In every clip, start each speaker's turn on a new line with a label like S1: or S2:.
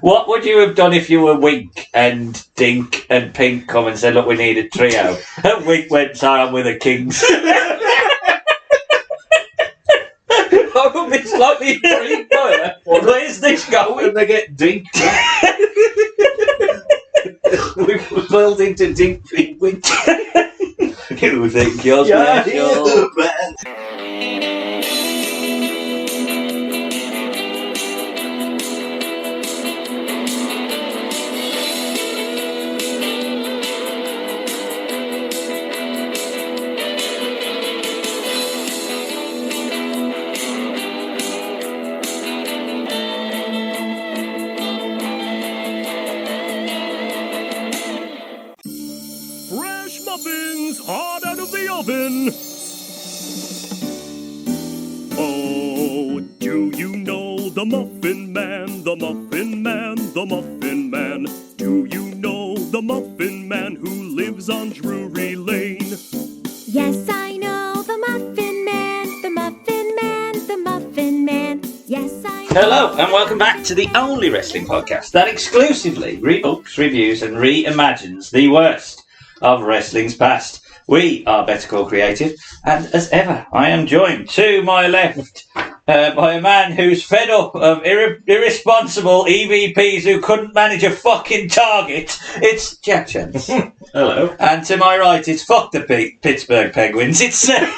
S1: What would you have done if you were Wink and Dink and Pink come and said, look, we need a trio? And Wink went, sorry, I'm with the Kings. I would be slightly intrigued by that. Where's this going?
S2: And they get Dink back. We've built into Dink Pink Wink.
S1: You think you're special?
S3: Muffins hot out of the oven. Oh, do you know the Muffin Man, the Muffin Man, the Muffin Man? Do you know the Muffin Man who lives on Drury Lane?
S4: Yes, I know the Muffin Man, the Muffin Man, the Muffin Man. Yes, I know.
S1: Hello, and welcome back to the only wrestling podcast that exclusively rebooks, reviews, and reimagines the worst of wrestling's past. We are Better Call Creative, and as ever, I am joined to my left by a man who's fed up of irresponsible EVPs who couldn't manage a fucking target. It's Jack Chance.
S2: Hello.
S1: And to my right, it's fuck the Pittsburgh Penguins. It's Sam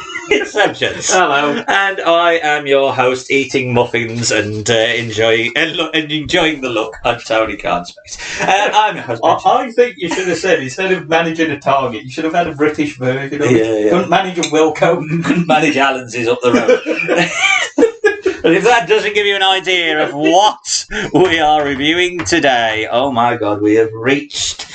S1: Chance.
S2: Hello.
S1: And I am your host, eating muffins and enjoying the look on Tony Khan's face. I'm your host.
S2: I think you should have said, instead of managing a target, you should have had a British version of it.
S1: Yeah.
S2: Couldn't manage a Wilco.
S1: Couldn't manage Allen's up the road. But if that doesn't give you an idea of what we are reviewing today, oh my God, we have reached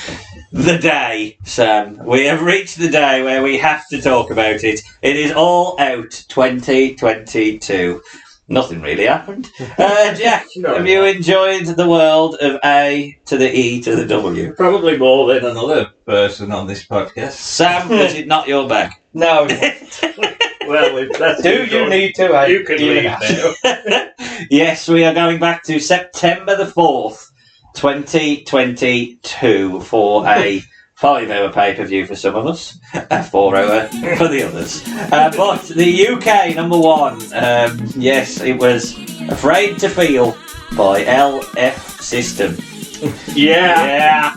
S1: the day, Sam. We have reached the day where we have to talk about it. It is All Out 2022. Nothing really happened. Jack, have you enjoyed the world of A to the E to the W?
S2: Probably more than another person on this podcast.
S1: Sam, was it not your bag?
S2: No. Well, if that's
S3: Do you
S2: need to?
S3: You can leave now.
S1: Yes, we are going back to September the 4th, 2022 for a 5-hour pay-per-view for some of us, a 4-hour for the others. But the UK number one, yes, it was Afraid to Feel by LF System.
S3: Yeah.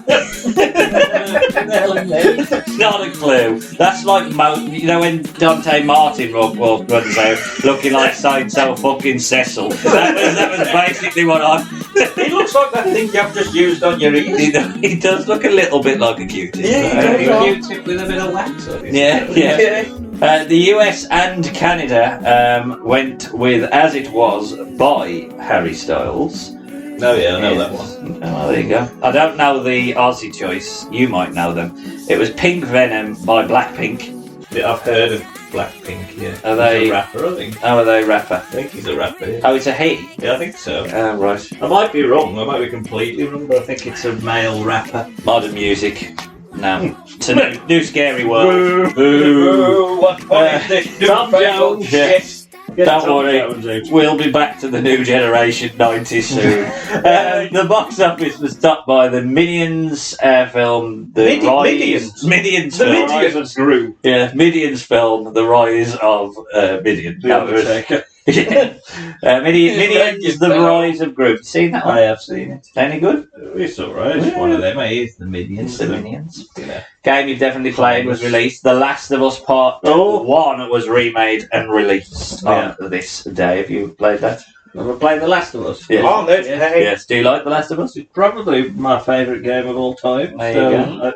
S1: Not a clue. That's like, when Dante Martin runs out looking like so fucking Cecil. That was basically what I...
S2: It looks like that thing you've just used on your ears.
S1: He does look a little bit like a Q-tip.
S2: Yeah, Q-tip with a bit of wax on it.
S1: Yeah. The US and Canada went with As It Was by Harry Styles.
S2: Oh yeah, I know that one.
S1: Oh, there you go. I don't know the Aussie choice. You might know them. It was Pink Venom by Blackpink.
S2: Yeah, I've heard of Blackpink, yeah.
S1: Are they
S2: he's a rapper, I think?
S1: Oh, are they a rapper?
S2: I think he's a rapper, yeah.
S1: Oh, it's a he?
S2: Yeah, I think so.
S1: Right.
S2: I might be wrong, I might be completely wrong, but I think it's a male rapper.
S1: Modern music. No. It's a new scary world.
S2: Boo! What is this?
S3: Tom Jones.
S1: Yes. Don't worry, we'll be back to the new generation 90s soon. The box office was topped by the Minions film, Minions film.
S2: Rise of Gru.
S1: Yeah, Minions film, The Rise of Midian. Minions, The Rise of Gru. Seen that one?
S2: I have seen it.
S1: Any good?
S2: It's alright, it's one of them, it's the Minions.
S1: It's the Minions.
S2: Yeah.
S1: Game you've definitely played was released. The Last of Us Part 1 was remade and released on this day. Have you played that?
S2: Ever played The Last of Us?
S1: Yes.
S2: Oh, that's
S1: Yes. Do you like The Last of Us?
S2: It's probably my favourite game of all time.
S1: There you go.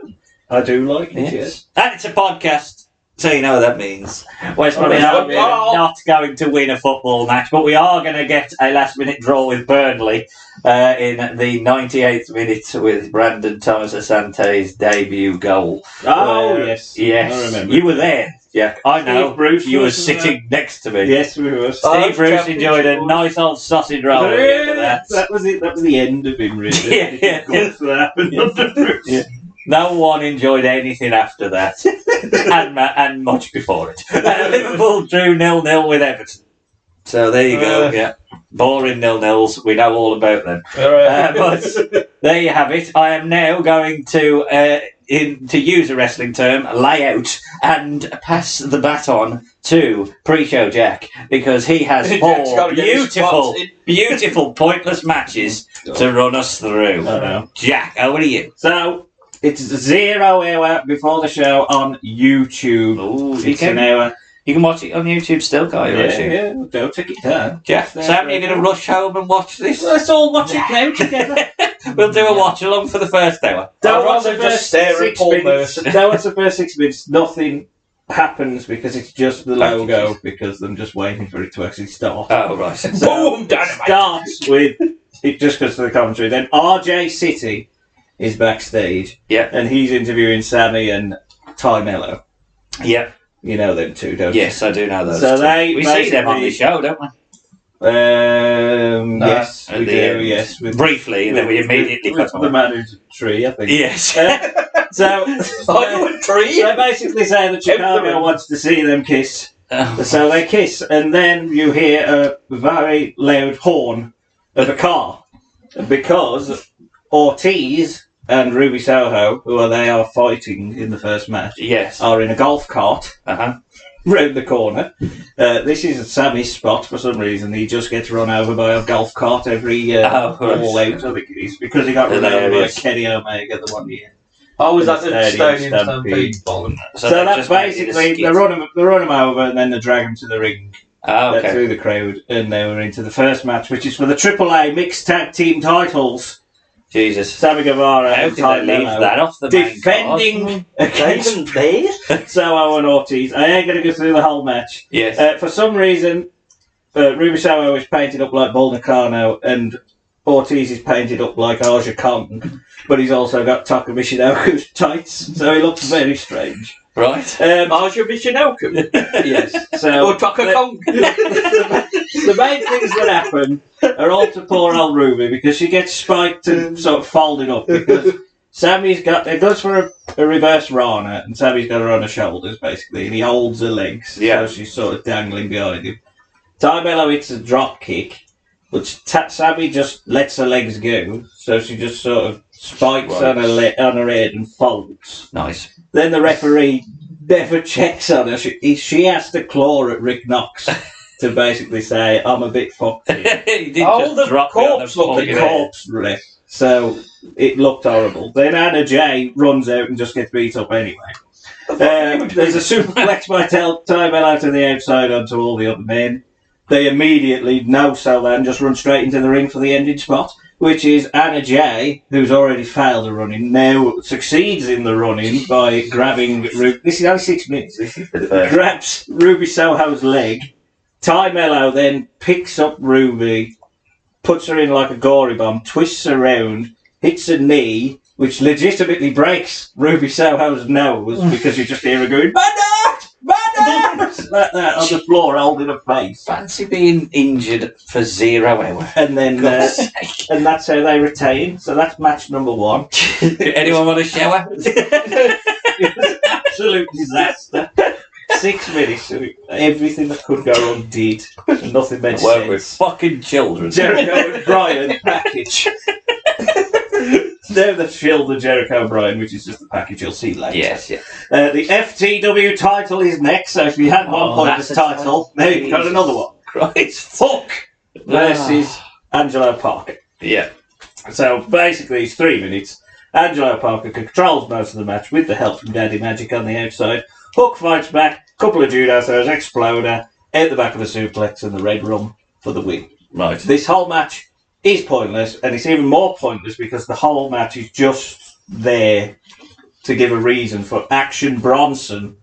S2: I do like it, yes.
S1: And it's a podcast, so you know what that means. Well, it's probably not going to win a football match, but we are going to get a last-minute draw with Burnley in the 98th minute with Brandon Thomas Asante's debut goal.
S2: Oh, yes.
S1: Yes.
S2: I remember.
S1: You were there, Jack. I know.
S2: Steve Bruce
S1: you were
S2: was
S1: sitting next to me.
S2: Yes, we were.
S1: Steve Bruce enjoyed a nice old sausage roll at the end of that.
S2: That was it. That was the end of him, really.
S1: Yeah.
S2: Good for that happened under Bruce.
S1: Yeah. No one enjoyed anything after that, and much before it. Liverpool drew 0-0 with Everton. So there you go. Yeah. Boring nil-nils. We know all about them. But there you have it. I am now going to, to use a wrestling term, lay out and pass the baton to Pre-Show Jack, because he has four beautiful, pointless matches to run us through. Jack, over to you.
S5: So, it's 0 hour before the show on YouTube.
S1: Ooh,
S5: It's an hour.
S1: You can watch it on YouTube still, can't you?
S5: Yeah, don't take it down.
S1: Jack, Sam, you're going to rush home and watch this?
S5: Let's all watch it now together.
S1: We'll do a watch along for the first hour.
S5: Don't watch
S2: rather
S5: the
S2: just
S5: first
S2: stare at
S5: 6
S2: Paul
S5: minutes.
S2: Mercer.
S5: Don't watch the first 6 minutes. Nothing happens because it's just the logo, because I'm just waiting for it to actually start.
S1: Oh, right.
S5: So
S2: Boom,
S5: it
S2: dynamite.
S5: starts with it just goes to the commentary. Then RJ City is backstage,
S1: Yeah.
S5: and he's interviewing Sammy and Ty Mello.
S1: Yeah.
S5: You know them two, don't you?
S1: Yes, I do know those.
S5: So
S1: two. We see them on the
S5: basically-
S1: show, don't we?
S5: Yes,
S1: At
S5: we
S1: the
S5: do.
S1: end.
S5: Yes, with,
S1: Briefly, and then we immediately
S5: with
S1: cut
S5: the
S1: off.
S5: man who's a tree, I think.
S1: Yes.
S5: So,
S2: Are you a tree?
S5: they basically say that Chicago wants to see them kiss.
S1: Oh.
S5: So they kiss, and then you hear a very loud horn of a car, because Ortiz and Ruby Soho, who are fighting in the first match,
S1: Yes.
S5: are in a golf cart
S1: Uh-huh.
S5: round the corner. This is Sammy's spot for some reason. He just gets run over by a golf cart every
S1: Oh, right.
S5: all out, I think it is, because he got run over by
S1: Hilarious.
S5: Kenny Omega the one year.
S2: Oh, was that the
S5: Stadium
S2: Stadium
S5: Stampede.
S2: Stampede?
S5: So
S1: they
S5: that's
S1: just made it a
S5: basically
S1: skit.
S5: they run him over, and then they drag him to the ring.
S1: Oh, okay.
S5: Through the crowd, and now we're into the first match, which is for the AAA Mixed Tag Team titles.
S1: Jesus.
S5: Sammy Guevara
S1: How
S5: and
S1: did
S5: Ty
S1: they leave
S5: Mello
S1: that off the main
S5: defending against
S2: Even there?
S5: Soho and Ortiz. I ain't going to go through the whole match.
S1: Yes.
S5: For some reason, Ruby Soho is painted up like Bull Nakano, and Ortiz is painted up like Aja Kong, but he's also got Taka Michinoku's tights, so he looks very strange.
S1: Right.
S2: Aja Michinoku?
S5: Yes. So
S2: Or Taka Kong?
S5: the main things that happen are all to poor old Ruby, because she gets spiked and sort of folded up, because Sammy's got it goes for a reverse Rana, and Sammy's got her on her shoulders basically, and he holds her legs,
S1: Yeah.
S5: so she's sort of dangling behind him. Ty Mello hits a drop kick, but Sammy just lets her legs go, so she just sort of spikes
S1: Right.
S5: on her head and folds.
S1: Nice.
S5: Then the referee never checks on her. She has to claw at Rick Knox to basically say, I'm a bit fucked here.
S1: He did
S2: Oh,
S1: just
S2: the
S1: drop me on
S2: corpse
S1: the
S2: looked
S5: The
S2: like
S1: fucking head.
S5: corpse ref. So it looked horrible. Then Anna Jay runs out and just gets beat up anyway. There's a superplex by Ty Mello to the outside onto all the other men. They immediately no-sell that and just run straight into the ring for the ending spot, which is Anna Jay, who's already failed the running, now succeeds in the running by grabbing... This is only 6 minutes. Grabs Ruby Soho's leg. Ty Mello then picks up Ruby, puts her in like a gory bomb, twists her around, hits a knee, which legitimately breaks Ruby Soho's nose, because you just hear her going, "Bada! Bada!" like that on the floor, holding her face.
S1: Fancy being injured for 0 hour.
S5: And then,
S1: God's sake.
S5: and that's how they retain. So that's match number 1.
S1: Anyone want a shower?
S5: It was an absolute disaster. 6 minutes, everything that could go wrong did. Nothing made
S1: Work with
S5: sense.
S1: fucking children.
S5: Jericho and Bryan package. Now they've filled the Jericho and Bryan, which is just the package you'll see later.
S1: Yes, yeah.
S5: The FTW title is next, so if you had one pointless
S1: that's a
S5: title, now you've got another one.
S1: Christ.
S5: Hook versus Angelo Parker.
S1: Yeah.
S5: So basically, it's 3 minutes. Angelo Parker controls most of the match with the help from Daddy Magic on the outside. Hook fights back, couple of judo throws, exploder, out the back of a suplex, and the red rum for the win.
S1: Right.
S5: This whole match is pointless, and it's even more pointless because the whole match is just there to give a reason for Action Bronson,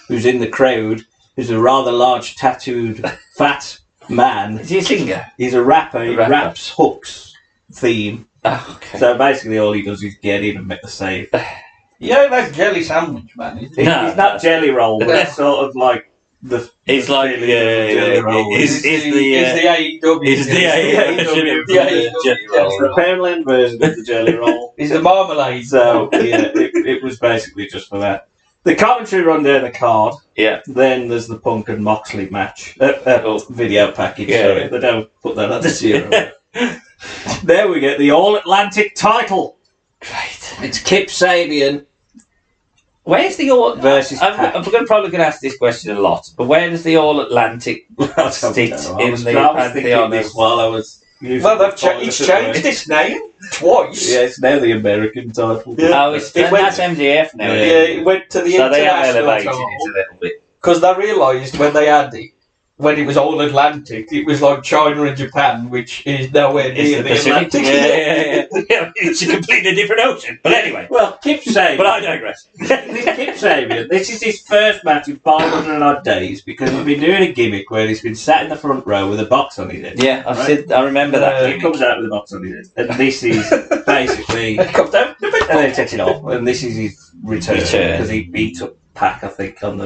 S5: who's in the crowd, who's a rather large, tattooed, fat man.
S1: Is he a singer?
S5: He's a rapper. He
S1: rapper.
S5: raps Hook's theme.
S1: Oh, okay.
S5: So basically, all he does is get in and make the save.
S2: Yeah, that's jelly sandwich, man. Isn't it?
S1: No,
S5: He's not Jelly Roll, but it's sort of like the.
S1: It's like,
S5: feeling of Jelly Roll.
S1: Is the
S2: AEW.
S1: is the
S2: AEW.
S1: Jelly Roll.
S5: It's the Poundland version of the Jelly Roll.
S2: Is the marmalade.
S5: So yeah, it was basically just for that. The commentary run down the card.
S1: Yeah.
S5: Then there's the Punk and Moxley match. Video package,
S1: Yeah,
S5: sorry.
S1: yeah.
S5: They don't put that on the zero. There we get the All-Atlantic title.
S1: Great.
S5: It's Kip Sabian.
S1: Where's the All...
S5: Versus Pac.
S1: I'm probably going to ask this question a lot, but where does the All-Atlantic sit
S5: I
S1: in
S5: was
S1: the
S5: thinking
S1: pantheon
S5: this
S1: of...
S5: while I was...
S2: Well, it's changed its name twice.
S5: Yeah, it's now the American title.
S2: Yeah.
S1: Oh, that's MJF now.
S5: Yeah.
S2: It went to the
S1: So they have
S2: international
S1: elevated
S2: title.
S1: it a little bit.
S2: Because they realised when they had it, when it was all Atlantic, it was like China and Japan, which is nowhere
S1: It's
S2: near
S1: the
S2: the
S1: Pacific.
S2: Atlantic.
S1: Yeah. It's a completely different ocean. But anyway,
S5: Well, Kip Sabian.
S1: but I digress.
S5: Kip Sabian, this is his first match in 500 and odd days because he's been doing a gimmick where he's been sat in the front row with a box on his head.
S1: Yeah,
S5: Right.
S1: I remember that.
S5: He comes out with a box on his head. And this is basically...
S2: Come down.
S5: and then he takes it off. And this is his return because he beat up Pac, I think, on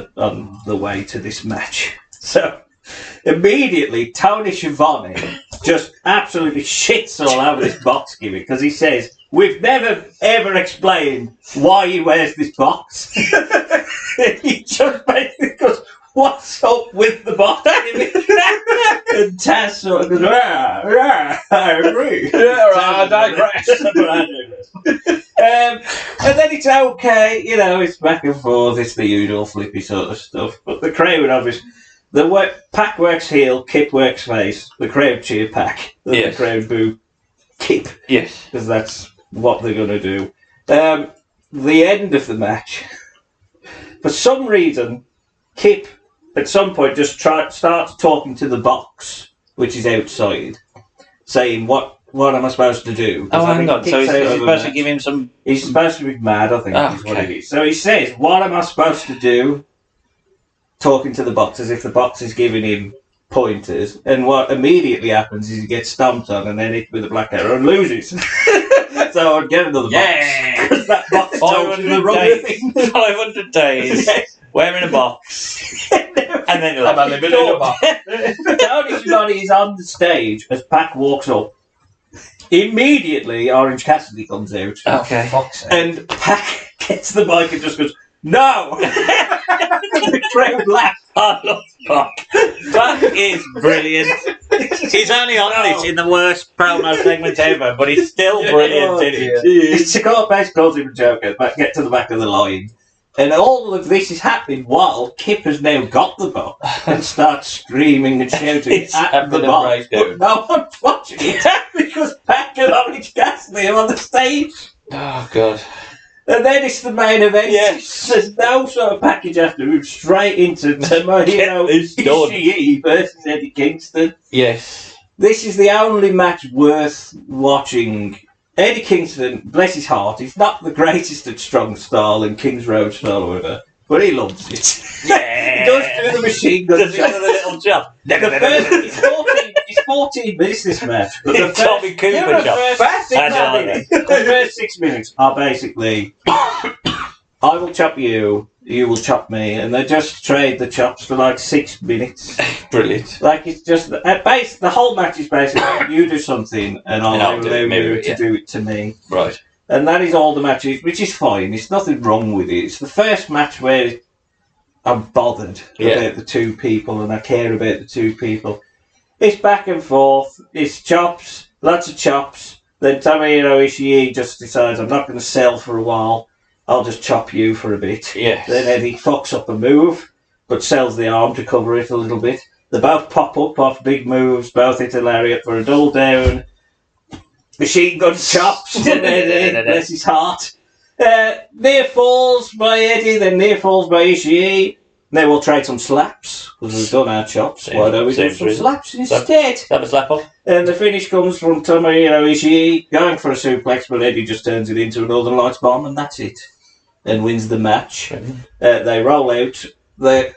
S5: the way to this match. So... Immediately, Tony Schiavone just absolutely shits all over this box gimmick because he says, "We've never ever explained why he wears this box." He just basically goes, "What's up with the box gimmick?" And Taz sort of goes, I agree.
S2: I digress.
S5: But I digress. And then it's okay, it's back and forth, it's the usual flippy sort of stuff. But the crowd, obviously, Pac works heel, Kip works face. The crowd cheer Pac. The crowd boo Kip.
S1: Yes.
S5: Because that's what they're going to do. The end of the match. For some reason, Kip, at some point, just starts talking to the box, which is outside, saying, what am I supposed to do?
S1: Oh, hang on. So he's supposed to
S5: match.
S1: give him some...
S5: He's supposed to be mad, I think, is what it is. So he says, what am I supposed to do? Talking to the box as if the box is giving him pointers, and what immediately happens is he gets stomped on and then hit with a black arrow and loses. So I'd get another box. Because that box told you the wrong thing.
S1: 500 days.
S5: Yes.
S1: Wearing a box. And then you're
S2: I'm
S1: like...
S2: living in a box.
S5: Tony Schiavone is on the stage as Pac walks up. Immediately, Orange Cassidy comes out.
S1: Okay.
S2: Fuck's sake.
S5: And Pac gets the mic and just goes, "No!" The crowd laughs.
S1: I love Pac. Pac is brilliant. He's only on this in the worst promo segment ever, but he's still brilliant in it.
S5: It's basically calls him a joker, but get to the back of the line. And all of this is happening while Kip has now got the box and starts screaming and shouting
S1: It's
S5: at the
S1: having a
S5: box.
S1: breakdown.
S5: But no one's watching it because Pac and Orange Cassidy are on the stage.
S1: Oh, God.
S5: And then it's the main event.
S1: Yes.
S5: There's no sort of package after. Move straight into Tomohiro
S1: this done.
S5: Ishii versus Eddie Kingston.
S1: Yes.
S5: This is the only match worth watching. Eddie Kingston, bless his heart, he's not the greatest at strong style and King's Road style or whatever, but he loves it.
S1: Yeah.
S5: He does do the machine gun
S1: Does he do the little jump?
S5: It's 14 minutes this match. But the
S1: It's Tommy Cooper
S5: the
S1: jump.
S5: first six
S1: I know
S5: minutes- the first 6 minutes are basically, I will chop you, you will chop me, and they just trade the chops for like 6 minutes.
S1: Brilliant.
S5: Like it's just the whole match is basically you do something and I'll allow you to do it to me.
S1: Right.
S5: And that is all the matches, which is fine. There's nothing wrong with it. It's the first match where I'm bothered about the two people and I care about the two people. It's back and forth. It's chops, lots of chops. Then Tomohiro Ishii just decides I'm not going to sell for a while. I'll just chop you for a bit.
S1: Yes.
S5: Then Eddie fucks up a move, but sells the arm to cover it a little bit. They both pop up off big moves, both hit a lariat for a double down. Machine gun chops from Eddie, bless his heart. Near falls by Eddie, then near falls by Ishii. Then we'll trade some slaps, because we've done our chops. Why don't we do some slaps instead?
S1: Have a slap off.
S5: And the finish comes from Tomohiro Ishii, going for a suplex, but Eddie just turns it into a Northern Lights bomb, and that's it. And wins the match. They roll out.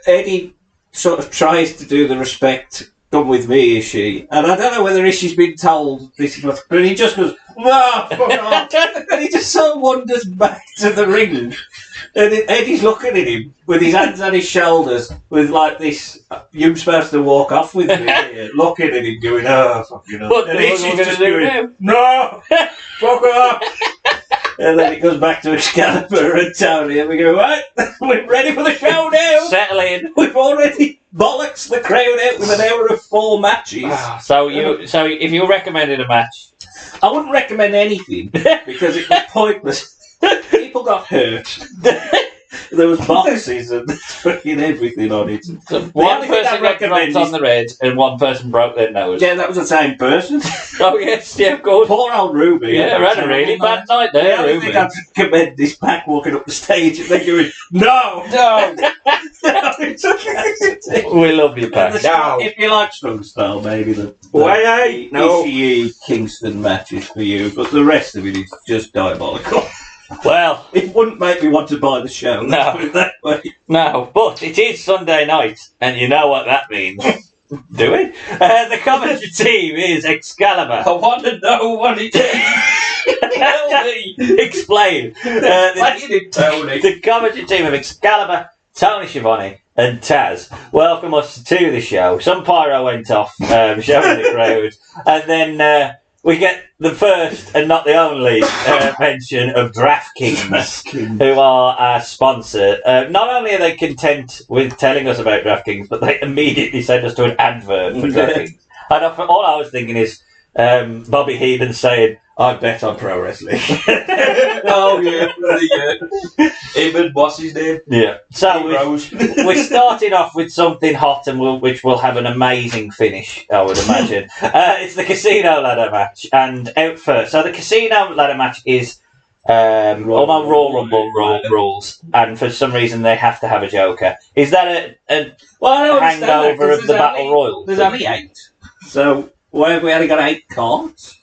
S5: Eddie sort of tries to do the respect, come with me, Ishii. And I don't know whether Ishii's been told this is what, but he just goes, "Whoa, fuck off." And he just sort of wanders back to the ring. And Eddie's looking at him with his hands on his shoulders, with like this, "You're supposed to walk off with me," here, looking at him, going, "Oh, fucking hell."
S1: What
S5: And
S1: the fuck
S5: Ishii's
S1: are we
S5: just
S1: gonna do
S5: going, "No, fuck off." And then it goes back to Excalibur and Tony, and we go, right, we're ready for the show now.
S1: Settle in.
S5: We've already bollocks the crowd out with an hour of 4 matches.
S1: So if you recommended a match,
S5: I wouldn't recommend anything because it was pointless. People got hurt. There was boxes and fucking everything on it.
S1: so one person got dropped on the red and one person broke their nose.
S5: Yeah, that was the same person.
S1: Oh yes, yeah, of course.
S5: Poor old Ruby.
S1: Yeah, had a really bad night there,
S5: I
S1: Ruby.
S5: think I'd commend this back walking up the stage and then going, no!
S1: We love you, Pack.
S2: No.
S5: If you like strong style, maybe the
S2: No.
S5: Ishii Kingston match is for you, but the rest of it is just diabolical.
S1: Well,
S5: It wouldn't make me want to buy the show.
S1: No.
S5: Let's put it that way.
S1: no, but it is Sunday night, and you know what that means. Do it? The commentary team is Excalibur.
S2: I want to know what it is. Tell me.
S1: Explain.
S2: What you did, Tony?
S1: The commentary team of Excalibur, Tony Schiavone, and Taz welcome us to the show. Some pyro went off, showing the crowd, and then we get the first and not the only mention of DraftKings, who are our sponsor. Not only are they content with telling us about DraftKings, but they immediately send us to an advert for DraftKings. And all I was thinking is Bobby Heenan saying, I bet on pro wrestling.
S2: Oh, yeah. Him and what's his name?
S1: Yeah. So
S2: Rose.
S1: we're starting off with something hot, and which will have an amazing finish, I would imagine. It's the casino ladder match, and out first. So the casino ladder match is all my Royal Rumble rules, and for some reason they have to have a joker. Is that a
S2: Well, I don't understand that,
S1: hangover
S2: 'cause
S1: of the
S2: there's
S1: Battle
S2: only-
S1: Royal?
S2: There's only 8.
S5: So, why have we only got 8 cards?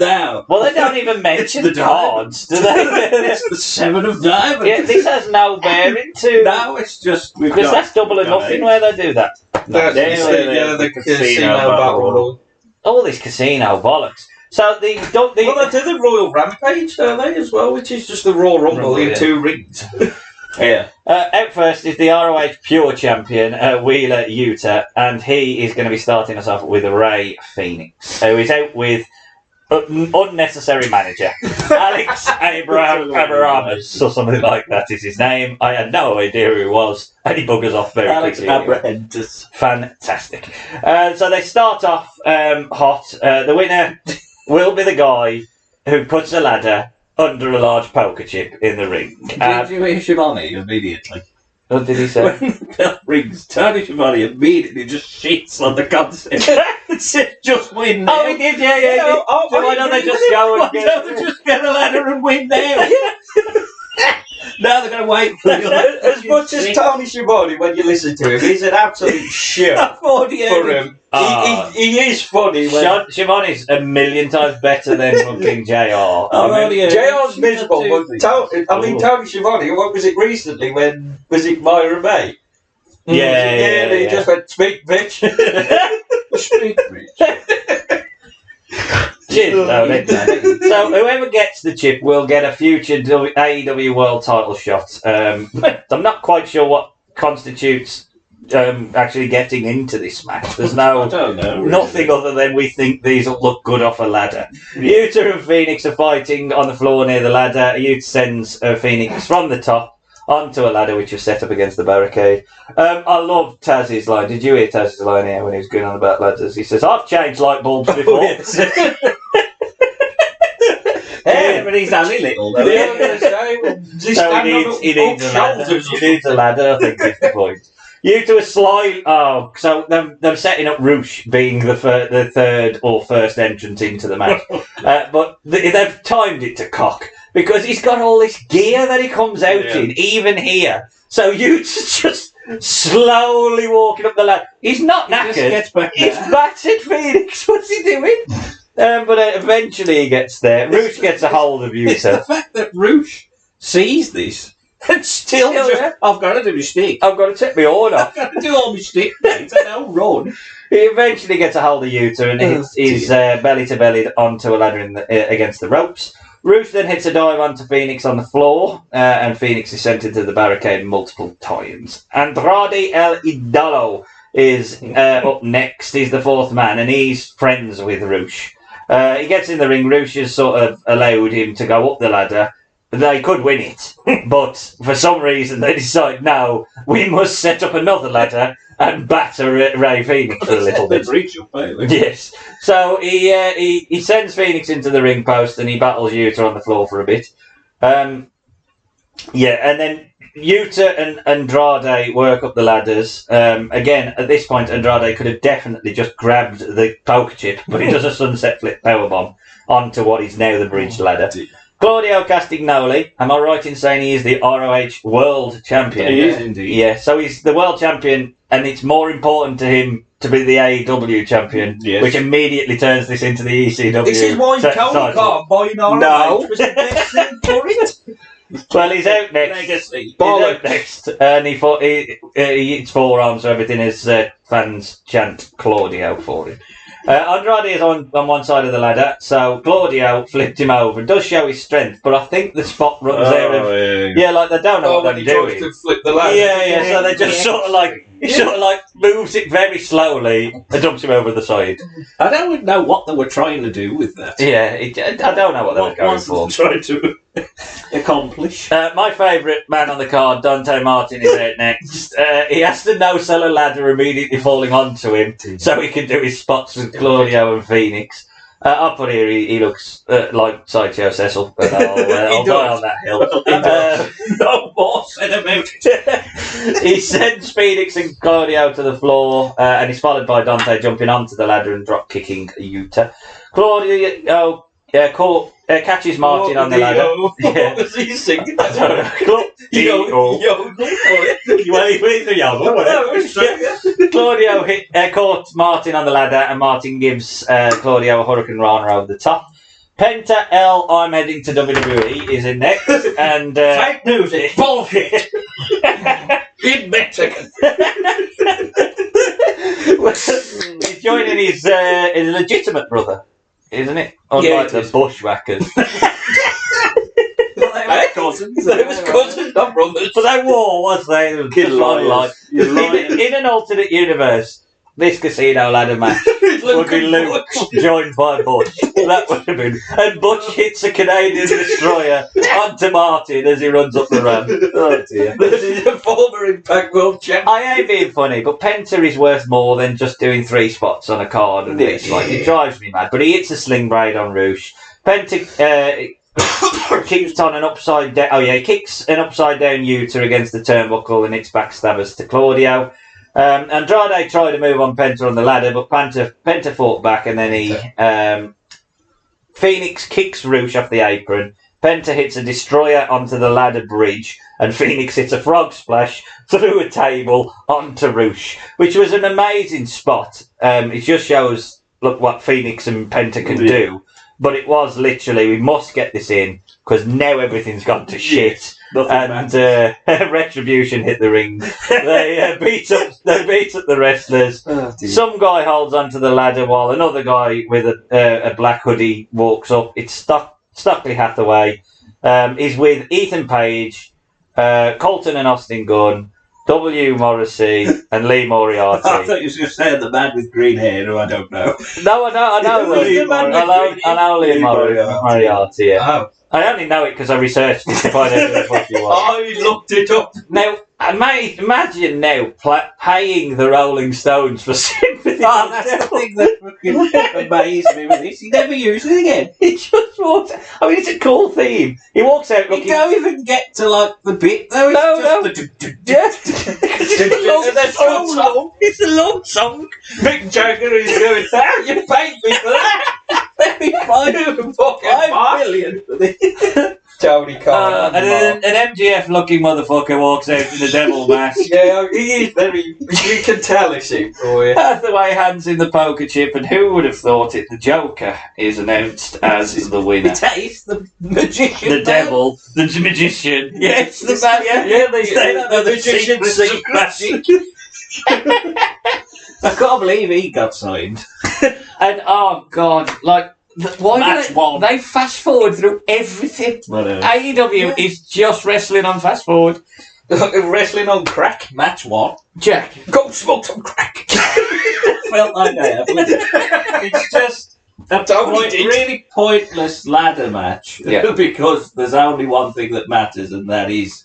S5: Now.
S1: Well, they don't even mention
S5: the
S1: the cards, do they?
S5: It's the 7 of diamonds.
S1: Yeah, this has no bearing to...
S5: No, it's just... we've
S1: Because
S5: got-
S1: that's double or
S5: got
S1: nothing
S5: 8.
S1: where they do that.
S2: That's
S5: the casino battle royal.
S1: All this casino bollocks. So the
S2: Well, they do the Royal Rampage, don't they, as well, which is just the Royal Rumble
S5: Rumble,
S2: in
S5: yeah.
S2: 2 rings.
S5: Yeah.
S1: out first is the ROH Pure Champion, Wheeler Yuta, and he is going to be starting us off with Ray Phoenix, who is out with unnecessary manager Alex Abrahamus or something like that is his name. I had no idea who he was, and he buggers off very
S5: Alex
S1: quickly.
S5: Abrahamus.
S1: Fantastic. So they start off hot. The winner will be the guy who puts a ladder under a large poker chip in the ring.
S5: Did you hear Shivani immediately?
S1: What did he say?
S5: When the bell rings, Tony Shivani immediately just shits on the concept. It's just win now.
S1: Oh, he did, yeah. He did.
S2: Oh,
S1: So why don't they just go
S5: Why
S1: and get...
S5: don't they just get a ladder and win now? Now they're going to wait for the
S2: As much as Tony Schiavone, when you listen to him, he's an absolute shit for him. He is funny. When
S1: Shivani's a million times better than fucking JR.
S2: JR's miserable, but Tony Schiavone, what was it recently when, was it Myra May?
S1: Yeah.
S2: He just went, speak, bitch.
S5: Speak, bitch.
S1: Cheers, so whoever gets the chip will get a future AEW World Title shot. I'm not quite sure what constitutes actually getting into this match. There's
S5: I don't know. Really.
S1: nothing other than we think these will look good off a ladder. Yuta and Phoenix are fighting on the floor near the ladder. Yuta sends Phoenix from the top onto a ladder which was set up against the barricade. I love Taz's line. Did you hear Taz's line here when he was going on about ladders? He says, I've changed light bulbs before.
S5: Yeah, but he's only little though.
S1: So he needs a ladder. He needs a ladder, I think is the point. You to a slide. Oh, so they're setting up Roosh being the third or first entrant into the match. But they've timed it to cock because he's got all this gear that he comes out in, even here. So Yute's just slowly walking up the ladder. He's not knackered. He's battered, Phoenix. What's he doing? But eventually he gets there. Roosh gets a hold of Yuta.
S5: It's the fact that Roosh sees this and still just, I've got to do my stick.
S1: I've got to take my order.
S5: I've got to do all my stick, mate. I don't run.
S1: He eventually gets a hold of Yuta and hits his belly to belly onto a ladder against the ropes. Roosh then hits a dive onto Phoenix on the floor, and Phoenix is sent into the barricade multiple times. Andrade El Idolo is up next. He's the fourth man, and he's friends with Roosh. He gets in the ring. Roosh has sort of allowed him to go up the ladder. They could win it, but for some reason they decide, no, we must set up another ladder and batter Ray Phoenix for a little bit. Yes. So he sends Phoenix into the ring post and he battles Yuta on the floor for a bit. And then Yuta and Andrade work up the ladders. Again, at this point, Andrade could have definitely just grabbed the poker chip, but he does a sunset flip powerbomb onto what is now the bridge ladder. Claudio Castagnoli, am I right in saying he is the ROH World Champion?
S5: He is indeed.
S1: Yeah, so he's the World Champion, and it's more important to him to be the AEW Champion, which immediately turns this into the ECW.
S2: This is why Tony can't buy an ROH.
S1: No.
S2: Was the best thing for it.
S1: Well, he's out next. He's out next, and he eats forearms, so everything is fans chant Claudio for him. Andrade is on one side of the ladder, so Claudio flipped him over. Does show his strength, but I think the spot runs there. Like they don't know what they're doing.
S2: To flip the ladder.
S1: So they just sort of like moves it very slowly and dumps him over the side.
S5: I don't know what they were trying to do with that.
S1: Yeah, I don't know what they were going for.
S5: Trying to accomplish.
S1: My favourite man on the card, Dante Martin, is out next. He has to no-sell a ladder immediately falling onto him so he can do his spots with Claudio and Phoenix. Up on here, he looks like Sideshow Cecil, but I'll die on that hill.
S5: No more said about it.
S1: He sends Phoenix and Claudio to the floor, and he's followed by Dante jumping onto the ladder and drop-kicking Yuta. Claudio catches Martin on the ladder.
S2: What was he singing?
S1: I don't know. Claudio caught Martin on the ladder, and Martin gives Claudio a Hurricane Rana over the top. Penta L, I'm heading to WWE, is in next, and
S2: fake news, it's bullshit. In Mexican.
S1: He's joining his legitimate brother, isn't it? Unlike the Bushwhackers.
S2: They was cousins, not brothers.
S1: But they were, was they? In an alternate universe, this casino ladder match would be Luke joined by Butch. That would have been. And Butch hits a Canadian destroyer onto Martin as he runs up the ramp. Oh dear.
S2: This is a former Impact World Champion.
S1: I ain't being funny, but Penta is worth more than just doing 3 spots on a card and this. Like, it drives me mad. But he hits a sling braid on Roosh. Penta kicks on an upside down. Oh yeah, he kicks an upside down Yuta against the turnbuckle and hits backstabbers to Claudio. Andrade tried to move on Penta on the ladder, but Penta fought back, and then Phoenix kicks Roosh off the apron. Penta hits a destroyer onto the ladder bridge, and Phoenix hits a frog splash through a table onto Roosh, which was an amazing spot. It just shows, look, what Phoenix and Penta can do. But it was literally, we must get this in, because now everything's gone to shit. And Retribution hit the ring. They beat up the wrestlers. Some guy holds onto the ladder while another guy with a black hoodie walks up. It's Stockley Hathaway. He's with Ethan Page, Colton and Austin Gunn, W. Morrissey and Lee Moriarty.
S5: I thought you were saying the man with green hair, who I don't know.
S1: No, I know Lee. I know Lee Moriarty. Yeah.
S5: Oh.
S1: I only know it because I researched it to find out what you was.
S2: I looked it up.
S1: Now, imagine now paying the Rolling Stones for sympathy.
S5: Oh, that's the thing that fucking amazed me with this. He never used it again.
S1: He just walks out. I mean, it's a cool theme. He walks out looking...
S5: You don't even get to, like, the bit, though.
S1: It's a long song.
S2: Mick Jagger is going, how you paid me for that? Let me find you fucking $5 million for this. Tony Khan.
S1: And then an MGF-looking motherfucker walks out in the devil mask.
S2: Yeah, he is very... You can tell it's him, boy.
S1: Hathaway hands in the poker chip, and who would have thought it? The Joker is announced as the winner.
S5: It's the magician.
S1: The devil. The magician. Yes, the man.
S2: Yeah, they say that. The magician
S1: magic.
S5: I can't believe he got signed.
S1: And, oh, God, like... Why do they fast forward through everything? AEW is just wrestling on fast forward.
S2: Wrestling on crack.
S5: Match 1.
S1: Jack,
S2: go smoke some crack.
S5: Felt like that.
S1: it's just
S5: really pointless ladder match.
S2: Yeah.
S5: Because there's only one thing that matters, and that is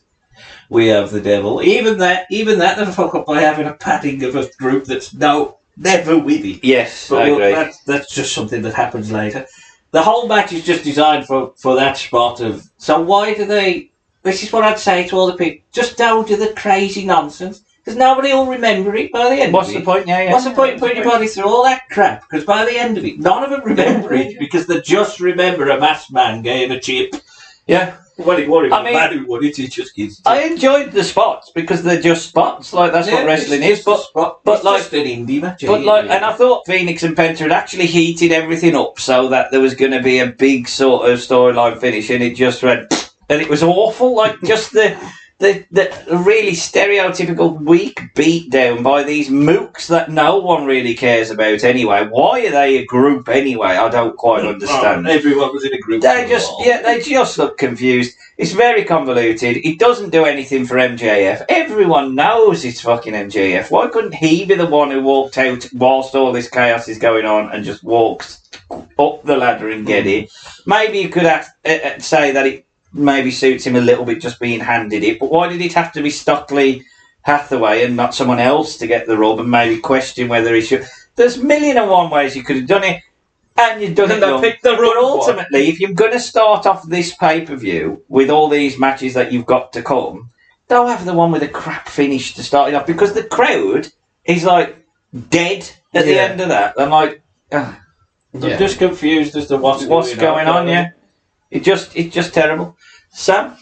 S5: we have the devil. Even that, they fuck up by having a padding of a group that's never with it.
S1: Yes,
S5: But
S1: I agree.
S5: that's just something that happens later. The whole match is just designed for that spot of. So why do they? This is what I'd say to all the people: just don't do the crazy nonsense, because nobody will remember it by the end.
S1: What's
S5: of
S1: the
S5: it.
S1: point? Yeah.
S5: What's the point in putting your body through all that crap? Because by the end of it, none of them remember it because they just remember a masked man gave a chip.
S1: Yeah.
S5: Well, it wasn't
S1: I mean,
S5: the man who won it; he just gives.
S1: I enjoyed the spots because they're just spots. Like that's what wrestling is. But
S5: it's
S1: like
S5: just an indie match.
S1: But like, and I thought Phoenix and Penta had actually heated everything up so that there was going to be a big sort of storyline finish, and it just went, and it was awful. Like just the really stereotypical weak beatdown by these mooks that no one really cares about anyway. Why are they a group anyway? I don't quite understand.
S5: Everyone was in a group.
S1: They just look confused. It's very convoluted. It doesn't do anything for MJF. Everyone knows it's fucking MJF. Why couldn't he be the one who walked out whilst all this chaos is going on and just walks up the ladder and get it? Maybe you could say that it maybe suits him a little bit just being handed it, but why did it have to be Stockley Hathaway and not someone else to get the rub and maybe question whether he should? There's a million and one ways you could have done it, and you've done it wrong. But ultimately, if you're going to start off this pay-per-view with all these matches that you've got to come, don't have the one with a crap finish to start it off, because the crowd is like dead at the end of that. I'm like, I'm just confused as to what's going on. Yeah. It's just terrible. Sam?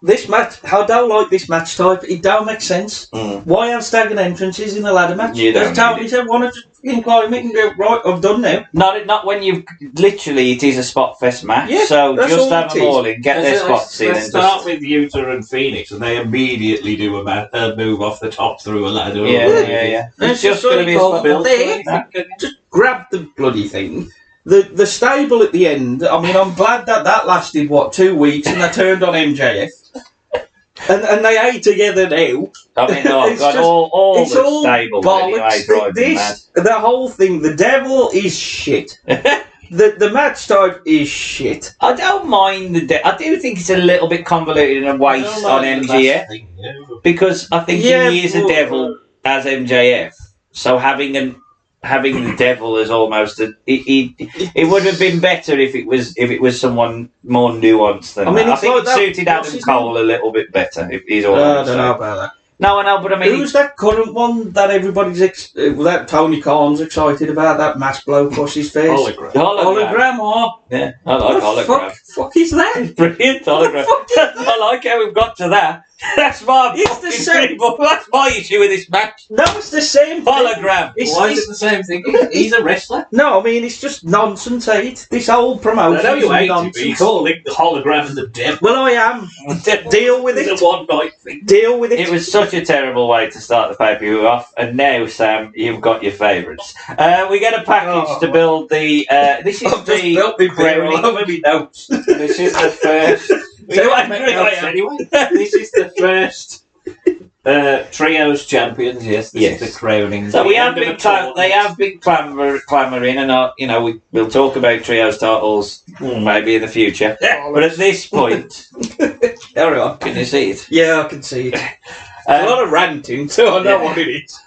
S2: This match, I don't like this match type. It don't make sense. Why have staggered entrances in a ladder match?
S1: You don't.
S2: Tony said, "Want to just climb it and go right? I've done now."
S1: Not when you've literally. It is a spot fest match,
S2: Yeah,
S1: so
S2: that's
S1: just
S2: all
S1: have
S2: it
S1: them
S2: is.
S1: all in, get their spots in,
S5: Let's
S1: and
S5: start
S1: just
S5: with Utah and Phoenix, and they immediately do a move off the top through a ladder.
S1: yeah. It's just going to be a spot build.
S2: Just grab the bloody thing. The stable at the end. I mean, I'm glad that lasted 2 weeks, and they turned on MJF, and they ate together now.
S1: I mean, no, I've
S2: It's
S1: got
S2: just-
S1: all
S2: It's
S1: the
S2: all
S1: stable anyway,
S2: bollocks.
S1: driving mad.
S2: The whole thing, the devil is shit. the match type is shit.
S1: I don't mind I do think it's a little bit convoluted and a waste on MJF, because I think he is a devil as MJF. So having the devil as almost it would have been better if it was someone more nuanced than that. I think it suited Adam Cole a little bit better. If he's all
S2: I don't know about that.
S1: No, I know, but I mean,
S2: who's that current one that everybody's that Tony Khan's excited about? That mask blow across his face.
S1: hologram.
S2: Oh,
S1: Yeah, I like hologram.
S2: Fuck is that?
S1: It's brilliant hologram. I like how we've got to that. That's my
S2: It's the same.
S1: That's my issue with this match.
S2: No, it's the same thing.
S1: Hologram.
S5: Why is it the same thing? He's a wrestler.
S2: No, I mean it's just nonsense. This whole promotion.
S5: I know you
S2: is
S5: hate it,
S2: nonsense.
S5: but you call it the hologram and the devil.
S2: Well, I am. Deal with
S5: It's
S2: it.
S5: a one-night thing.
S2: Deal with it.
S1: It was such a terrible way to start the pay-per-view off, and now, Sam, you've got your favourites. We get a package to build the. This is
S2: I've just
S1: the
S2: built me beer all over me notes.
S1: This is the first.
S5: So anyway, this is the first trios champions. Yes, this is the crowning.
S1: So
S5: The
S1: we have
S5: end of
S1: been
S5: a tournament.
S1: they have been clamouring, and we'll talk about trios titles maybe in the future. But at this point,
S2: Carry on.
S1: can you see it?
S2: Yeah, I can see it. A lot of ranting, so I know what it is.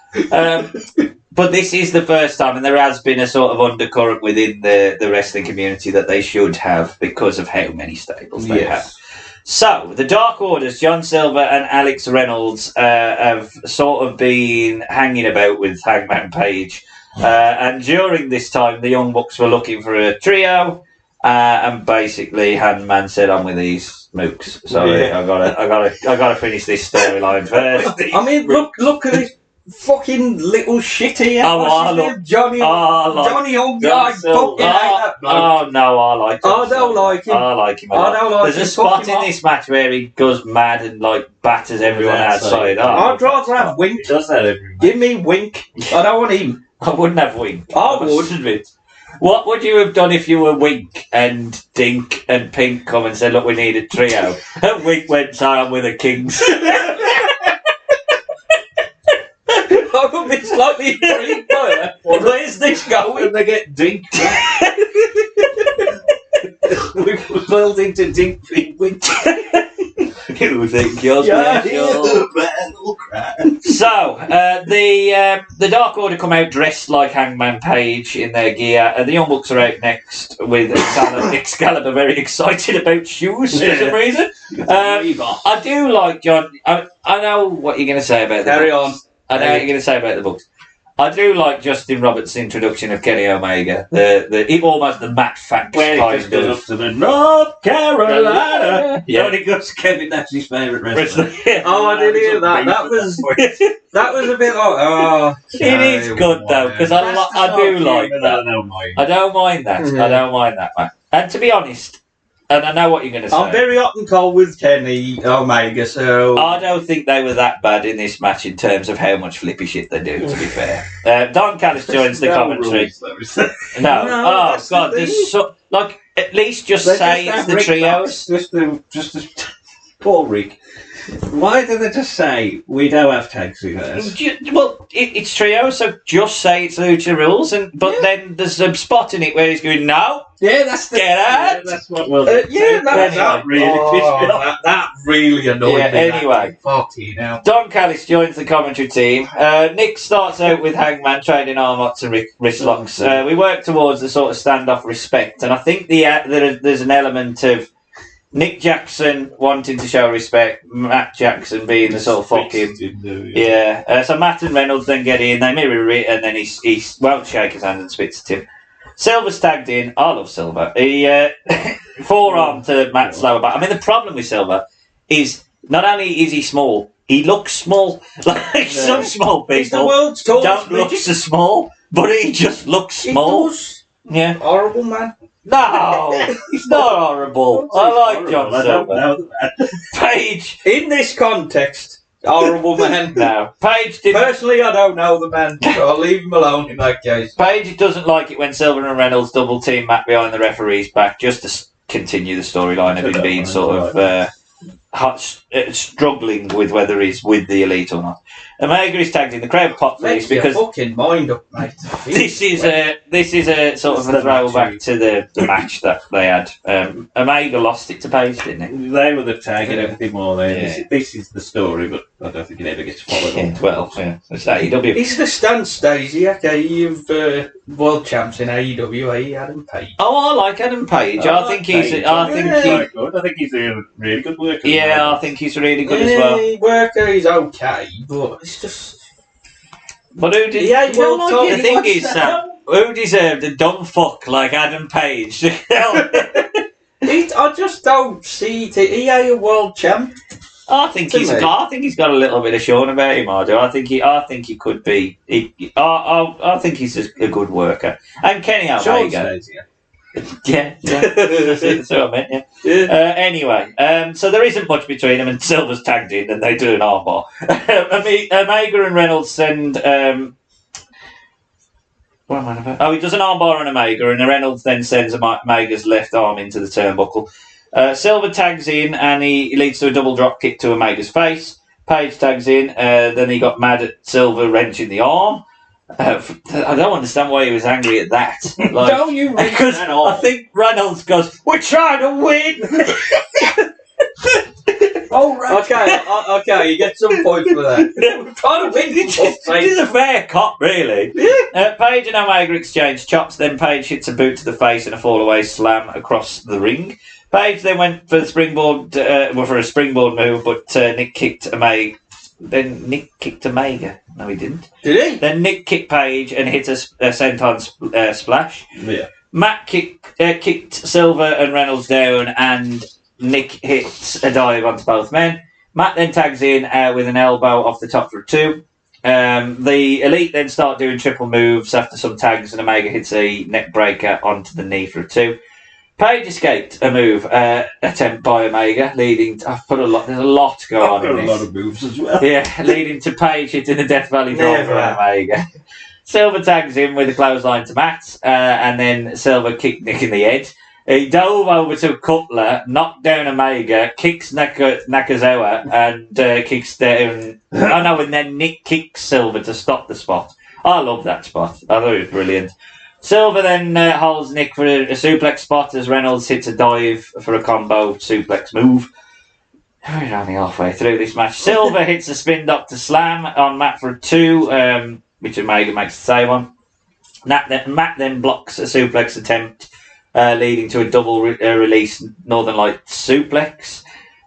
S1: But this is the first time, and there has been a sort of undercurrent within the wrestling community that they should have because of how many stables they have. So, the Dark Orders, John Silver and Alex Reynolds, have sort of been hanging about with Hangman Page. And during this time, the Young Bucks were looking for a trio, and basically Hangman said, "I'm with these mooks." Sorry, I gotta finish this storyline first.
S2: I mean, look at this fucking little shit here. Johnny Young guy.
S1: Oh no, I like him.
S2: I don't like him.
S1: I like him.
S2: I don't like him.
S1: There's a spot in this match where he goes mad and batters everyone outside.
S2: I'd rather have Wink.
S5: Does that every
S2: Give me Wink. I don't want him.
S1: I wouldn't have Wink.
S2: I would.
S1: must admit. What would you have done if you were Wink and Dink and Pink come and said, "Look, we need a trio"? And Wink went, "Sorry, I'm with the Kings."
S2: I would be slightly intrigued by that. Where's this going?
S5: And they get dinked. We've built into dink feet.
S1: Who think you're special? So, the Dark Order come out dressed like Hangman Page in their gear, and the Young Bucks are out next with Excalibur very excited about shoes for some reason. I do like, John, I know what you're going to say about the
S2: Carry
S1: Bucks. I know what you're going to say about the Bucks. I do like Justin Roberts' introduction of Kenny Omega, almost the Matt Fax
S5: Where he just goes up to the North Carolina.
S1: Yeah.
S5: When he goes to Kevin Nash's favourite wrestler.
S2: Oh, I did hear that. That was a bit like,
S1: It is good though, because I do like that. I don't mind that. I don't mind that, man. And to be honest, and I know what you're going to say.
S2: I'm very hot and cold with Kenny Omega, so...
S1: I don't think they were that bad in this match in terms of how much flippy shit they do, to be fair. Don Callis joins the commentary. No. Oh, God. There's so... Like, at least just say it's the trios.
S5: Just poor Rick. Why do they just say, we don't have tags with us?
S1: Well, it's trios, so just say it's Lucha Rules, but then there's a spot in it where he's going, no.
S5: Yeah, that's the...
S1: Get out!
S5: Yeah, that's what we'll
S2: that really pissed me off. That really annoyed me.
S1: Anyway, Don Callis joins the commentary team. Nick starts out with Hangman trading arm locks and wrist locks. We work towards the sort of standoff respect, and I think there's an element of Nick Jackson wanting to show respect, Matt Jackson being the sort of fuck him. Yeah. So Matt and Reynolds then get in, they mirror it, and then he won't shake his hand and spits at him. Silver's tagged in. I love Silver. He forearm to Matt's lower back. I mean, the problem with Silver is not only is he small, he looks small. Like some small people
S2: the world's tallest
S1: don't look so small, but he just looks small.
S2: He does.
S1: Yeah.
S2: Horrible, man.
S1: No, he's not horrible. I like John Silver. Paige.
S2: In this context, horrible man.
S1: No. Paige didn't...
S2: Personally, I don't know the man, so I'll leave him alone in that case.
S1: Paige doesn't like it when Silver and Reynolds double team Matt behind the referee's back, just to continue the storyline of him being sort of struggling with whether he's with the Elite or not. Omega is tagged in. The crowd pop this because
S2: fucking mind up, mate.
S1: This is a sort of a throwback to the match that they had. Omega lost it to Paige, didn't he?
S5: They were the tag and everything more there. Yeah. This is the story, but I don't think it ever gets followed up.
S1: Well, yeah, it's AEW.
S2: It's the Stan Stasiak of world champs in AEW, Adam Page.
S1: Oh, I like Adam Page. I think he's
S5: a really good worker.
S1: Yeah, I think he's really good as well.
S2: Worker is okay, but it's just...
S1: But who did...
S2: Yeah, well,
S1: the thing is, Sam, who deserved a dumb fuck like Adam Page?
S2: I just don't see it. He ain't a world champ.
S1: I think he's got a little bit of Sean about him. I do. I think he could be. I think he's a good worker. And Kenny Omega. Yeah, that's what I meant. Yeah. Anyway, so there isn't much between them, and Silver's tagged in, and they do an armbar. Omega and Reynolds send. What am I about? Oh, he does an armbar on Omega, and Reynolds then sends Omega's left arm into the turnbuckle. Silver tags in, and he leads to a double drop kick to Omega's face. Page tags in, then he got mad at Silver wrenching the arm. I don't understand why he was angry at that. Like,
S2: don't you?
S1: Because I think Reynolds goes, "We're trying to win."
S2: Oh, right. Okay, you get some points for that. We're trying to win.
S1: It is a fair cop, really. Page and Omega exchange chops, then Page hits a boot to the face and a fall-away slam across the ring. Page then went for the springboard, for a springboard move, but Nick kicked Omega. Then Nick kicked Omega. No, he didn't.
S2: Did he? Then
S1: Nick kicked Page and hit a senton splash.
S5: Yeah.
S1: Matt kicked Silver and Reynolds down, and Nick hits a dive onto both men. Matt then tags in with an elbow off the top for a 2. The Elite then start doing triple moves after some tags, and Omega hits a neck breaker onto the knee for a 2. Page escaped a move attempt by Omega, leading to, there's a lot going on in this.
S5: A lot of moves as well.
S1: Yeah, leading to Page hitting the Death Valley Drop for Omega. Silver tags in with a clothesline to Matt, and then Silver kicked Nick in the head. He dove over to Cutler, knocked down Omega, kicks Nakazawa, and kicks down... and then Nick kicks Silver to stop the spot. I love that spot. I thought it was brilliant. Silver then holds Nick for a suplex spot as Reynolds hits a dive for a combo suplex move. We're only halfway through this match. Silver hits a spin doctor slam on Matt for a 2, which Omega makes the save on. Matt then blocks a suplex attempt, leading to a double release Northern Light suplex.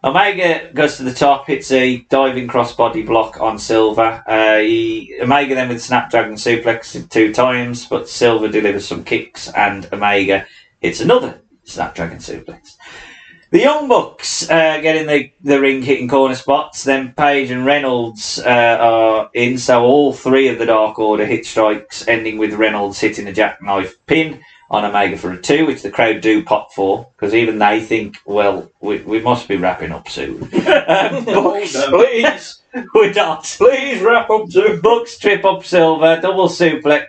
S1: Omega goes to the top, hits a diving crossbody block on Silver. Omega then with Snapdragon suplex 2 times, but Silver delivers some kicks and Omega hits another Snapdragon suplex. The Young Bucks get in the ring hitting corner spots, then Page and Reynolds are in, so all 3 of the Dark Order hit strikes, ending with Reynolds hitting a jackknife pin on Omega for a 2, which the crowd do pop for, because even they think, well, we must be wrapping up soon. Bucks, please, we're not. Please wrap up soon. Bucks trip up Silver, double super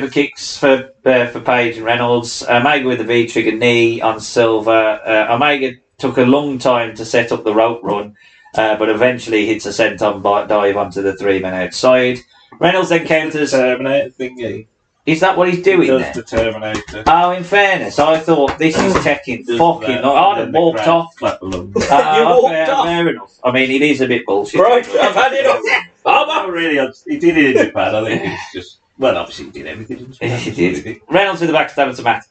S1: kicks for Page and Reynolds. Omega with a V-trigger knee on Silver. Omega took a long time to set up the rope run, but eventually hits a senton dive onto the 3-man outside. Reynolds then counters...
S5: Terminator thingy.
S1: Is that what he's doing there?
S5: The Terminator.
S1: Oh, in fairness, I thought this is taking fucking... I'd have walked off. Fair enough. I mean, it is a bit bullshit.
S2: Right, I've had enough.
S5: I'm really... He did it in Japan. I think it's just... Well, obviously he did everything in Japan.
S1: He did. Reynolds with the backstabber to Matt.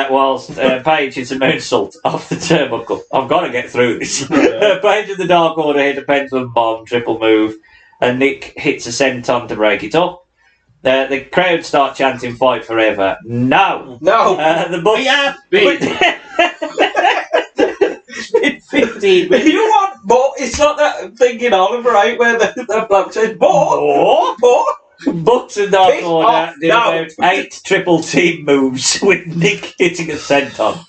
S1: Whilst Page hits a moonsault off the turnbuckle. I've got to get through this. Page and the Dark Order hit a pendulum bomb, triple move, and Nick hits a senton to break it up. The crowd start chanting "Fight Forever." No. The Bucks. It's been 15 minutes.
S2: You want more? It's not that thing in Oliver, right, where the bloke says more.
S1: Bucks and Dark Order did about 8 triple team moves with Nick hitting a senton.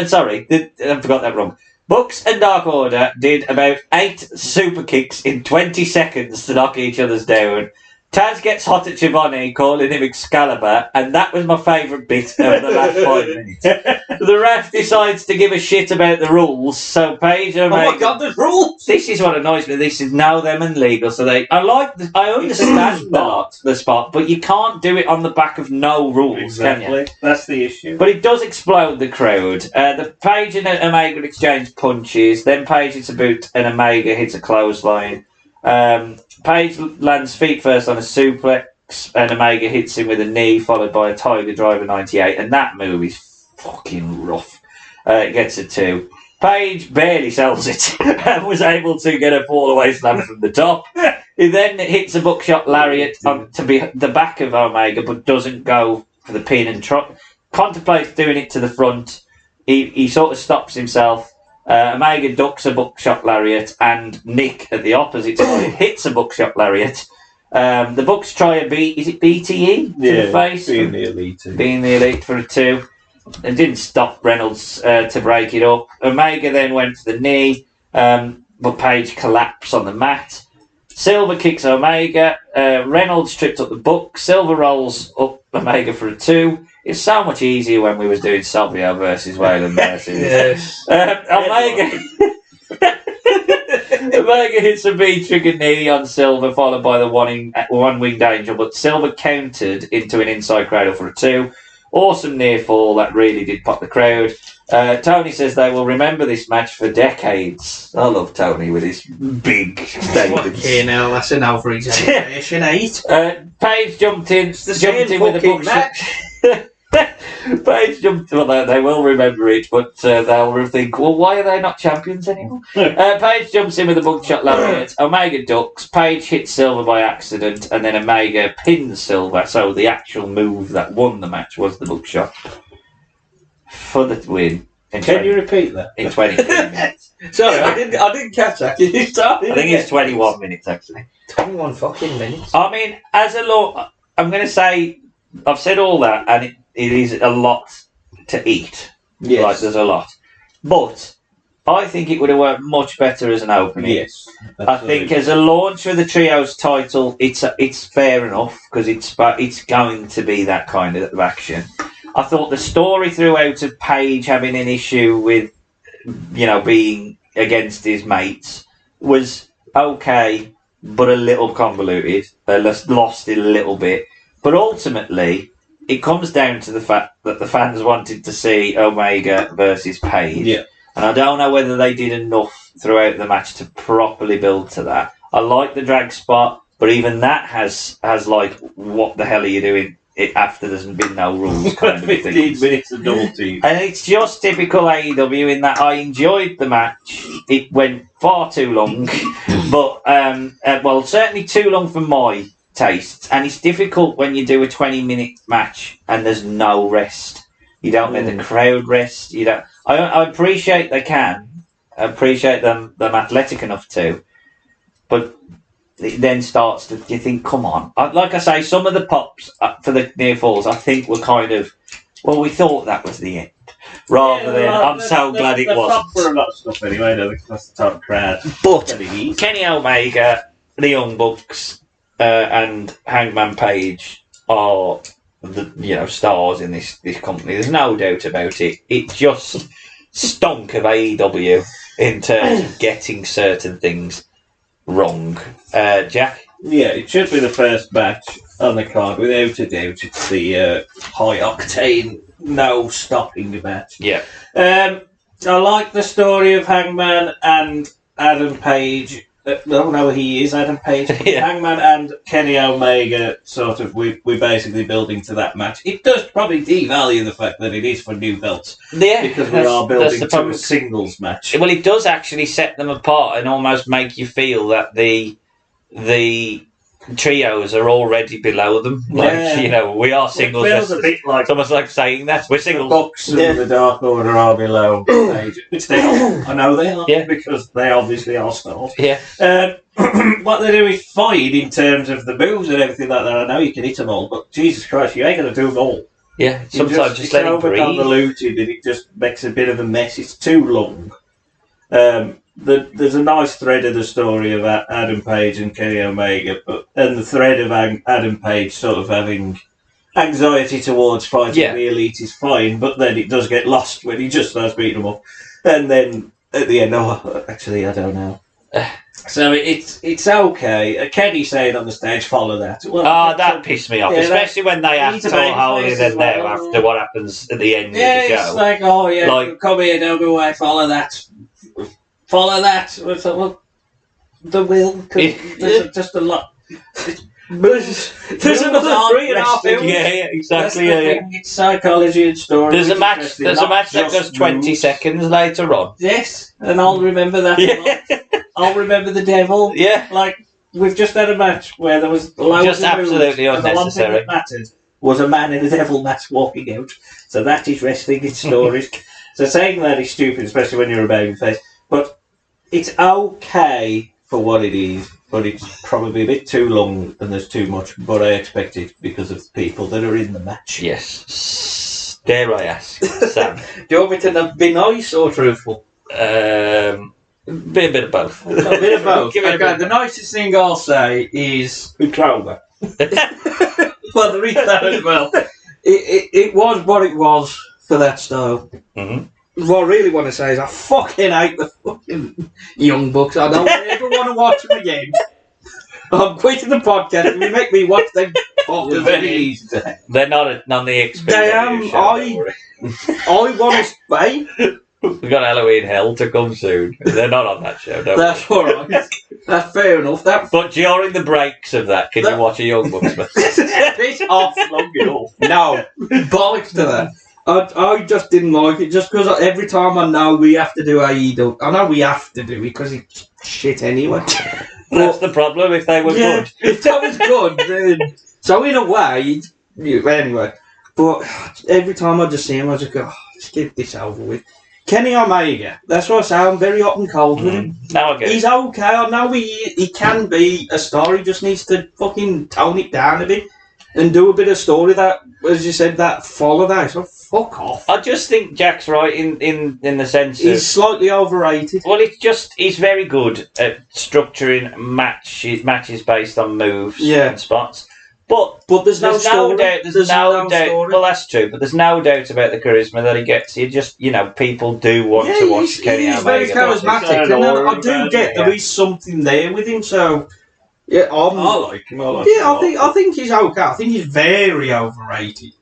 S1: Sorry, I forgot that wrong. Bucks and Dark Order did about 8 super kicks in 20 seconds to knock each other's down. Taz gets hot at Giovanni, calling him Excalibur, and that was my favourite bit of the last 5 minutes. The ref decides to give a shit about the rules, so Paige and Omega...
S2: Oh my God, there's rules!
S1: This is what annoys me. This is now them and legal, so I understand the spot, but you can't do it on the back of no rules, can you?
S5: That's the issue.
S1: But it does explode the crowd. The Paige and Omega exchange punches, then Paige hits a boot and Omega hits a clothesline. Page lands feet first on a suplex and Omega hits him with a knee followed by a Tiger Driver 98, and that move is fucking rough. It gets a 2. Page barely sells it and was able to get a fall away slam from the top. He then hits a buckshot lariat to the back of Omega but doesn't go for the pin and contemplates doing it to the front. He sort of stops himself. Omega ducks a buckshot lariat, and Nick at the opposite side hits a buckshot lariat. The Bucks try a is it BTE to the face?
S5: Being the elite.
S1: Being the elite for a 2. It didn't stop Reynolds to break it up. Omega then went for the knee, but Page collapsed on the mat. Silver kicks Omega. Reynolds tripped up the Bucks. Silver rolls up Omega for a 2. It's so much easier when we was doing Savio versus Wayland versus.
S2: Yes.
S1: Omega hits a V-trigger knee on Silver, followed by the one-winged angel, but Silver countered into an inside cradle for a 2. Awesome near fall that really did pop the crowd. Tony says they will remember this match for decades. I love Tony with his big statements.
S2: Okay, now that's an over-exaggeration, 8.
S1: Page jumped in with a buckshot. Page jumped. Well, they will remember it, but they'll think, well, why are they not champions anymore? Page jumps in with a buckshot lariat. Omega ducks. Page hits Silver by accident, and then Omega pins Silver. So the actual move that won the match was the buckshot for the win.
S5: Can you repeat that?
S1: In 23 minutes.
S2: Sorry, I didn't catch that. Can you start?
S1: I think it's 21 minutes actually.
S2: 21 fucking minutes.
S1: I mean, as a law, I'm going to say I've said all that, and it is a lot to eat.
S2: Yes.
S1: Like, there's a lot. But I think it would have worked much better as an opening.
S5: Yes.
S1: I think as a launch for the Trios title, it's fair enough, because it's going to be that kind of action. I thought the story throughout of Page having an issue with, being against his mates was okay. but a little convoluted. They lost it a little bit. But ultimately, it comes down to the fact that the fans wanted to see Omega versus Page.
S5: Yeah.
S1: And I don't know whether they did enough throughout the match to properly build to that. I like the drag spot, but even that has like, what the hell are you doing after there's been no rules kind of
S5: 15
S1: thing.
S5: minutes of double team.
S1: And it's just typical AEW in that I enjoyed the match. It went far too long, but well, certainly too long for my tastes. And it's difficult when you do a 20-minute match and there's no rest. You don't let the crowd rest. You don't. I appreciate they can. I appreciate them athletic enough to, but it then starts to, you think, come on. Like I say, some of the pops for the near falls, I think, were kind of, well, we thought that was the end. Rather than, I'm so glad it wasn't.
S5: For a lot of stuff anyway, that's the type of crowd.
S1: But
S5: that it is.
S1: Kenny Omega, the Young Bucks, and Hangman Page are the stars in this company. There's no doubt about it. It just stunk of AEW in terms of getting certain things wrong. Jack?
S5: Yeah, it should be the first match on the card, without a doubt. It's the high octane, no stopping match.
S1: Yeah.
S5: I like the story of Hangman and Adam Page. He is Adam Page.
S1: Yeah.
S5: Hangman and Kenny Omega, sort of, we're basically building to that match. It does probably devalue the fact that it is for new belts.
S1: Yeah.
S5: Because we are building to
S1: problem.
S5: a singles match.
S1: Well, it does actually set them apart and almost make you feel that the trios are already below them. Like, we are singles.
S5: It feels a bit like
S1: it's almost like saying that we're
S5: the
S1: singles.
S5: Bucks and the Dark Order are below Page. Which they are. I know they are, because they obviously are stars.
S1: Yeah.
S5: What they do is fine in terms of the moves and everything like that. I know you can hit them all, but Jesus Christ, you ain't going to do them all.
S1: Yeah, sometimes just let it breathe.
S5: It's convoluted and it just makes a bit of a mess. It's too long. There's a nice thread of the story of Adam Page and Kenny Omega, and the thread of Adam Page sort of having anxiety towards fighting the Elite is fine, but then it does get lost when he just starts beating them up. And then at the end, actually, I don't know. So it's okay. Kenny saying on the stage, follow that. Well,
S1: that pissed me off, especially when they act all holier than thou after what happens at the end of the show.
S5: It's like, come here, don't go away, follow that. Follow that. Well, the will. There's just a lot. There's another 3.5 hours.
S1: Yeah, exactly.
S5: It's psychology and story.
S1: There's a match that goes 20 seconds later on.
S5: Yes, and I'll remember that. I'll remember the devil.
S1: Yeah.
S5: Like, we've just had a match where there was loads
S1: just
S5: of
S1: absolutely
S5: moves,
S1: unnecessary.
S5: And the one thing that mattered was a man in a devil mask walking out. So that is wrestling, it's stories. So saying that is stupid, especially when you're a babyface. But it's okay for what it is, but it's probably a bit too long and there's too much. But I expect it because of the people that are in the match.
S1: Yes. Dare I ask, Sam?
S2: Do you want me to be nice or truthful?
S1: A bit of both.
S2: A bit of both.
S1: Give it a
S2: Okay,
S1: bit.
S2: the nicest thing I'll say is
S5: Clover.
S2: well, the reason as well. It was what it was for that style.
S1: Mm-hmm.
S2: What I really want to say is I fucking hate the fucking Young Bucks. I don't ever want to watch them again. I'm quitting the podcast. You make me watch them.
S5: They're very easy to hate.
S1: They're not on the XP.
S2: They am. I want to stay.
S1: We've got Halloween Hell to come soon. They're not on that show, don't
S2: That's all right. That's fair enough.
S1: But during the breaks of that, can you watch a Young Bucks match?
S2: It's off long enough. No, bollocks to that. I just didn't like it, just because every time I know we have to do AEW, I know we have to do it because it's shit anyway.
S1: That's the problem. If they were good,
S2: if that was good, then so in a way, anyway. But every time I just see him, I just go, just get this over with. Kenny Omega, that's what I say. I'm very hot and cold with him.
S1: Now I get
S2: He's okay. I know he can be a star. He just needs to fucking tone it down a bit and do a bit of story that, as you said, that follow that. So fuck off.
S1: I just think Jack's right in the sense
S2: He's
S1: of
S2: slightly overrated.
S1: well, it's just he's very good at structuring matches based on moves and spots. But
S2: there's no story.
S1: Doubt. There's no doubt.
S2: Story.
S1: Well, that's true. But there's no doubt about the charisma that he gets. He just, people do want to watch Kenny
S2: He's
S1: Omega.
S2: very charismatic. And I do get there is something there with him. So Yeah,
S5: I like him.
S2: I think he's okay. I think he's very overrated,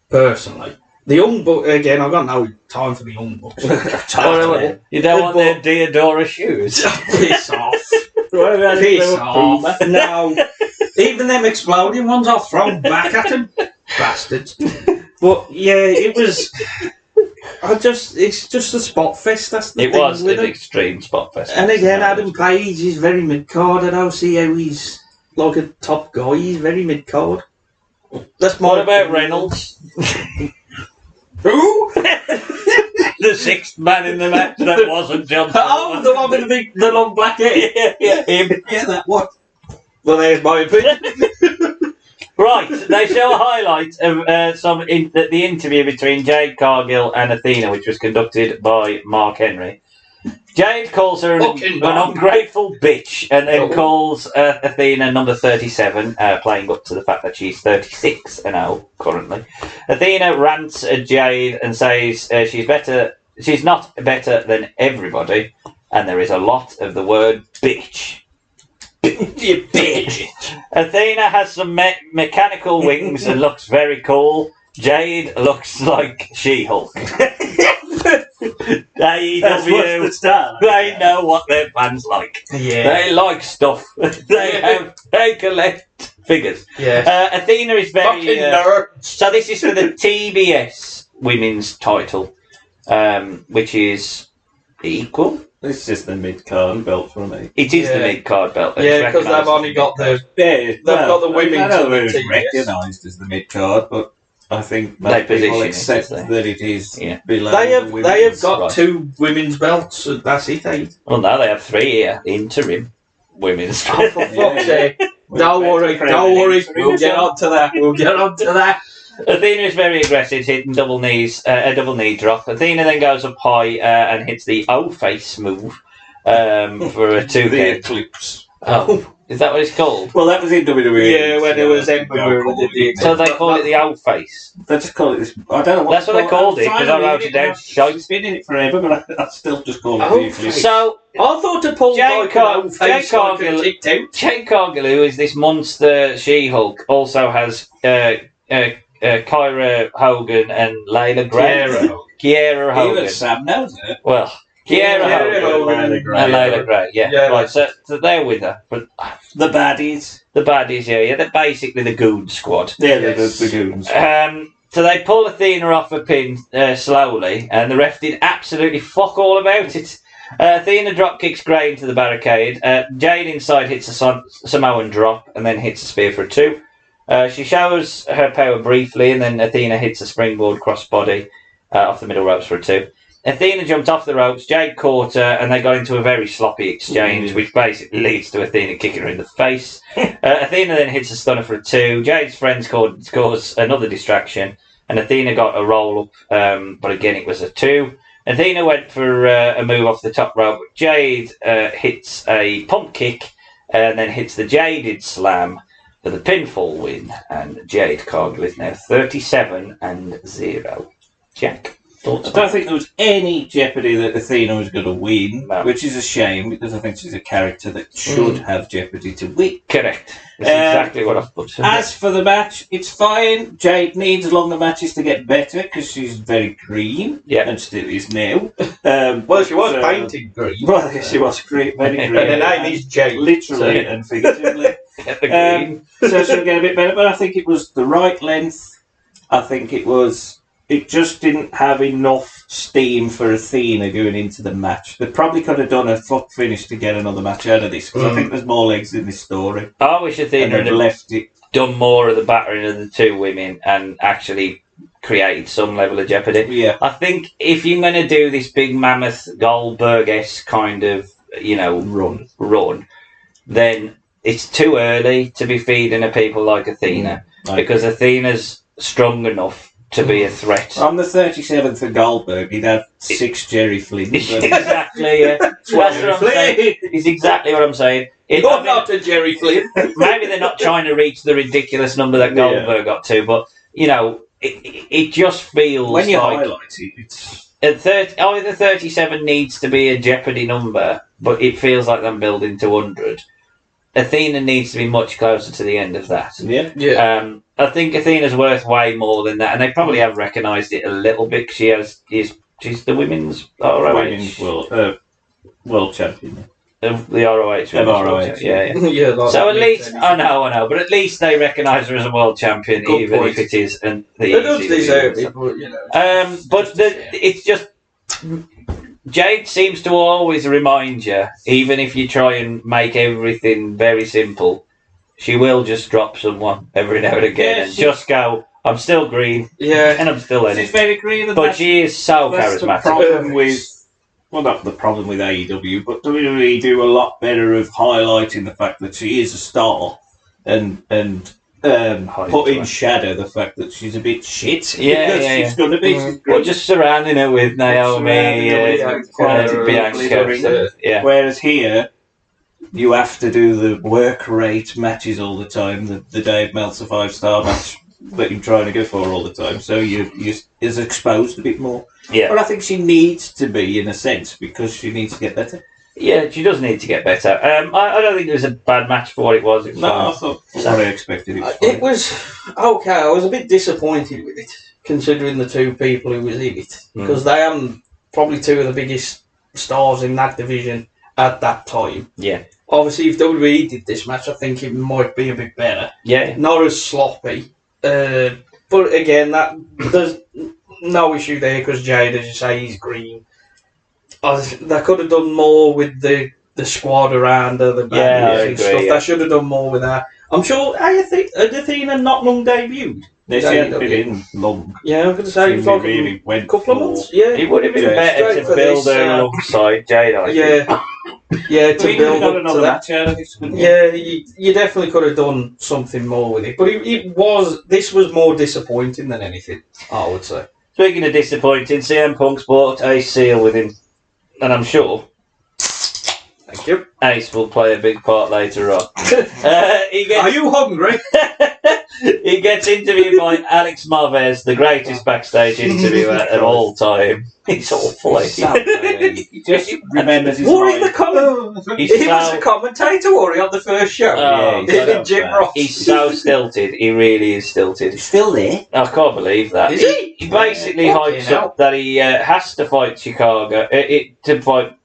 S2: personally. The Young Bucks, again, I've got no time for the Young Bucks.
S1: Whatever. You don't want their Diodora shoes.
S2: Piss off. Piss off. No. Even them exploding ones, I'll throw back at them. Bastards. But yeah, it was. It's just a spot fest. That's the
S1: It
S2: thing
S1: was
S2: with
S1: an
S2: it.
S1: extreme spot fest.
S2: And again, Adam Page is very mid-card. I don't see how he's like a top guy. He's very mid-card. That's
S1: What about Reynolds?
S2: Who?
S1: The sixth man in the match that wasn't John.
S2: Oh, the one with the long black hair.
S1: yeah, him.
S2: Yeah, that one. Well, there's my opinion.
S1: Right, they show a highlight of the interview between Jade Cargill and Athena, which was conducted by Mark Henry. Jade calls her an ungrateful bitch, and then calls Athena number 37, playing up to the fact that she's 36 and now currently. Athena rants at Jade and says she's not better than everybody, and there is a lot of the word bitch. You bitch. Athena has some mechanical wings and looks very cool. Jade looks like She-Hulk. AEW, they know what their fans like.
S2: Yeah.
S1: They like stuff. They collect figures.
S2: Yeah.
S1: Athena is very.
S2: Fucking nerd.
S1: So this is for the TBS women's title, which is equal.
S5: This is the mid-card belt for me.
S1: It is the mid-card belt.
S2: Yeah, because they've only got the got the women's.
S5: I know it was recognised as the mid-card, but I think most people accept that it is below
S2: They have got two women's belts. That's it, eh?
S1: Well, now they have three here. Interim women's.
S2: Oh, for fuck's sake. Don't worry. We'll get on to that.
S1: Athena is very aggressive, hitting a double knee drop. Athena then goes up high and hits the O-face move for a 2
S5: The Eclipse.
S1: Oh, is that what it's called?
S5: Well, that was in WWE.
S2: Yeah, when it was Ember.
S1: So they call it the O-face.
S5: They just call it this. I don't know.
S1: That's what they called it because I wrote it down.
S5: It's been in it forever, but I still just call it the Eclipse.
S1: So
S2: I thought to pull
S1: Jade Cargill, who is this monster She-Hulk, also has Kyra Hogan and Layla Gray. Kiera Hogan.
S5: Even Sam knows it.
S1: Well, Kiera Hogan and Layla Gray. Yeah. Right. So they're with her, but
S5: the baddies.
S1: Yeah. They're basically the Goon Squad.
S5: Yeah, the Goons.
S1: So they pull Athena off a pin slowly, and the ref did absolutely fuck all about it. Athena drop kicks Gray into the barricade. Jade inside hits a Samoan drop and then hits a spear for a 2. She shows her power briefly, and then Athena hits a springboard crossbody off the middle ropes for a 2. Athena jumped off the ropes, Jade caught her, and they got into a very sloppy exchange, which basically leads to Athena kicking her in the face. Athena then hits a stunner for a 2. Jade's friends cause another distraction, and Athena got a roll up, but again it was a 2. Athena went for a move off the top rope, but Jade hits a pump kick, and then hits the Jaded Slam for the pinfall win, and Jade Cargill is now 37-0. Jack, thoughts?
S5: I don't think there was any jeopardy that Athena was going to win,
S1: No.
S5: which is a shame because I think she's a character that should have jeopardy to win.
S1: Correct. That's exactly what I've put.
S5: As for the match, it's fine. Jade needs longer matches to get better because she's very green, and still is now.
S2: Well, she was painted green.
S5: Well, she was very green.
S2: And her name is Jade.
S5: Literally and figuratively. So she'll get a bit better, but I think it was the right length. I think it just didn't have enough steam for Athena going into the match. They probably could have done a foot finish to get another match out of this, because I think there's more legs in this story.
S1: I wish Athena had
S5: left it.
S1: Done more of the battering of the two women and actually created some level of jeopardy.
S5: Yeah.
S1: I think if you're going to do this big mammoth Goldberg-esque kind of, run, then it's too early to be feeding to people like Athena, because Athena's strong enough to be a threat.
S5: On the 37th of Goldberg, he'd have 6 Jerry Flynn.
S1: Exactly, yeah. That's what I'm saying. It's exactly what I'm saying.
S2: You're not a Jerry Flynn.
S1: Maybe they're not trying to reach the ridiculous number that Goldberg got to, but, it just feels
S5: when you
S1: like...
S5: highlight it, it's...
S1: Either 37 needs to be a Jeopardy number, but it feels like I'm building to 100. Athena needs to be much closer to the end of that.
S5: Yeah.
S1: I think Athena's worth way more than that, and they probably have recognised it a little bit. She's the women's ROH.
S5: Women's world champion.
S1: Of the ROH.
S5: ROH,
S1: yeah.
S2: Yeah, like
S1: So at
S2: that
S1: least,
S2: makes
S1: I know, but at least they recognise her as a world champion,
S2: Good
S1: even
S2: point.
S1: if it is. And
S2: They don't deserve it, but you know.
S1: But it's just Jade seems to always remind you, even if you try and make everything very simple, she will just drop someone every now and again
S5: Yeah,
S1: and just go, I'm still green
S2: Yeah.
S1: and I'm still in
S5: She's
S1: it.
S5: very green.
S1: But she is so
S5: That's the
S1: charismatic.
S5: problem with, well, not the problem with AEW, but WWE do a lot better of highlighting the fact that she is a star and put in shadow the fact that she's a bit shit.
S1: Yeah,
S5: because
S1: yeah,
S5: she's going to be. She's great.
S1: Or just surrounding her with Naomi,
S5: Surrounding her with
S1: Bianca. Yeah.
S5: Whereas here, you have to do the work rate matches all the time, the Dave Meltzer 5-star match that you're trying to go for all the time. So you're exposed a bit more.
S1: Yeah.
S5: But I think she needs to be, in a sense, because she needs to get better.
S1: Yeah, she does need to get better. I don't think it was a bad match for what it was. It was
S5: No,
S1: fine.
S5: I thought what I expected.
S2: It was okay. I was a bit disappointed with it, considering the two people who was in it, because they are probably two of the biggest stars in that division at that time.
S1: Yeah.
S2: Obviously, if WWE did this match, I think it might be a bit better.
S1: Yeah.
S2: Not as sloppy. But again, there's no issue there because Jade, as you say, he's green. They could have done more with the squad around her, the bands and stuff.
S1: Yeah.
S2: They should have done more with that. I'm sure. I think Athena not long debuted.
S5: They hadn't been in long.
S2: Yeah, I'm going to say it's like
S5: really
S2: a
S5: went
S2: couple of
S5: for-
S2: months. Yeah,
S1: It would have been
S5: Yeah,
S1: better
S2: straight
S1: to
S2: for
S1: build
S2: this,
S1: her alongside Jade, I think.
S2: yeah, to
S5: We could have
S2: build
S5: got
S2: up to
S5: another
S2: that.
S5: match out of this. couldn't we?
S2: Yeah, you definitely could have done something more with it, but this was more disappointing than anything, I would say.
S1: Speaking of disappointing, CM Punk's bought Ace Seal with him, and I'm sure
S2: Thank you.
S1: Ace will play a big part later on. He
S2: Are
S1: gets
S2: you hungry?
S1: he gets interviewed by Alex Marvez, the greatest backstage interviewer of all time. He's awful.
S5: He just remembers his
S2: Worry the
S5: life.
S1: He's
S2: He was
S1: so-
S2: a commentator, Worry, on the first show.
S1: Oh,
S2: He did Jim Ross.
S1: He's so stilted. He really is stilted.
S5: Still there?
S1: I can't believe that.
S2: Is he?
S1: He basically
S2: Fucking
S1: hypes
S2: hell.
S1: up that he has to fight Chicago. To fight.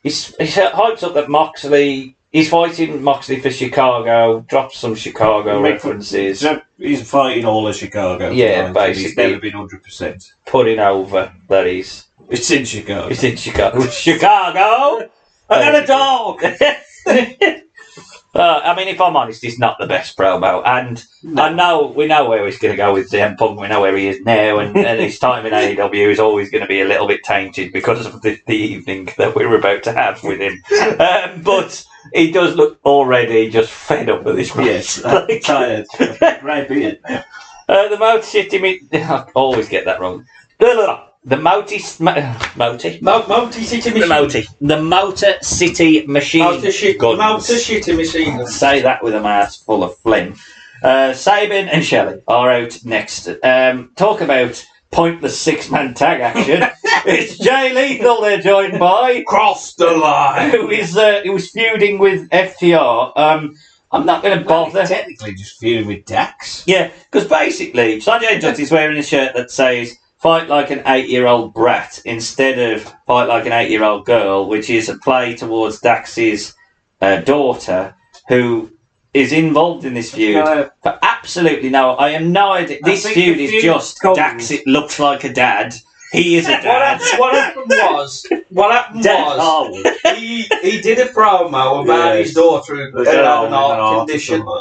S1: He hypes up that Moxley. He's fighting Moxley for Chicago. Drops some Chicago references.
S5: He's fighting all of Chicago.
S1: Yeah,
S5: right? He's
S1: basically.
S5: never been 100%.
S1: Putting over that he's
S5: in Chicago.
S1: in Chicago. Chicago. I got a dog. I mean, if I'm honest, he's not the best promo, and we know where he's going to go with CM Punk. We know where he is now, and his time in AEW is always going to be a little bit tainted because of the evening that we're about to have with him. But he does look already just fed up with this.
S5: Yes, I'm tired. Right beard.
S1: The Motor City. I always get that wrong. The Motor City Machine Guns.
S2: Motor Shitty Machine.
S1: Say that with a mouth full of phlegm. Sabin and Shelley are out next. Talk about pointless six-man tag action. It's Jay Lethal they're joined by.
S2: Cross the line.
S1: Who was feuding with FTR. I'm not going to bother.
S5: Technically, just feuding with Dax.
S1: Yeah, because basically, Sanjay Dutt is wearing a shirt that says "Fight like an 8-year-old brat" instead of "Fight like an 8-year-old girl," which is a play towards Dax's daughter, who is involved in this feud. But absolutely no, I am no idea. This feud is just Dax. It looks like a dad. He is a dad.
S2: What happened was he did a promo about his daughter who had an heart condition. So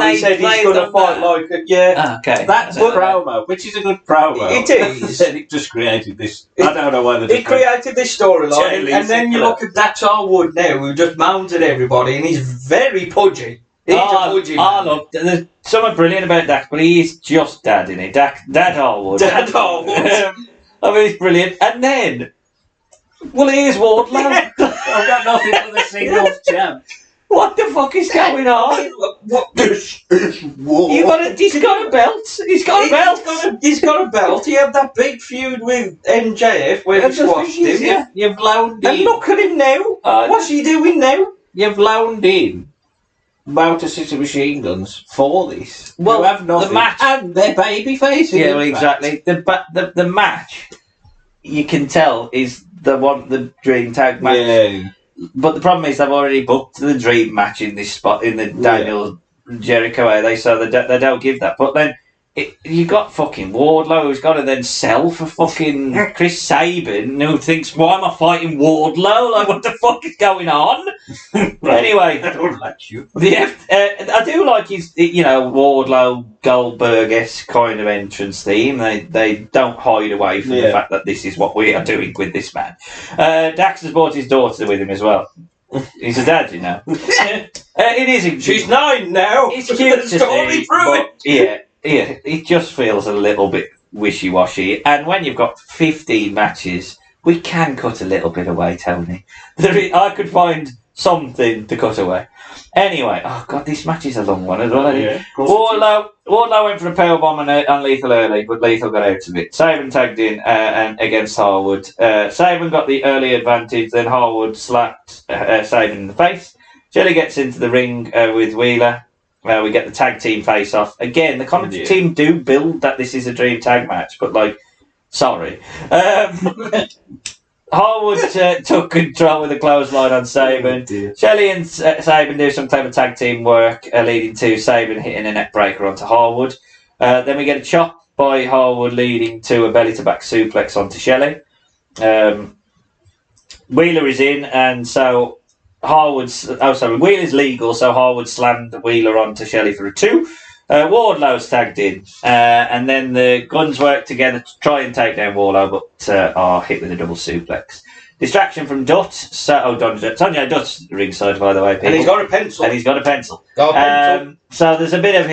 S1: And
S2: he said he's
S1: played
S2: going to
S1: on
S2: fight
S1: that.
S2: like a... Yeah.
S1: Okay.
S5: That's a promo, which is a good promo.
S2: It is.
S5: And it just created this. I don't know whether
S2: He created this storyline,
S1: Jay
S2: and then you
S1: Lethal.
S2: look at Dax Harwood now, who just mounted everybody, and he's very pudgy. He's a pudgy man.
S1: look, there's something brilliant about Dax, but he is just dad in it. Dad Harwood.
S2: Dad Harwood.
S1: I mean, it's brilliant. And then, well, here's Wardlow.
S5: I've got nothing for the singles champ.
S1: What the fuck is going on?
S2: What?
S5: This is war.
S1: He's got a belt. He's got a belt.
S2: He's got a belt. He had that big feud with MJF where he squashed him.
S5: You've louned
S2: And
S5: in.
S2: look at him now. What's he doing now?
S5: You've louned in. Motor City Machine Guns for this.
S1: Well,
S5: who have nothing,
S1: the match-
S5: and they're baby faces.
S1: Yeah, well, exactly. The match, you can tell, is the dream tag match.
S5: Yeah.
S1: But the problem is they've already booked the dream match in this spot in the Daniel Jericho area, so they don't give that. But then you got fucking Wardlow who's got to then sell for fucking Chris Sabin, who thinks, why am I fighting Wardlow? Like, what the fuck is going on? Anyway,
S5: I don't like you.
S1: I do like his, Wardlow Goldberg-esque kind of entrance theme. They don't hide away from the fact that this is what we are doing with this man. Dax has brought his daughter with him as well. He's a dad, you know. It is.
S2: She's 9 now.
S1: It's cute to see, but
S2: it.
S1: yeah, it just feels a little bit wishy-washy. And when you've got 15 matches, we can cut a little bit away, Tony. I could find something to cut away. Anyway, oh god, this match is a long one as well.
S5: Yeah,
S1: Wardlow went for a powerbomb on Lethal early, but Lethal got out of it. Sabin tagged in and against Harwood. Sabin got the early advantage, then Harwood slapped Sabin in the face. Jelly gets into the ring with Wheeler. We get the tag team face off. Again, the commentary team do build that this is a dream tag match, but sorry. Harwood took control with a clothesline on Sabin. Shelley and Sabin do some clever tag team work, leading to Sabin hitting a neck breaker onto Harwood. Then we get a chop by Harwood, leading to a belly to back suplex onto Shelley. Wheeler is in, and so Wheeler's legal, so Harwood slammed Wheeler onto Shelley for a 2. Wardlow's tagged in, and then the Guns work together to try and take down Wardlow, but are hit with a double suplex. Distraction from Dutt. Tony Dutt's ringside, by the way, people.
S2: And he's got a pencil.
S1: So there's a bit of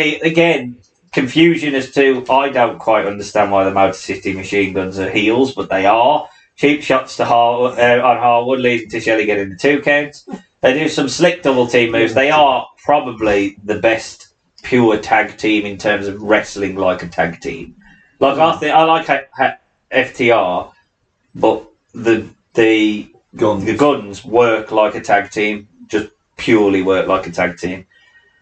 S1: confusion as to, I don't quite understand why the Motor City Machine Guns are heels, but they are. Cheap shots to on Harwood, leading to Shelley getting the 2 count. They do some slick double team moves. They are probably the best pure tag team in terms of wrestling like a tag team. I like FTR, but the Guns work like a tag team, just purely work like a tag team.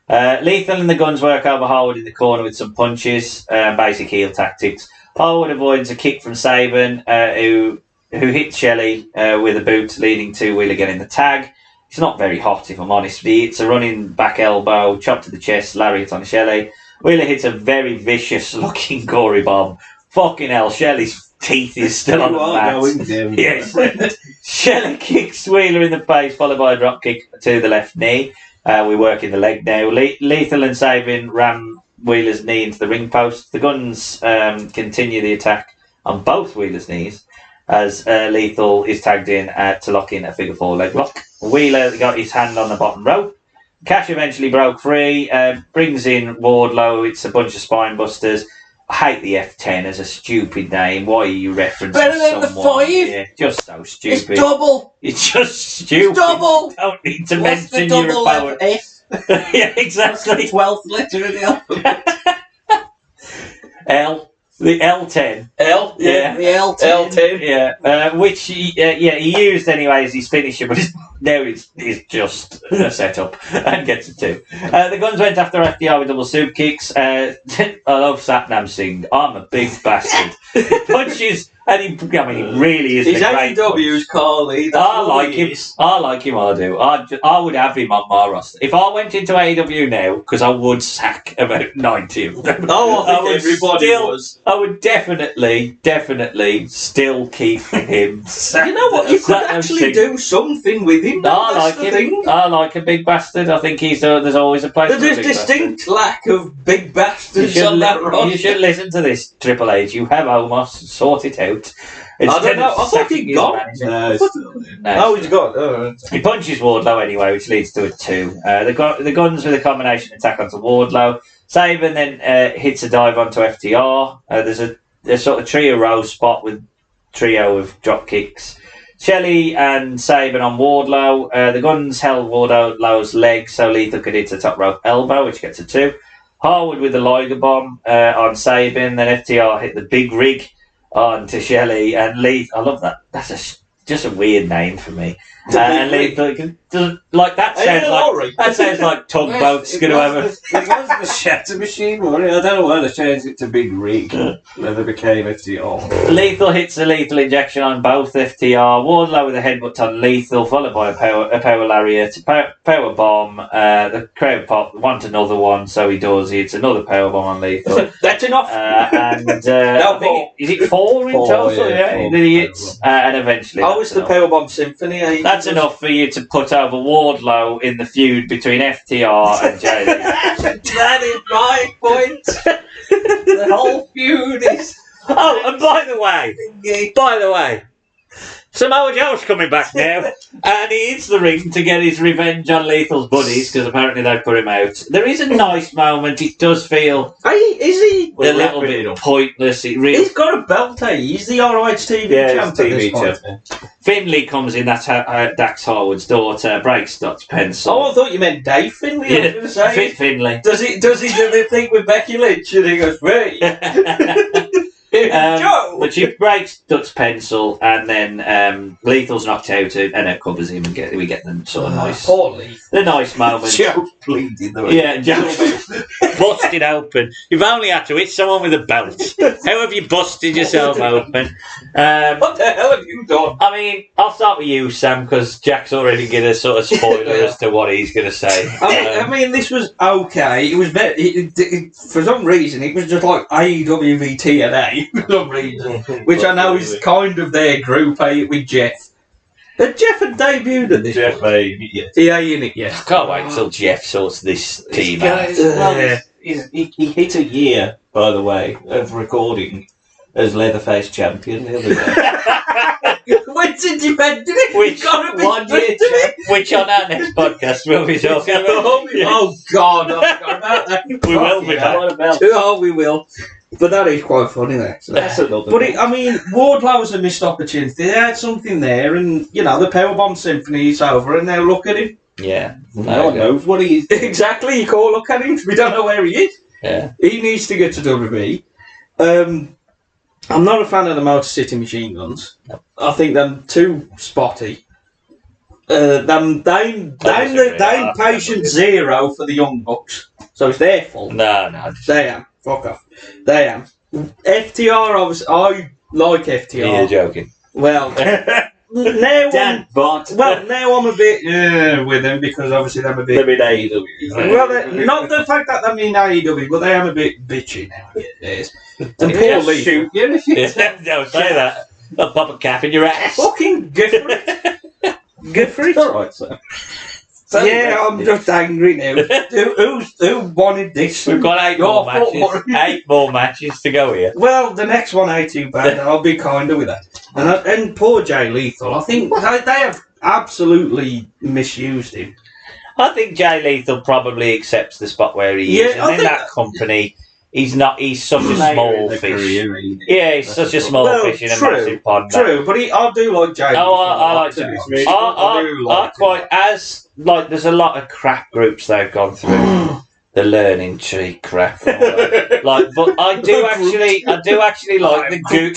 S1: Lethal and the Guns work over Harwood in the corner with some punches, basic heel tactics. Harwood avoids a kick from Sabin, who hits Shelley with a boot, leading to Wheeler getting the tag. It's not very hot, if I'm honest. It's a running back elbow, chop to the chest, lariat on Shelley. Wheeler hits a very vicious-looking gory bomb. Fucking hell, Shelley's teeth is still on the mat. Yes. Shelley kicks Wheeler in the face, followed by a drop kick to the left knee. We work in the leg now. Lethal and Sabin ram Wheeler's knee into the ring post. The Guns continue the attack on both Wheeler's knees, as Lethal is tagged in to lock in a figure 4 leg lock. Wheeler got his hand on the bottom rope. Cash eventually broke free, brings in Wardlow. It's a bunch of spine busters. I hate the F10 as a stupid name. Why are you referencing
S5: better than
S1: someone?
S5: the 5?
S1: Yeah, just so stupid.
S5: It's double.
S1: It's just stupid.
S5: It's double.
S1: Don't need to
S5: What's
S1: mention
S5: the
S1: your
S5: double
S1: opponent.
S5: F?
S1: Yeah, exactly.
S5: 12th letter of the alphabet.
S1: L. The L10.
S2: L?
S1: Yeah.
S5: The L10.
S2: L10.
S1: Yeah, which he used anyway as his finisher, but now it's just a setup and gets it 2. The Guns went after FDR with double soup kicks. I love Satnam Singh. I'm a big bastard. He punches, and he really is.
S2: His
S1: a great
S2: AEW's Carly.
S1: I like him. I do. I would have him on my roster. If I went into AEW now, because I would sack about 90 of them.
S2: Oh, I think everybody was.
S1: I would definitely still keep him.
S2: You know what? You could actually do something with him.
S1: I like him. I like a big bastard. I think there's always a place.
S2: There's a distinct lack of big bastards on that roster.
S1: You should listen to this, Triple H. You have Omos. Sort it out.
S2: I don't know. I thought he'd gone.
S1: No,
S2: he's gone.
S1: He punches Wardlow anyway, which leads to a 2. The Guns with a combination attack onto Wardlow. Sabin then hits a dive onto FTR. There's a sort of trio row spot with trio of drop kicks. Shelley and Sabin on Wardlow. The Guns held Wardlow's leg so Lethal could hit a top rope elbow, which gets a 2. Harwood with the Liger bomb on Sabin. Then FTR hit the big rig onto Shelley and Lethal. I love that. That's just a weird name for me. And like that sounds like Tugboat's going to have a.
S5: It was the shatter machine, wasn't it? I don't know why they changed it to Big Rig when they became FTR.
S1: Lethal hits a lethal injection on both FTR. Wardlow with a headbutt on Lethal, followed by a power lariat, power bomb. The crowd pop, want another one, so he does. He hits another power bomb on Lethal.
S2: That's enough.
S1: And I think is it four in total? Yeah, that he hits, and eventually.
S2: I was the Powerbomb Symphony.
S1: That's enough for you to put over Wardlow in the feud between FTR and Jay.
S2: That is my point. The whole feud is.
S1: Oh, and by the way, Samoa Joe's coming back now, and he hits the ring to get his revenge on Lethal's buddies because apparently they put him out. There is a nice moment. It does feel
S2: Is he
S1: a little bit pointless.
S2: He's got a belt, He's the ROH TV champ at this point.
S1: Finley comes in. That's Dax Harwood's daughter. Breaks Dot's pencil.
S2: Oh, I thought you meant Dave Finley. I was going to say.
S1: Finley.
S2: Does he do the thing with Becky Lynch? And he goes, wait. Joe!
S1: But she breaks Dut's pencil, and then Lethal's knocked out, and it covers him, and we get them sort of nice.
S2: Poorly.
S1: The nice moment.
S2: Joe bleeding the
S1: Yeah, Joe busted open. You've only had to hit someone with a belt. How have you busted yourself open?
S2: What the hell have you done?
S1: I mean, I'll start with you, Sam, because Jack's already given a sort of spoiler as to what he's going to say.
S2: I mean, this was okay. It was for some reason, it was just like AEW v TNA for some reason, which I know is kind of their group, with Jeff. Jeff had debuted at this
S5: Jeff
S2: point. He ain't in it yet.
S1: I can't wait until Jeff sorts this team out.
S5: Well, he hit a year, by the way, of recording as Leatherface champion the other day.
S2: When did you mention it?
S1: Which
S2: one year,
S1: which on our next podcast we'll be talking about.
S2: Oh God, I forgot about that.
S1: We will be back.
S2: Oh, we will. But that is quite funny, there. So.
S5: That's another.
S2: But Wardlow was a missed opportunity. They had something there, and the Powerbomb Symphony is over, and now look at him.
S1: Yeah,
S5: no one knows what he is.
S2: Exactly, you can't look at him. We don't know where he is.
S1: Yeah,
S2: he needs to get to WWE. I'm not a fan of the Motor City Machine Guns. No. I think them too spotty. Them patient zero for the Young Bucks, so it's their fault.
S1: No,
S2: they am. Fuck off. They am. FTR, I like FTR.
S1: You're joking.
S2: Well, now I'm a bit with them because obviously they're a bit
S5: AEW.
S2: Well, not the fact that they mean AEW, but they am a bit bitchy nowadays. And
S5: poor Lee. Shoot you.
S1: Don't say that. I'll pop a cap in your ass.
S2: Fucking good for it. Good for it.
S5: All right, sir.
S2: I'm just angry now. Who wanted this?
S1: We've got 8 more matches to go here.
S2: Well, the next one ain't too bad. I'll be kinder with that. And poor Jay Lethal, I think they have absolutely misused him.
S1: I think Jay Lethal probably accepts the spot where he is, and in that company, he's such a small fish. He's such a small fish in a massive pond.
S2: True, but I do like Jay.
S1: Oh, I like Jay. I quite there's a lot of crap groups they've gone through. The learning tree crap, but I do actually like the goop.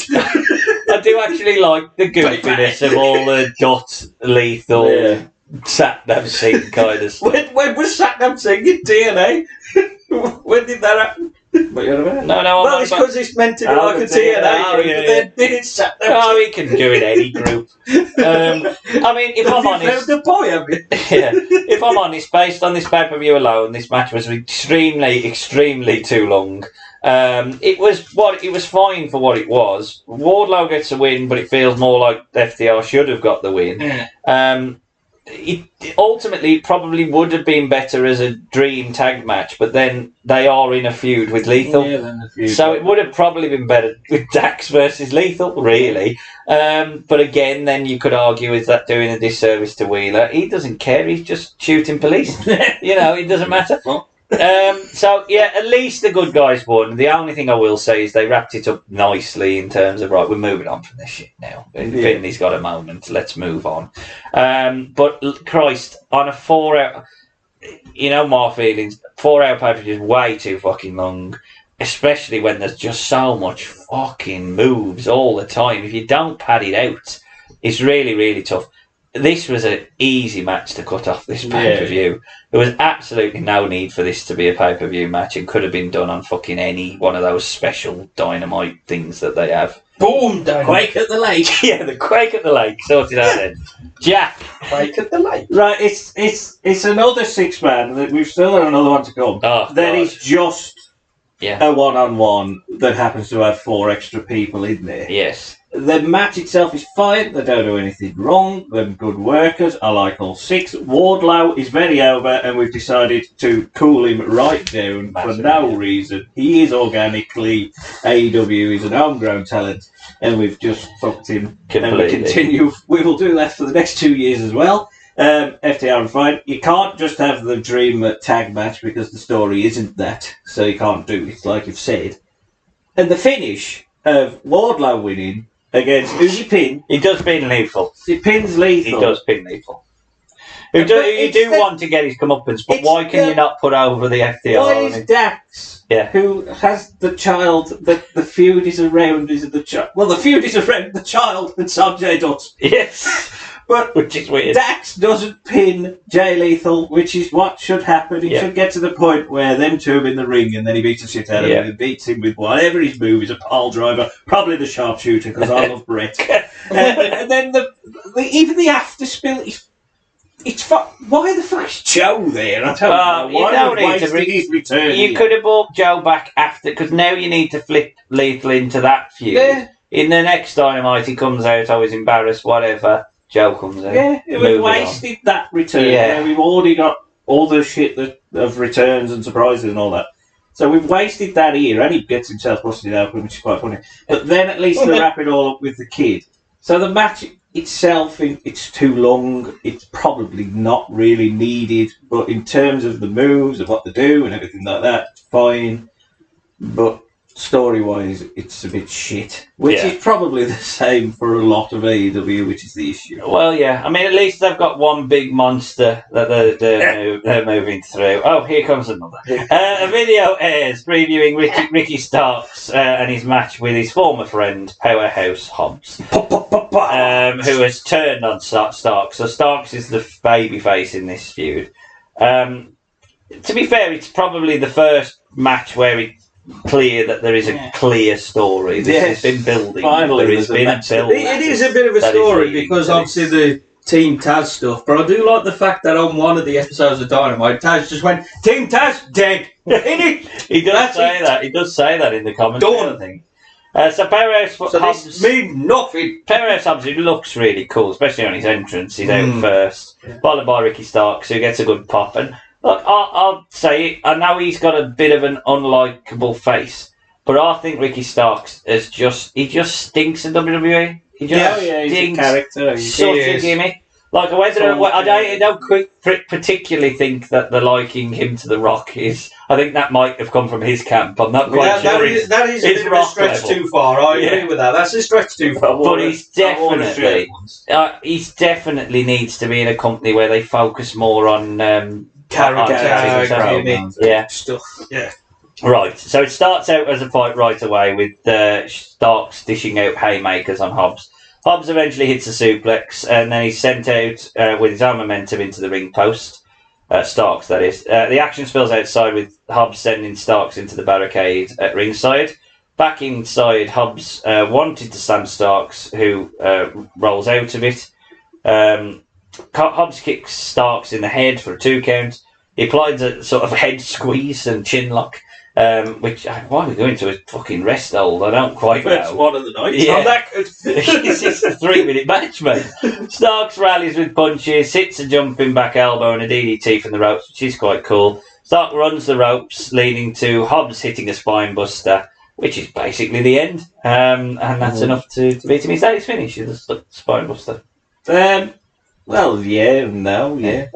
S1: I do actually like the goofiness of all the Dot Lethal. Yeah. Satnam Singh kind of stuff.
S2: When was Satnam Singh in TNA? When did that happen?
S1: What you about? No.
S2: Well, it's because it's meant to be like a TNA group, but then did Satnam Singh?
S1: Oh, he can do it any group. I mean, if I'm honest, if I'm honest, based on this pay-per-view alone, this match was extremely too long. It was fine for what it was. Wardlow gets a win, but it feels more like FTR should have got the win.
S2: Yeah.
S1: Ultimately, it probably would have been better as a dream tag match, but then they are in a feud with Lethal. So it would have probably been better with Dax versus Lethal, really. But again, then you could argue, is that doing a disservice to Wheeler? He doesn't care, he's just shooting police. It doesn't matter. So, at least the good guys won. The only thing I will say is they wrapped it up nicely in terms of, right, we're moving on from this shit now. Finley's got a moment, let's move on. But, Christ, on a 4-hour... my feelings, 4-hour pay-per-view is way too fucking long, especially when there's just so much fucking moves all the time. If you don't pad it out, It's really, really tough. This was an easy match to cut off this pay-per-view. There was absolutely no need for this to be a pay-per-view match. It could have been done on fucking any one of those special Dynamite things that they have.
S2: Boom!
S5: Quake at the Lake.
S1: Yeah, the Quake at the Lake. Sorted out then. Jack.
S2: Quake at the Lake.
S5: Right, it's another 6-man. That we've still got another one to come.
S1: Oh,
S5: that is just a one-on-one that happens to have 4 extra people in there.
S1: Yes.
S5: The match itself is fine. They don't do anything wrong. They're good workers. I like all 6. Wardlow is very over, and we've decided to cool him right down for no reason. He is organically AEW. He's an homegrown talent, and we've just fucked him.
S1: Completely.
S5: And we continue. We will do that for the next 2 years as well. FTR and fine. You can't just have the dream tag match because the story isn't that, so you can't do it like you've said. And the finish of Wardlow winning against who's he pin?
S1: He does pin Lethal.
S5: He pins Lethal.
S1: He does pin Lethal. You do want to get his comeuppance, but why can you not put over the FTR?
S5: Why is Dax, who has the child, the feud is around, is it the child? Well, the feud is around the child that Sanjay does.
S1: Yes.
S5: But
S1: which is weird.
S5: Dax doesn't pin Jay Lethal, which is what should happen. He should get to the point where them two are in the ring and then he beats the shit out of him and beats him with whatever his move is, a pile driver, probably the sharpshooter because I love Brett. And then even the after spill, why the fuck is Joe there? I don't know.
S1: You don't need to
S5: his return.
S1: You could have brought Joe back after, because now you need to flip Lethal into that feud.
S5: Yeah.
S1: In the next Dynamite, he comes out, I was embarrassed, whatever. Joe comes out.
S5: Yeah, we've wasted that return. Yeah. We've already got all the shit of returns and surprises and all that. So we've wasted that here, and he gets himself busted open, which is quite funny. But then at least they wrap it all up with the kid. So the match itself, it's too long. It's probably not really needed. But in terms of the moves and what they do and everything like that, it's fine. But story-wise, it's a bit shit. Which is probably the same for a lot of AEW, which is the issue.
S1: Well, yeah. I mean, at least they've got one big monster that they're moving through. Oh, here comes another. A video airs previewing Ricky Starks and his match with his former friend, Powerhouse Hobbs, who has turned on Starks. So Starks is the babyface in this feud. To be fair, it's probably the first match where it's clear that there is a clear story. This has been building.
S5: Finally,
S1: there has been a build.
S2: It is a bit of a story because obviously the Team Taz stuff, but I do like the fact that on one of the episodes of Dynamite, Taz just went, Team Taz dead.
S1: He does say that. He does say that in the commentary. I think. So Powerhouse Hobbs
S2: this means nothing.
S1: Powerhouse Hobbs, it looks really cool, especially on his entrance. He's out first, followed by Ricky Starks, who gets a good pop. And look, I'll say it. I know he's got a bit of an unlikable face, but I think Ricky Starks is just stinks in WWE. He just
S5: he's
S1: stinks.
S5: a character.
S1: Such a gimmick. Like I don't particularly think that the liking him to The Rock is. I think that might have come from his camp. I'm not quite sure.
S2: That is a bit of a stretch too far. I agree with that. That's a stretch too far.
S1: But he definitely needs to be in a company where they focus more on
S2: character stuff. Yeah.
S1: Right. So it starts out as a fight right away with Starks dishing out haymakers on Hobbs. Hobbs eventually hits a suplex, and then he's sent out with his own momentum into the ring post. Starks, that is. The action spills outside with Hobbs sending Starks into the barricade at ringside. Back inside, Hobbs wanted to slam Starks, who rolls out of it. Hobbs kicks Starks in the head for a 2 count. He applies a sort of head squeeze and chin lock. Why are we going to a fucking rest hold? I don't quite know.
S2: First one of the night.
S1: Yeah.
S2: Not that good.
S1: It's a 3-minute match, mate. Starks rallies with punches, hits a jumping back elbow and a DDT from the ropes, which is quite cool. Stark runs the ropes, leading to Hobbs hitting a spine buster, which is basically the end. And that's enough to beat him. Is that his finish? Is a spine buster?
S5: Well, yeah, no, yeah.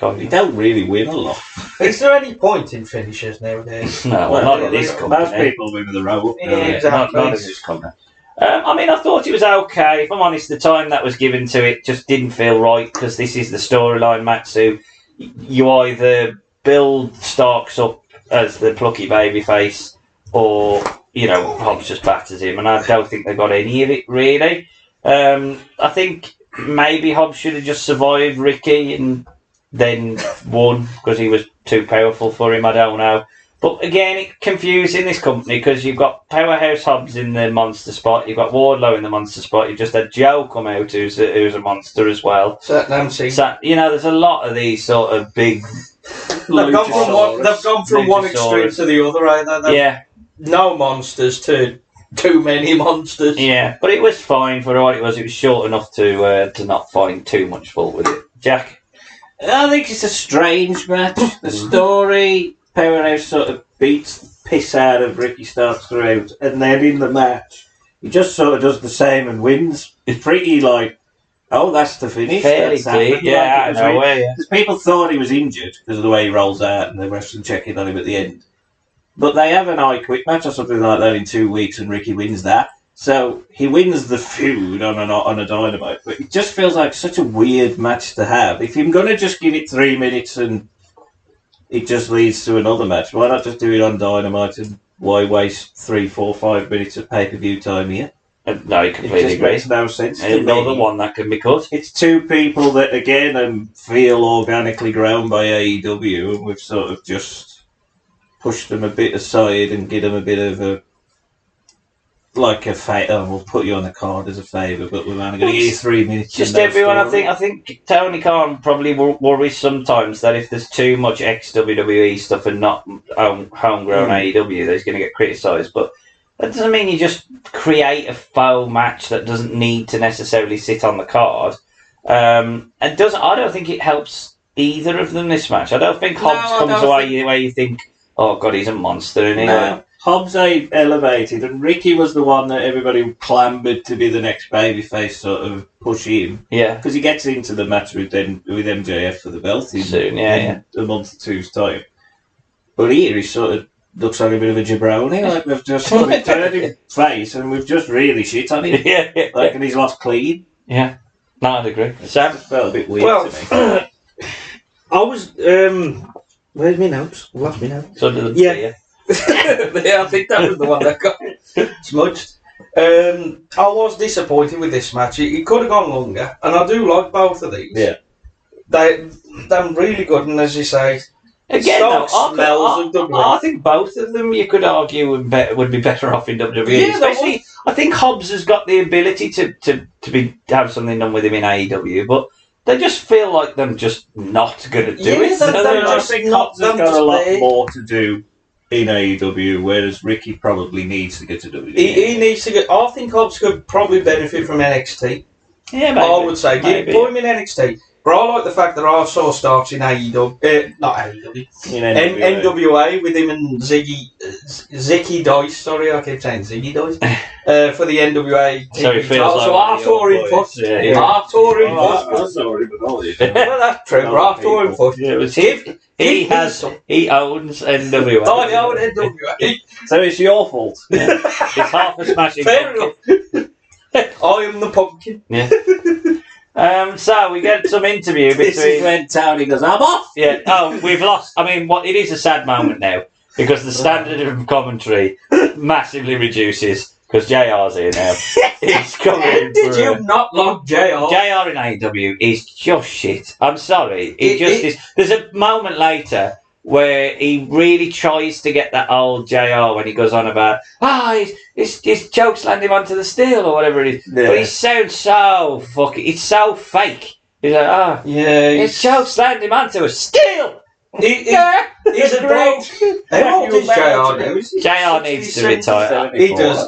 S5: You don't really win a lot.
S2: Is there any point in finishers nowadays?
S1: No, not in this company.
S5: Most people win with the rope.
S2: Yeah, exactly.
S1: Not in this company. I mean, I thought it was okay. If I'm honest, the time that was given to it just didn't feel right, because this is the storyline, Matsu. You either build Starks up as the plucky babyface, or, Hobbs just batters him, and I don't think they got any of it, really. I think maybe Hobbs should have just survived Ricky and then won because he was too powerful for him. I don't know. But again, it's confusing this company because you've got Powerhouse Hobbs in the monster spot, you've got Wardlow in the monster spot, you've just had Joe come out who's a monster as well.
S2: Nancy.
S1: So, there's a lot of these sort of big...
S2: They've gone from one extreme to the other, either.
S1: Yeah.
S2: No monsters to too many monsters.
S1: Yeah, but it was fine for what it was. It was short enough to not find too much fault with it. Jack?
S5: I think it's a strange match. The story, Powerhouse sort of beats the piss out of Ricky Starks throughout, and then in the match, he just sort of does the same and wins. It's pretty like, oh, that's the finish.
S1: Fairly clear. Yeah,
S5: like,
S1: I know where, yeah.
S5: Because people thought he was injured because of the way he rolls out and the wrestling checking on him at the end. But they have an I Quit match or something like that in 2 weeks, and Ricky wins that. So he wins the feud on a Dynamite, but it just feels like such a weird match to have. If you're going to just give it 3 minutes and it just leads to another match, why not just do it on Dynamite and why waste 3, 4, 5 minutes of pay-per-view time here?
S1: No, I completely
S5: It just
S1: agree.
S5: makes no sense to
S1: Another
S5: me.
S1: one that can be cut.
S5: It's two people that, again, feel organically grown by AEW, and we've sort of just pushed them a bit aside and give them a bit of a we'll put you on the card as a favour, but we're only going to give you 3 minutes.
S1: Just
S5: and no
S1: everyone,
S5: story.
S1: I think Tony Khan probably worries sometimes that if there's too much ex-WWE stuff and not homegrown AEW, that he's going to get criticised. But that doesn't mean you just create a faux match that doesn't need to necessarily sit on the card. I don't think it helps either of them this match. I don't think Hobbs comes away where you think, oh God, he's a monster anyway.
S5: No. Hobbs elevated, and Ricky was the one that everybody clamoured to be the next babyface, sort of push him.
S1: Yeah,
S5: because he gets into the match with MJF for the belt
S1: soon.
S5: In a month or two's time. But here he sort of looks like a bit of a jabroni, like we've just turned him face, and we've just really shit on him. And he's lost clean.
S1: Yeah, no, I'd agree. Sam?
S5: It felt a bit weird to me.
S2: I was. Where's my notes? I lost my notes.
S1: So did
S2: yeah, I think that was the one that got smudged. I was disappointed with this match. It could have gone longer, and I do like both of these.
S5: Yeah,
S2: they're really good, and as you say,
S1: again,
S2: I
S1: think both of them you could argue would be better off in WWE.
S2: Yeah,
S1: especially, I think Hobbs has got the ability to have something done with him in AEW, but they just feel like they're just not going to do it.
S5: I think Hobbs has got a lot more to do in AEW, whereas Ricky probably needs to get to WWE.
S2: He needs to get. I think Hobbs could probably benefit from NXT.
S1: Yeah, maybe.
S2: I would say put him in NXT. But I like the fact that I saw Starks in AEW, not AEW, NWA with him and Zicky Dice. Sorry, I keep saying Ziggy Dice for the NWA.
S1: So it feels
S2: so I saw him first. I saw him first. Well, that's true. But I saw him first.
S1: It was him. He owns NWA.
S2: Oh, I own NWA.
S5: So it's your fault.
S1: Yeah. It's half a smashing.
S2: Fair enough. I am the pumpkin.
S1: Yeah. So we get some interview between.
S5: This is when Tony goes, I'm off.
S1: Yeah. Oh, we've lost. I mean, it is a sad moment now because the standard of commentary massively reduces because JR's here now. He's coming in.
S2: Did you not like JR?
S1: JR in AEW is just shit. I'm sorry. It just is. There's a moment later where he really tries to get that old JR when he goes on about, his choke slammed him onto the steel or whatever it is. Yeah. But he sounds so it's so fake. He's like, his choke slammed him onto a steel.
S2: He's a bloke. How old is JR now?
S1: JR needs to retire.
S2: He does.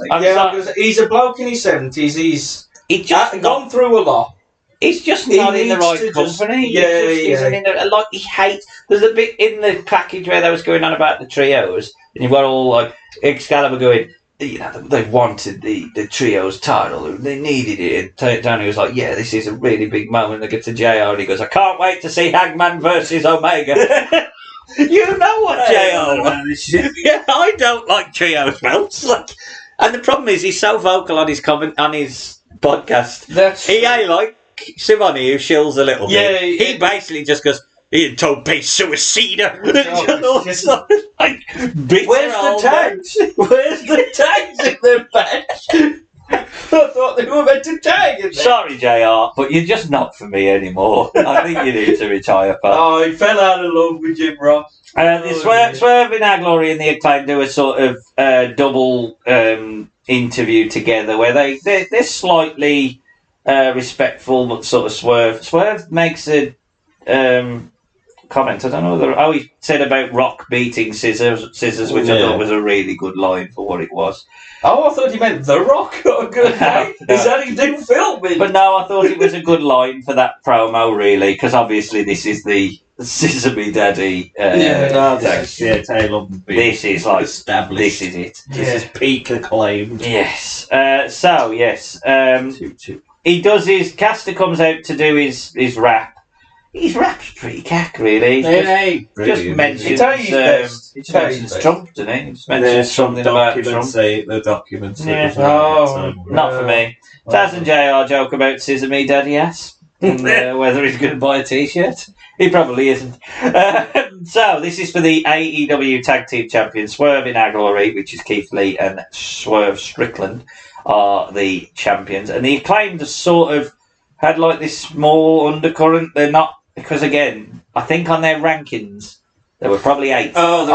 S2: He's a bloke in his 70s. He's gone through a lot.
S1: He's just not in the right company. He hates. There's a bit in the package where they was going on about the trios, and you've got all like Excalibur going, they wanted the trios title, they needed it. And Tony was like, yeah, this is a really big moment. They get to JR, and he goes, I can't wait to see Hangman versus Omega. You know what JR wants. Yeah, I don't like trios belts. And the problem is, he's so vocal on his podcast. He ain't like Simone, who shills a little bit. He basically just goes, he told Pace suicida. Where's
S2: the tags? Where's the tags in the match? I thought they were meant to change it.
S1: Sorry, JR, but you're just not for me anymore. I think you need to retire, pal.
S2: Oh, he fell out of love with Jim Ross.
S1: Swerve in Our Glory and the Acclaim do a sort of double interview together where they're slightly respectful, but sort of Swerve makes a comment. I don't know whether he said about Rock beating Scissors, which I thought was a really good line for what it was.
S2: Oh, I thought he meant The Rock. Oh, good.
S1: No.
S2: Is that he did filming?
S1: But no, I thought it was a good line for that promo, really, because obviously this is the Scissor Me Daddy.
S5: Tail on the beat.
S1: This is like
S5: Established.
S1: This is it.
S5: This is peak acclaimed.
S1: Yes. He does his. Caster comes out to do his rap. His rap's pretty cack, really. Just mentions Trump, doesn't he? Just mentions something about Trump.
S5: The documents.
S1: Yeah. Not for me.
S2: Oh.
S1: Taz and JR joke about Scissor Me Daddy ass and whether he's going to buy a T-shirt. He probably isn't. So this is for the AEW Tag Team Champions. Swerve in Our Glory, which is Keith Lee, and Swerve Strickland are the champions. And the Acclaimed are sort of had like this small undercurrent. They're not, because again, I think on their rankings, there were probably 8.
S2: Fucking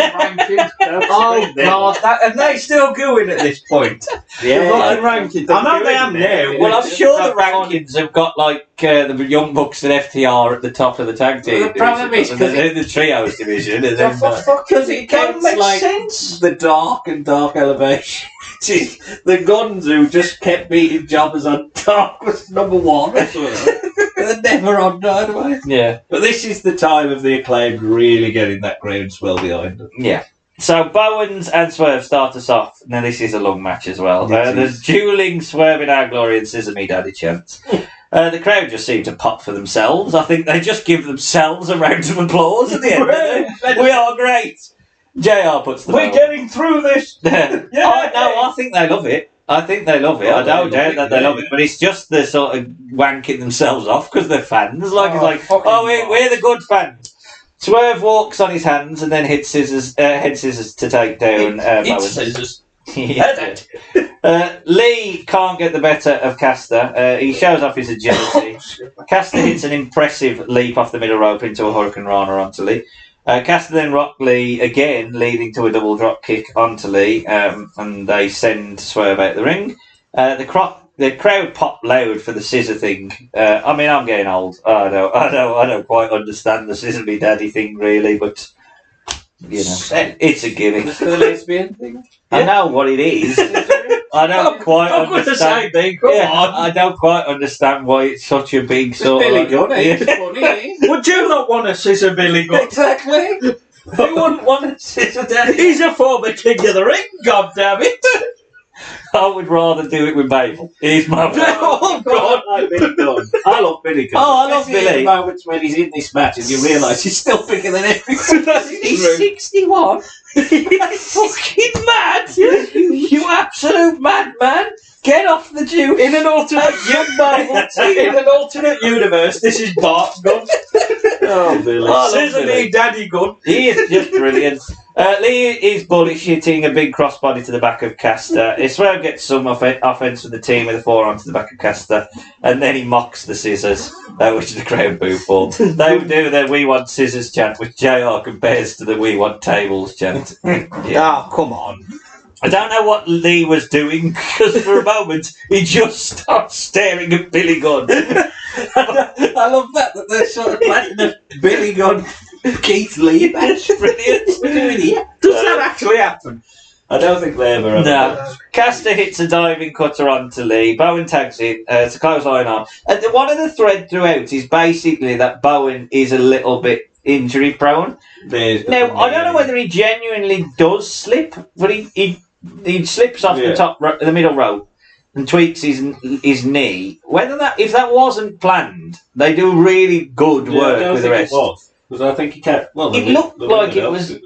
S2: rankings. Oh, God. And they still going at this point.
S5: Yeah.
S2: Fucking rankings. I know they am now.
S1: Well, I'm sure the rankings have got like the Young Bucks and FTR at the top of the tag team.
S5: Well, the problem is
S1: because they're in the trios division. And then,
S5: Because it
S2: Don't
S5: counts
S2: make
S5: like
S2: sense.
S5: the dark elevation. The Guns who just kept beating jobbers on dark was number 1. They're never on Dynamite.
S1: yeah.
S5: But this is the time of the Acclaimed really getting that groundswell behind them.
S1: Yeah. So Bowens and Swerve start us off. Now this is a long match as well.
S5: It
S1: There's dueling Swerve in Our Glory and Scissor Me Daddy chants. The crowd just seem to pop for themselves. I think they just give themselves a round of applause at the end. We are great. JR puts the
S2: We're getting through this.
S1: I think they love it. I think they love it. I don't doubt that they love it. But it's just the sort of wanking themselves off because they're fans. We're the good fans. Swerve walks on his hands and then hits head scissors to take down Bowens.
S2: Scissors.
S1: Lee can't get the better of Caster. He shows off his agility. Caster hits an impressive leap off the middle rope into a Hurricane Rana onto Lee. Caster then rocked Lee again, leading to a double drop kick onto Lee, and they send Swerve out the ring. The crowd popped loud for the scissor thing. I'm getting old. I don't quite understand the Scissor Me Daddy thing really, but it's a gimmick.
S5: It's the lesbian thing.
S1: I know what it is. I don't quite understand. I don't quite understand why it's such a big sort
S5: Billy
S1: of.
S5: Gunn, it's funny.
S2: Would you not want to scissor Billy Gunn?
S5: Exactly.
S1: Who wouldn't want a Scissor Daddy?
S2: He's a former king of the ring, goddammit.
S1: I would rather do it with Babel. He's my
S2: Oh, God.
S5: I like Billy Gunn. I love Billy Gunn.
S1: Oh, I love
S5: Especially
S1: Billy.
S5: The moments when he's in this match and you realise he's still bigger than everyone.
S1: He's 61. He's fucking mad. You absolute madman. Get off the juice.
S2: In an alternate universe, this is Bart Gunn.
S5: Oh, Billy.
S2: Scissor Me Daddy Gunn.
S1: He is just brilliant. Lee is bullish, hitting a big crossbody to the back of Caster. Swerve gets some offense from the team with a forearm to the back of Caster, and then he mocks the scissors, which the crowd boo for. They do their "We Want Scissors" chant, which JR compares to the "We Want Tables" chant.
S2: Ah, come on.
S1: I don't know what Lee was doing because for a moment he just stopped staring at Billy Gunn.
S5: I love that they're sort of planning a Billy Gunn, Keith Lee match.
S1: Brilliant.
S5: We're doing it.
S2: Does that actually happen?
S5: I don't think they ever have.
S1: No. Caster hits a diving cutter onto Lee. Bowen tags it. It's a clothesline arm. And one of the thread throughout is basically that Bowen is a little bit injury prone. Now, I don't know whether he genuinely does slip, but he slips off the middle rope and tweaks his knee. If that wasn't planned, they do really good work with the rest.
S5: Because I think he can't. Well,
S1: It looked like it was.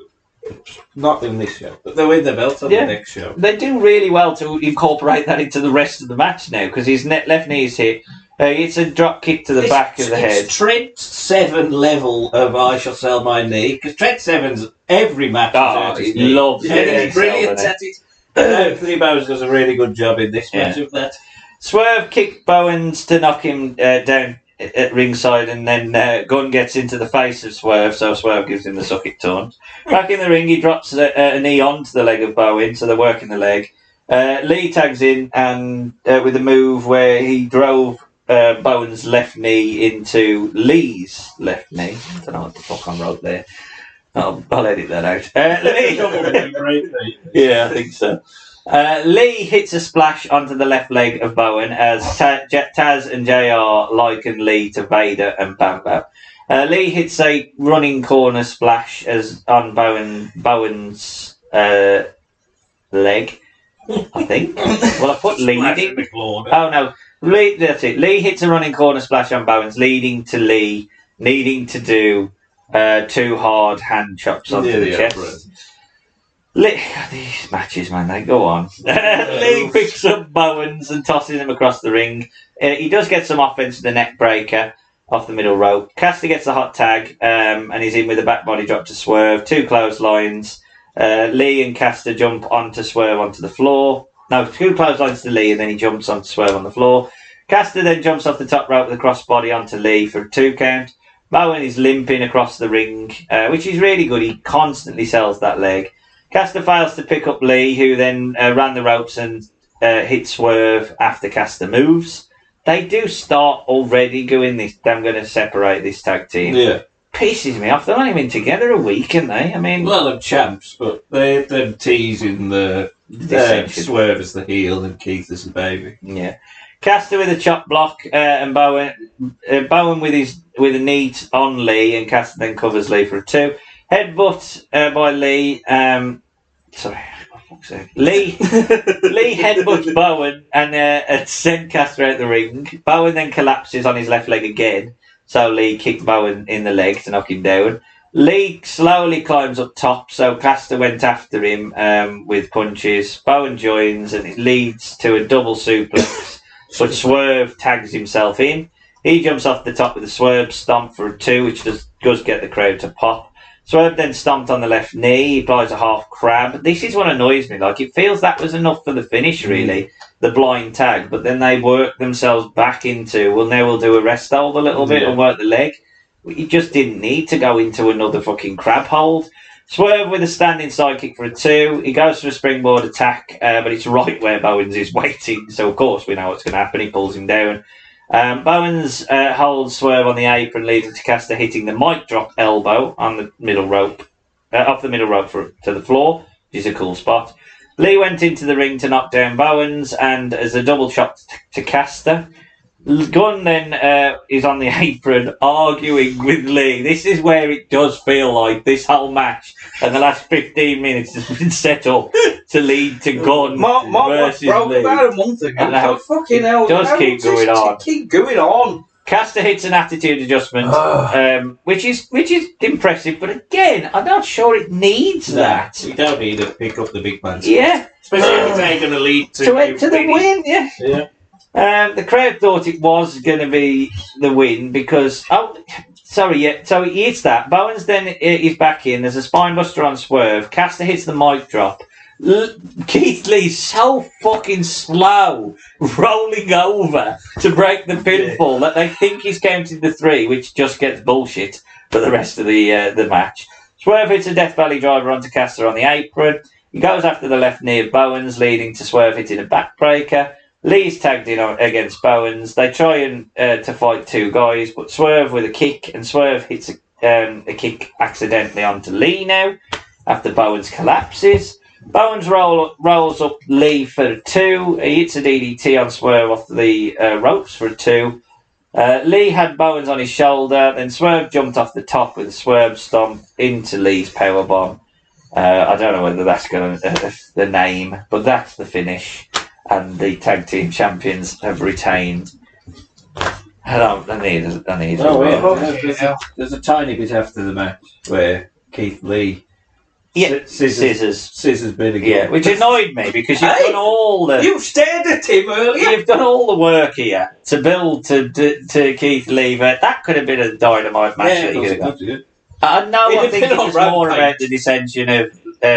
S5: Not in this show, but they win the belt on the next show.
S1: They do really well to incorporate that into the rest of the match now because his left knee is hit. It's a drop kick to the back of the head.
S5: It's Trent 7 level of I shall sell my knee because Trent 7's every match.
S1: He loves it.
S5: He's brilliant at it. Anthony Bowers does a really good job in this match
S1: Yeah.
S5: of that.
S1: Swerve kicked Bowens to knock him down at ringside, and then Gunn gets into the face of Swerve, so Swerve gives him the suck it taunt. Back in the ring, he drops a knee onto the leg of Bowen, so they're working the leg. Lee tags in and with a move where he drove Bowen's left knee into Lee's left knee. I don't know what the fuck I wrote there. I'll edit that out. Yeah, I think so. Lee hits a splash onto the left leg of Bowen as Taz and JR liken Lee to Vader and Bam Bam. Lee hits a running corner splash as on Bowen's leg, I think. Well, I put leading. Oh no, Lee. That's it. Lee hits a running corner splash on Bowen's, leading to Lee needing to do 2 hard hand chops onto the chest. These matches, man, they go on. Lee picks up Bowens and tosses him across the ring. He does get some offense with the neck breaker off the middle rope. Caster gets the hot tag, and he's in with a back body drop to Swerve. 2 clotheslines. Lee and Caster jump onto Swerve onto the floor. No, 2 clotheslines to Lee, and then he jumps onto Swerve on the floor. Caster then jumps off the top rope with a crossbody onto Lee for a 2 count. Bowen is limping across the ring, which is really good. He constantly sells that leg. Caster fails to pick up Lee, who then ran the ropes and hit Swerve after Caster moves. They do start already going this. I'm going to separate this tag team.
S5: Yeah.
S1: Pisses me off. They've only been together a week, haven't they? I mean,
S5: Well, they're champs, but they're teasing the Swerve as the heel and Keith as the baby.
S1: yeah. Caster with a chop block, and Bowen with a knee on Lee, and Caster then covers Lee for a 2. Headbutt by Lee. Lee headbutts Bowen and sent Caster out the ring. Bowen then collapses on his left leg again, so Lee kicked Bowen in the leg to knock him down. Lee slowly climbs up top, so Caster went after him with punches. Bowen joins, and it leads to a double suplex, but Swerve tags himself in. He jumps off the top with a Swerve stomp for a 2, which does get the crowd to pop. Swerve then stomped on the left knee. He applies a half crab. This is what annoys me. Like, it feels that was enough for the finish, really, the blind tag. But then they work themselves back into, well, now we'll do a rest hold a little bit and work the leg. You just didn't need to go into another fucking crab hold. Swerve with a standing sidekick for a 2. He goes for a springboard attack, but it's right where Bowens is waiting. So, of course, we know what's going to happen. He pulls him down. Bowens holds Swerve on the apron, leading to Caster hitting the mic drop elbow on the middle rope, off the middle rope to the floor, which is a cool spot. Lee went into the ring to knock down Bowens, and as a double shot to Caster. Gunn then is on the apron arguing with Lee. This is where it does feel like this whole match and the last 15 minutes has been set up to lead to Gunn versus
S2: broke
S1: Lee.
S2: about a month ago.
S1: And how
S2: Fucking hell.
S1: does keep going on.
S2: Keep going on.
S1: Caster hits an attitude adjustment, which is impressive, but again, I'm not sure it needs that.
S5: You don't need to pick up the big man.
S1: Yeah,
S5: Especially if it's going to lead to
S1: to the win. Yeah.
S5: Yeah.
S1: The crowd thought it was going to be the win because so he hits that. Bowens then is back in. There's a spinebuster on Swerve. Caster hits the mic drop. Keith Lee's so fucking slow rolling over to break the pinfall that they think he's counting the 3, which just gets bullshit for the rest of the match. Swerve hits a Death Valley driver onto Caster on the apron. He goes after the left knee of Bowens, leading to Swerve hitting a backbreaker. Lee's tagged in against Bowens. They try and to fight 2 guys, but Swerve with a kick, and Swerve hits a kick accidentally onto Lee now after Bowens collapses. Bowens rolls up Lee for a 2. He hits a DDT on Swerve off the ropes for a 2. Lee had Bowens on his shoulder, then Swerve jumped off the top with a Swerve stomp into Lee's powerbomb. I don't know whether that's the name, but that's the finish. And the tag team champions have retained. I need.
S5: There's a tiny bit after the match where Keith Lee scissors bit again.
S1: Yeah, which annoyed me because you've done all the.
S2: You stared at him earlier.
S1: You've done all the work here to build to Keith Lee. That could have been a dynamite match.
S5: Yeah,
S1: I know. I think it was more about the dissension of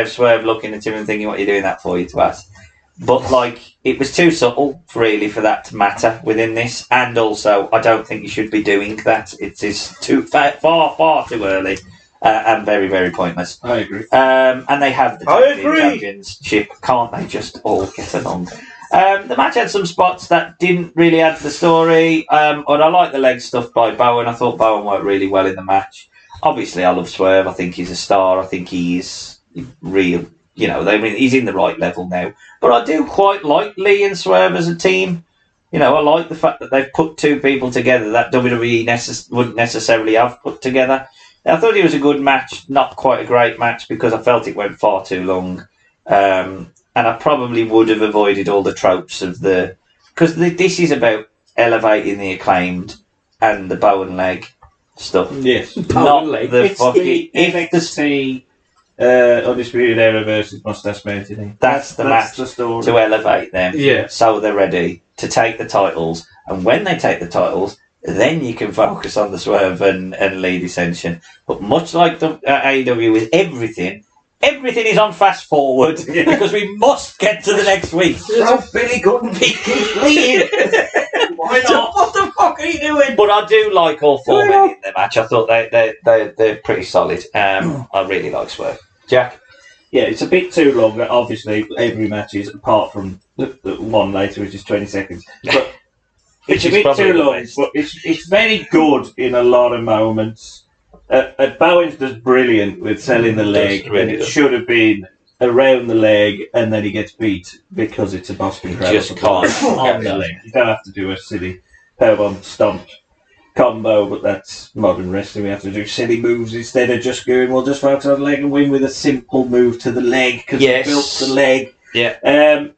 S1: Swerve looking at him and thinking, "What are you doing that for, you twat?" But like, it was too subtle, really, for that to matter within this. And also, I don't think you should be doing that. It is far too early and very, very pointless.
S5: I agree.
S1: And they have the championship. Can't they just all get along? The match had some spots that didn't really add to the story. And I like the leg stuff by Bowen. I thought Bowen worked really well in the match. Obviously, I love Swerve. I think he's a star. I think he's real. You know, I mean, he's in the right level now. But I do quite like Lee and Swerve as a team. You know, I like the fact that they've put two people together that WWE wouldn't necessarily have put together. I thought it was a good match, not quite a great match because I felt it went far too long. And I probably would have avoided all the tropes of the... Because this is about elevating the Acclaimed and the Bowen leg stuff.
S5: Yes.
S1: Not the
S5: It's
S1: fucking...
S5: the NXT Undisputed Era versus Mustache Mountain.
S1: That's the match
S5: the story.
S1: to elevate them,
S2: Yeah.
S1: so they're ready to take the titles. And when they take the titles, then you can focus on the Swerve and Lee dissension. But much like the AEW with everything is on fast forward because we must get to the next week.
S2: So Billy Gunn beat Keith Lee in.
S1: Why not?
S2: What the fuck are you doing?
S1: But I do like all four men in the match. I thought they're pretty solid. I really like Swerve. Jack?
S5: Yeah, it's a bit too long. Obviously, every match is, apart from the one later, which is 20 seconds. But it's a bit too long, but it's very good in a lot of moments. Bowen's does brilliant with selling the leg, and it should have been around the leg, and then he gets beat because it's a Boston Crab.
S1: Just can't
S5: on the leg. You don't have to do a silly powerbomb stomp combo, but that's modern wrestling. We have to do silly moves instead of just going, we'll just focus on the leg and win with a simple move to the leg because he built the leg.
S1: Yeah.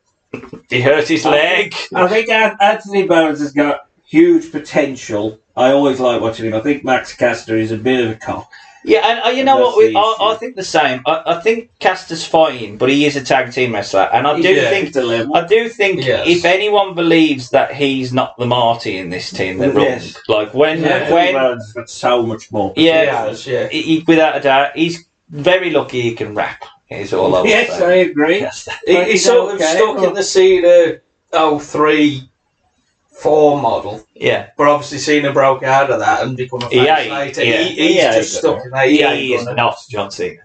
S1: He hurt his leg.
S5: I think Anthony Bowens has got huge potential. I always like watching him. I think Max Caster is a bit of a cock.
S1: Yeah, and you know what? I think the same. I think Caster's fine, but he is a tag team wrestler, and I do think if anyone believes that he's not the Marty in this team, they're wrong. Like when
S5: Bowens has got so much more.
S1: He, without a doubt, he's very lucky he can rap. Is all I would
S5: Yes,
S1: say.
S5: I agree.
S2: He's sort of stuck in the Cena 03-4 model.
S1: Yeah.
S2: But obviously Cena broke out of that and become a face later. He's just stuck in that.
S1: He is not John Cena.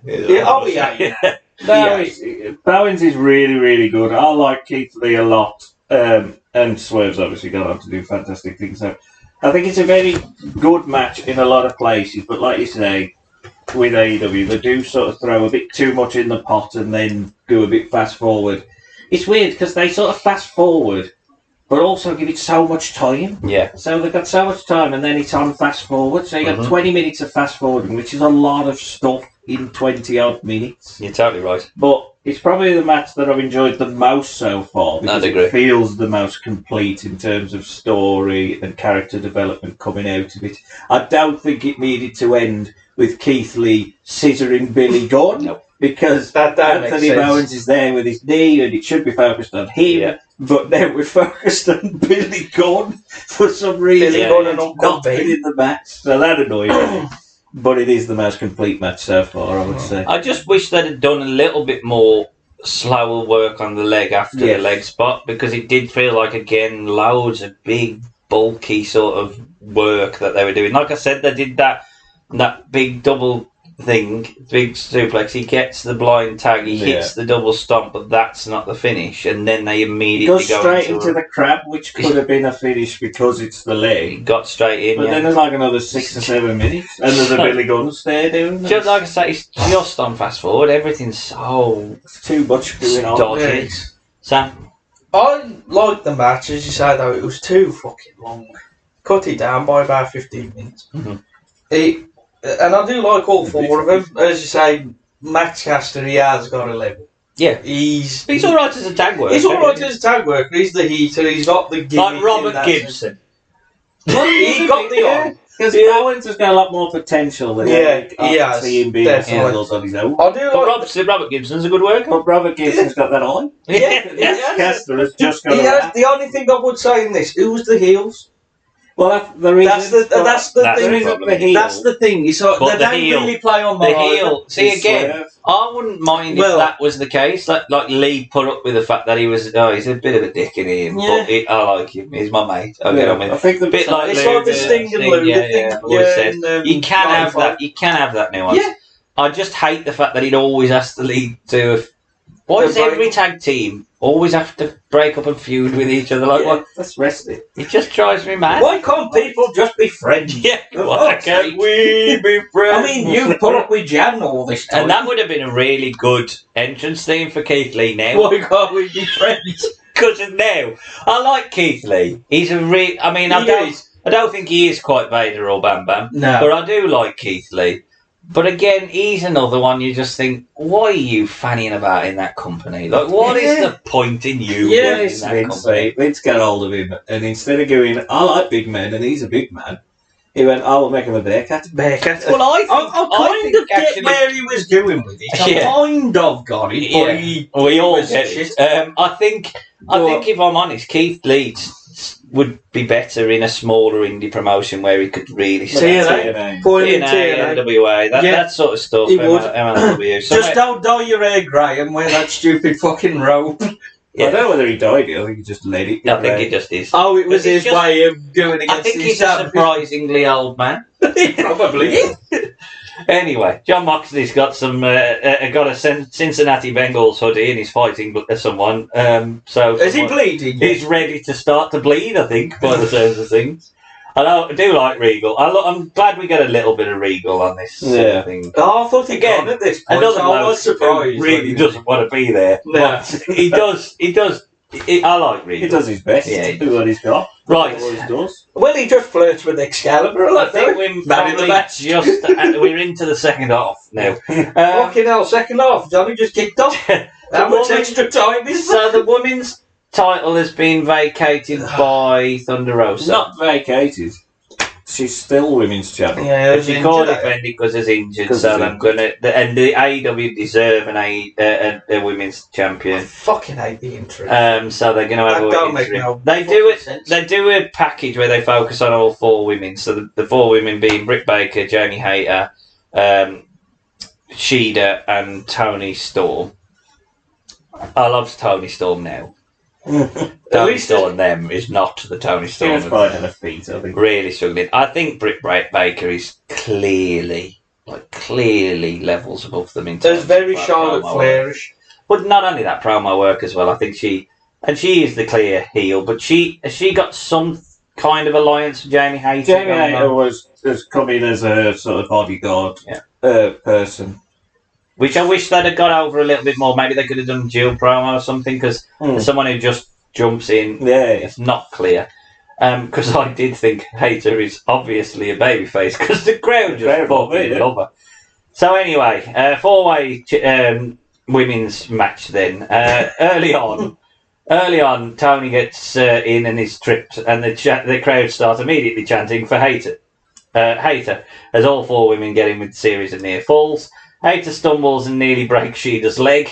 S5: Bowens is really, really good. I like Keith Lee a lot. And Swerve's obviously gone on to do fantastic things. So I think it's a very good match in a lot of places. But like you say, with AEW, they do sort of throw a bit too much in the pot and then do a bit fast forward. It's weird because they sort of fast forward, but also give it so much time.
S1: Yeah.
S5: So they've got so much time, and then it's on fast forward. So you got 20 minutes of fast forwarding, which is a lot of stuff in 20 odd minutes.
S1: You're totally right.
S5: But it's probably the match that I've enjoyed the most so far because it feels the most complete in terms of story and character development coming out of it. I don't think it needed to end with Keith Lee scissoring Billy Gunn because Anthony Bowens is there with his knee and it should be focused on him. Yeah. But now we're focused on Billy Gunn for some reason.
S2: Billy Gunn and
S5: not in the match, so that annoyed me. But it is the most complete match so far, I would say.
S1: I just wish they'd have done a little bit more slower work on the leg after the leg spot because it did feel like, again, loads of big, bulky sort of work that they were doing. Like I said, they did that big double thing, big suplex. He gets the blind tag, he hits the double stomp, but that's not the finish. And then they immediately
S5: go straight into the crab, which could have been a finish because it's the leg.
S1: He got straight in.
S5: But then there's like another 6 or 7 minutes, and there's a Billy Gunn there doing
S1: just like I say, it's just on fast forward. Everything's so
S5: too much going on.
S1: Dodgy. Sam?
S2: I liked the match, as you say, though it was too fucking long. Cut it down by about 15 minutes.
S1: Mm-hmm.
S2: And I do like all four of them. As you say, Max Caster, he has got a level.
S1: Yeah.
S2: He's
S1: alright as a tag worker.
S2: He's alright as a tag worker. He's the heater. He's got the gimmick.
S1: Like Robert Gibson.
S2: He got the on.
S5: Because Bowens has got a lot more potential than
S2: he has.
S5: Seeing being handled on his own.
S2: I do like
S1: Robert Gibson's a good worker.
S5: But Robert Gibson's got that on.
S2: Yeah.
S5: Caster has just got
S2: the only thing I would say in this, who's the heels?
S5: Well, there is.
S2: That's the thing.
S1: problem.
S2: That's the thing. So
S1: But
S2: they
S1: the
S2: don't
S1: heel-
S2: really play on my
S1: The heel. See
S5: His
S1: again.
S5: swerve.
S1: I wouldn't mind
S2: Well-
S1: if that was the case. Like Lee put up with the fact that he was. Oh, he's a bit of a dick in him,
S2: Yeah.
S1: but I like him. He's my mate. I get on with
S5: I
S1: him.
S5: think the
S1: Bit like
S2: It's
S1: Lou,
S2: like the Sting and Lou.
S1: Yeah,
S2: the thing,
S1: yeah. Always said. You can have
S2: Wi-Fi.
S1: that. You can have that nuance.
S2: Yeah.
S1: I just hate the fact that it always has to lead to. Why does every tag team always have to break up and feud with each other? Like, what?
S5: That's wrestling.
S1: It just drives me mad.
S2: Why can't people just be friends?
S1: Yeah,
S2: For
S1: why
S2: fuck's
S1: can't
S2: sake.
S1: we be friends?
S2: I mean, you put up with Jan all this time.
S1: And that would have been a really good entrance theme for Keith Lee now.
S2: Why can't we be friends?
S1: Because now, I like Keith Lee. He's a real. I mean, I don't think he is quite Vader or Bam Bam.
S2: No.
S1: But I do like Keith Lee. But again, he's another one you just think, why are you fanning about in that company? Like, what is
S2: Yeah.
S1: the point in you
S2: Yeah,
S1: being in
S5: Vince,
S1: that
S5: Vince,
S1: company?
S5: Vince got hold of him, and instead of going, I like big men, and he's a big man, he went, I will make him a Bearcat.
S2: Bearcat.
S1: Well, I think,
S2: I kind of get
S1: actually-
S2: where he was going with it. I
S1: Yeah.
S2: kind of got it. But
S1: Yeah. We all
S2: was
S1: get
S2: shit.
S1: it. I think if I'm honest, Keith Lee would be better in a smaller indie promotion where he could really
S2: TNA. Point in
S1: TNA,
S2: TNA.
S1: NWA, that sort of stuff.
S2: He would.
S1: MLW.
S2: Just don't dye your hair grey and wear that stupid fucking robe.
S5: I don't know whether he died. I think he just let it.
S1: I think he just is.
S2: Oh, it was
S1: It's
S2: his
S1: just-
S2: way of going against
S1: I think
S2: his
S1: he's a
S2: dad.
S1: surprisingly old man.
S2: He probably is.
S1: Anyway, John Moxley's got a Cincinnati Bengals hoodie and he's fighting someone. So
S2: Is he bleeding?
S1: he's ready to start to bleed, I think, by the sounds of things. I do like Regal. I'm glad we get a little bit of Regal on this thing.
S2: Oh, I thought he
S1: Again,
S2: got at this point.
S1: Another
S2: so I was
S1: bloke
S2: surprised.
S1: who really doesn't want to be there.
S2: No.
S1: But he does. I like Regal.
S5: He does his best.
S1: Yeah,
S5: to do what he's got.
S1: Right.
S5: What he does.
S2: Well, he just flirts with Excalibur.
S1: I think we're
S2: Marry the
S1: probably
S2: match.
S1: we're into the second half now.
S2: Fucking hell, second half. Johnny just kicked off. How much
S1: woman-
S2: extra time is
S1: So the women's title has been vacated by Thunder Rosa.
S5: Not vacated. She's still women's champion.
S2: Yeah,
S1: But she can't defend it because it's injured,
S5: 'Cause
S1: so
S5: it's
S1: I'm gonna. And the AEW deserve a women's
S2: I
S1: champion.
S2: fucking hate the intro.
S1: So they're gonna have
S2: That
S1: a
S2: don't
S1: women's.
S2: make no
S1: They do it.
S2: fucking sense.
S1: They do a package where they focus on all four women. So the four women being Britt Baker, Jamie Hayter, Shida, and Tony Storm. I love Tony Storm now. Tony
S2: least
S1: Storm them is not the Tony
S5: She
S1: Storm.
S5: was quite on her feet, I think.
S1: Really struggling. I think Britt Baker is clearly levels above them in terms
S2: There's very
S1: of
S2: Charlotte
S1: promo work.
S2: Flairish.
S1: But not only that, promo work as well. I think she is the clear heel, but has she got some kind of alliance with Jamie Hayter?
S5: Jamie
S1: going
S5: Hayter
S1: on?
S5: has come in as a sort of bodyguard
S1: Yeah.
S5: person.
S1: Which I wish they'd have got over a little bit more. Maybe they could have done dual promo or something, because someone who just jumps in,
S5: Yeah.
S1: it's not clear. Because I did think Hayter is obviously a babyface, because the crowd just fucking love her. So anyway, four-way women's match then. Early on, Tony gets in and is tripped, and the crowd starts immediately chanting for Hayter. Hayter, as all four women get in with a series of near falls. Hayter stumbles and nearly breaks Shida's leg,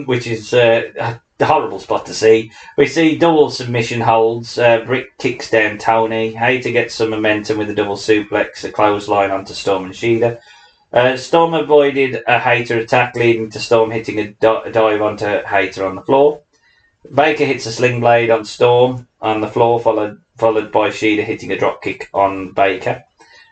S1: which is a horrible spot to see. We see double submission holds. Britt kicks down Tony. Hayter gets some momentum with a double suplex, a clothesline onto Storm and Shida. Storm avoided a Hayter attack, leading to Storm hitting a dive onto Hayter on the floor. Baker hits a sling blade on Storm on the floor, followed by Shida hitting a drop kick on Baker.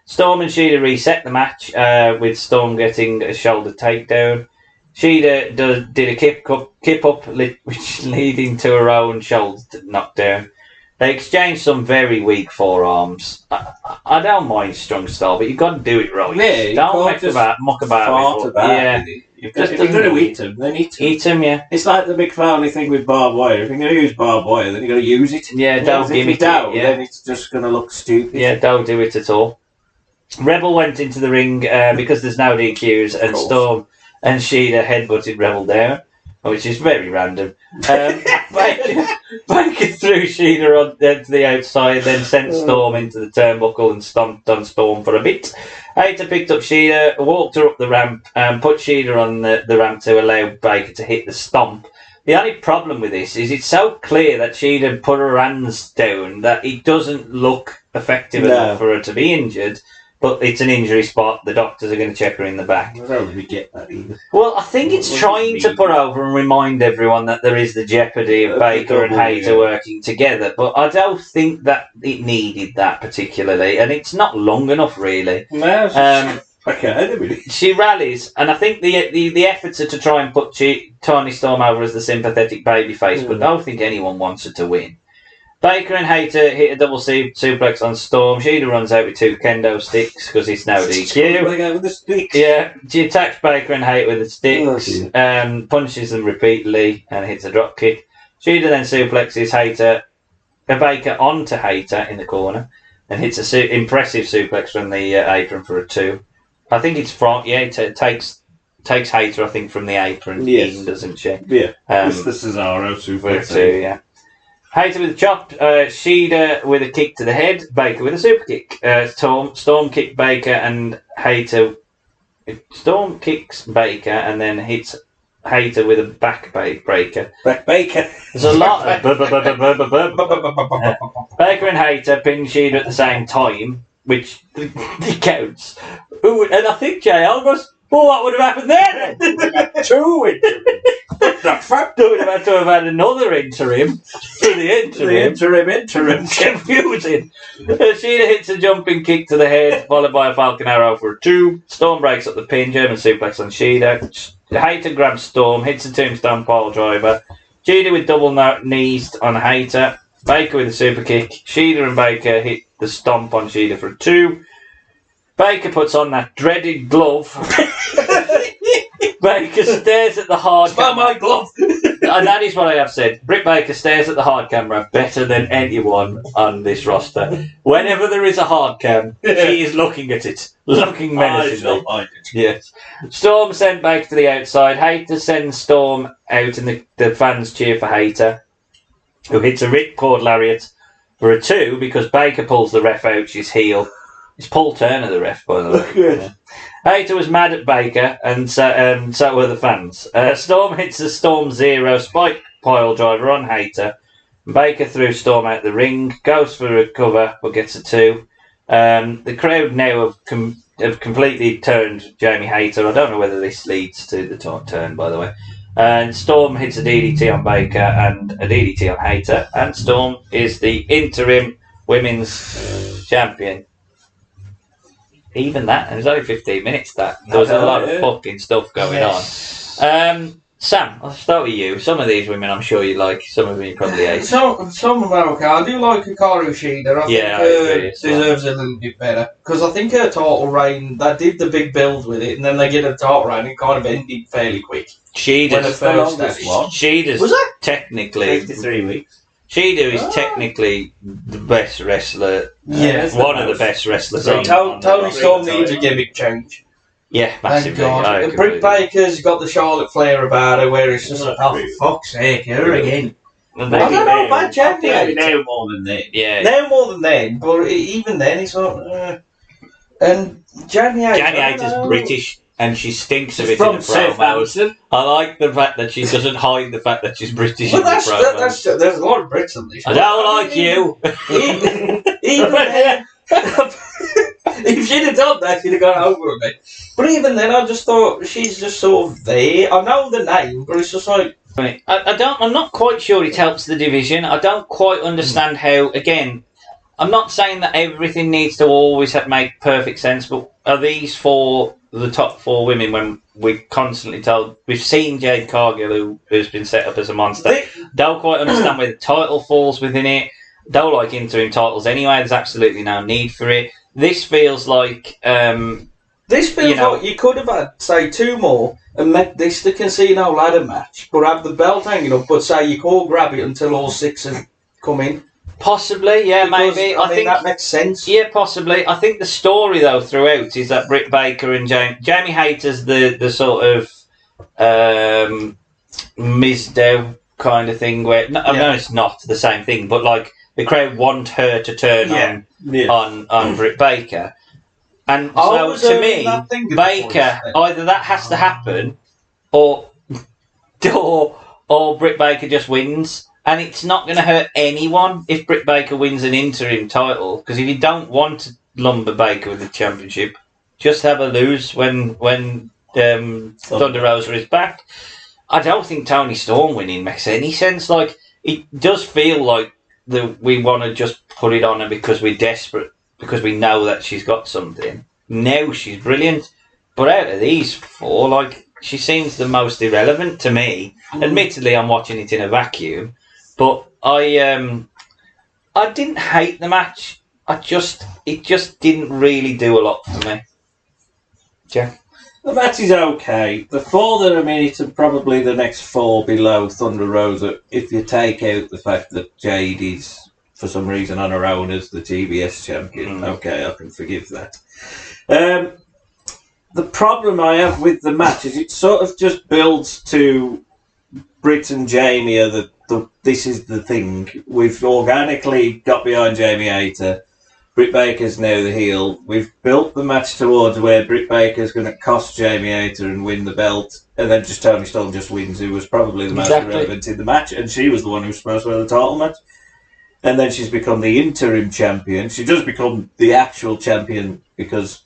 S1: Storm and Shida reset the match, with Storm getting a shoulder takedown. Shida did a kip up, which leading to her own shoulder knockdown. They exchanged some very weak forearms. I don't mind strong style, but you've got to do it right.
S5: Yeah, you
S1: don't
S5: can't
S1: muck about with it. Yeah,
S5: If they're going to eat them, then eat them.
S1: eat them, yeah.
S5: It's like the big family thing with barbed wire. If you're going to use barbed wire, then you've got to use it.
S1: Yeah, don't
S5: If
S1: give
S5: you
S1: it.
S5: don't,
S1: Yeah.
S5: then it's just going to look stupid.
S1: Yeah, don't do it at all. Rebel went into the ring because there's no DQs, and
S5: course.
S1: Storm and Shida headbutted Rebel down, which is very random. Baker threw Shida to the outside, then sent Storm into the turnbuckle and stomped on Storm for a bit. Hayter picked up Shida, walked her up the ramp, and put Shida on the ramp to allow Baker to hit the stomp The only problem with this is it's so clear that she'd have put her hands down that it doesn't look effective enough for her to be injured. But it's an injury spot. The doctors are going to check her in the back.
S5: I don't really get that either.
S1: Well, I think it's trying to put over and remind everyone that there is the jeopardy of Baker and Hayter working together. But I don't think that it needed that particularly. And it's not long enough, really. She rallies, and I think the efforts are to try and put Tony Storm over as the sympathetic babyface, but I don't think anyone wants her to win. Baker and Hayter hit a double suplex on Storm. Sheila runs out with 2 kendo sticks because it's now DQ.
S5: With the sticks.
S1: Yeah, she attacks Baker and Hayter with the sticks, punches them repeatedly, and hits a drop kick. Sheila then suplexes Baker onto Hayter in the corner, and hits an impressive suplex from the apron for a 2. I think it's from it takes Hayter, I think, from the apron in, doesn't she?
S5: Yeah. It's the Cesaro suplex.
S1: 2, yeah. Hayter with a chop, Shida with a kick to the head, Baker with a super kick. Storm kicked Baker and Hayter. Storm kicks Baker and then hits Hayter with a back breaker.
S5: Back Baker.
S1: There's a lot of Baker and Hayter pin Shida at the same time, which counts. Ooh, and I think JL goes, well, what would have happened then?
S5: 2 interim.
S1: Would have had to have had another interim for the interim.
S5: Interim.
S1: Confusing. Sheena hits a jumping kick to the head, followed by a Falcon Arrow for a 2. Storm breaks up the pin, German suplex on Sheena. Hayter grabs Storm, hits a tombstone pile driver. Sheena with double knees on Hayter. Baker with a super kick. Sheena and Baker hit the stomp on Sheena for a 2. Baker puts on that dreaded glove. Baker stares at the hard camera.
S2: my glove!
S1: And that is what I have said. Britt Baker stares at the hard camera better than anyone on this roster. Whenever there is a hard cam, she is looking at it. Looking menacingly. Yes. Storm sent Baker to the outside. Hayter sends Storm out and the fans cheer for Hayter, who hits a ripcord lariat for a 2 because Baker pulls the ref out. She's heel. It's Paul Turner, the ref, by the way. Yeah. Hayter was mad at Baker, and so were the fans. Storm hits the Storm Zero spike pile driver on Hayter. Baker threw Storm out the ring, goes for a cover, but gets a 2. The crowd now have completely turned Jamie Hayter. I don't know whether this leads to the turn, by the way. And Storm hits a DDT on Baker and a DDT on Hayter, and Storm is the interim women's champion. Even that, and it was only 15 minutes. There was a lot of fucking stuff going on. Sam, I'll start with you. Some of these women I'm sure you like, some of them you probably hate.
S2: Some of them are okay. I do like Hikaru Shida. I think her deserves a little bit better. Because I think her title reign, they did the big build with it, and then they get a title reign and it kind of ended fairly quick.
S1: Sheeda's technically
S5: 53 weeks.
S1: Shida is technically the best wrestler. One of the best wrestlers.
S2: So Tony Storm needs a gimmick change.
S1: Yeah, massively.
S2: Thank God. Britt Baker's got the Charlotte Flair about her, where it's just like, oh, for fuck's sake, her again.
S5: Well, I don't know about Jamie now more than then.
S1: Yeah.
S2: Now more than then, but even then, it's like, and Jamie
S1: Hayter's British. And she stinks of it in the promos. I like the fact that she doesn't hide the fact that she's British in the promos.
S2: There's a lot of Brits on this.
S1: I don't like you.
S2: Even then, if she'd have done that, she'd have gone over me. But even then, I just thought she's just sort of there. I know the name, but it's just like
S1: I'm not quite sure it helps the division. I don't quite understand how. Again, I'm not saying that everything needs to always make perfect sense, but are these the top 4 women when we're constantly told we've seen Jade Cargill who's been set up as a monster? Don't quite understand where the title falls within it. Don't like interim titles anyway. There's absolutely no need for it. This feels like like
S2: you could have had, say, 2 more and make this the casino ladder match, but have the belt hanging up, but say you can't grab it until all 6 have come in.
S1: Possibly, yeah, because, maybe.
S2: I think that makes sense.
S1: Yeah, possibly. I think the story, though, throughout is that Britt Baker and Jamie Hayter's the sort of Mizdow kind of thing where... I know it's not the same thing, but, like, the crowd want her to turn on Britt Baker. And so, to me, Baker, either that has to happen, or or Britt Baker just wins. And it's not going to hurt anyone if Britt Baker wins an interim title, because if you don't want to lumber Baker with the championship, just have her lose when Thunder Rosa is back. I don't think Toni Storm winning makes any sense. Like, it does feel like we want to just put it on her because we're desperate, because we know that she's got something. Now she's brilliant, but out of these four, like, she seems the most irrelevant to me. Admittedly, I'm watching it in a vacuum, but I didn't hate the match. It just didn't really do a lot for me. Jack?
S5: The match is okay. The four that are in it are probably the next four below Thunder Rosa, if you take out the fact that Jade is, for some reason, on her own as the TBS champion. Okay, I can forgive that. The problem I have with the match is it sort of just builds to Britt and Jamie are this is the thing. We've organically got behind Jamie Hayter. Britt Baker's now the heel. We've built the match towards where Britt Baker's going to cost Jamie Hayter and win the belt, and then just Toni Storm just wins, who was probably the most relevant in the match, and she was the one who was supposed to win the title match. And then she's become the interim champion. She does become the actual champion because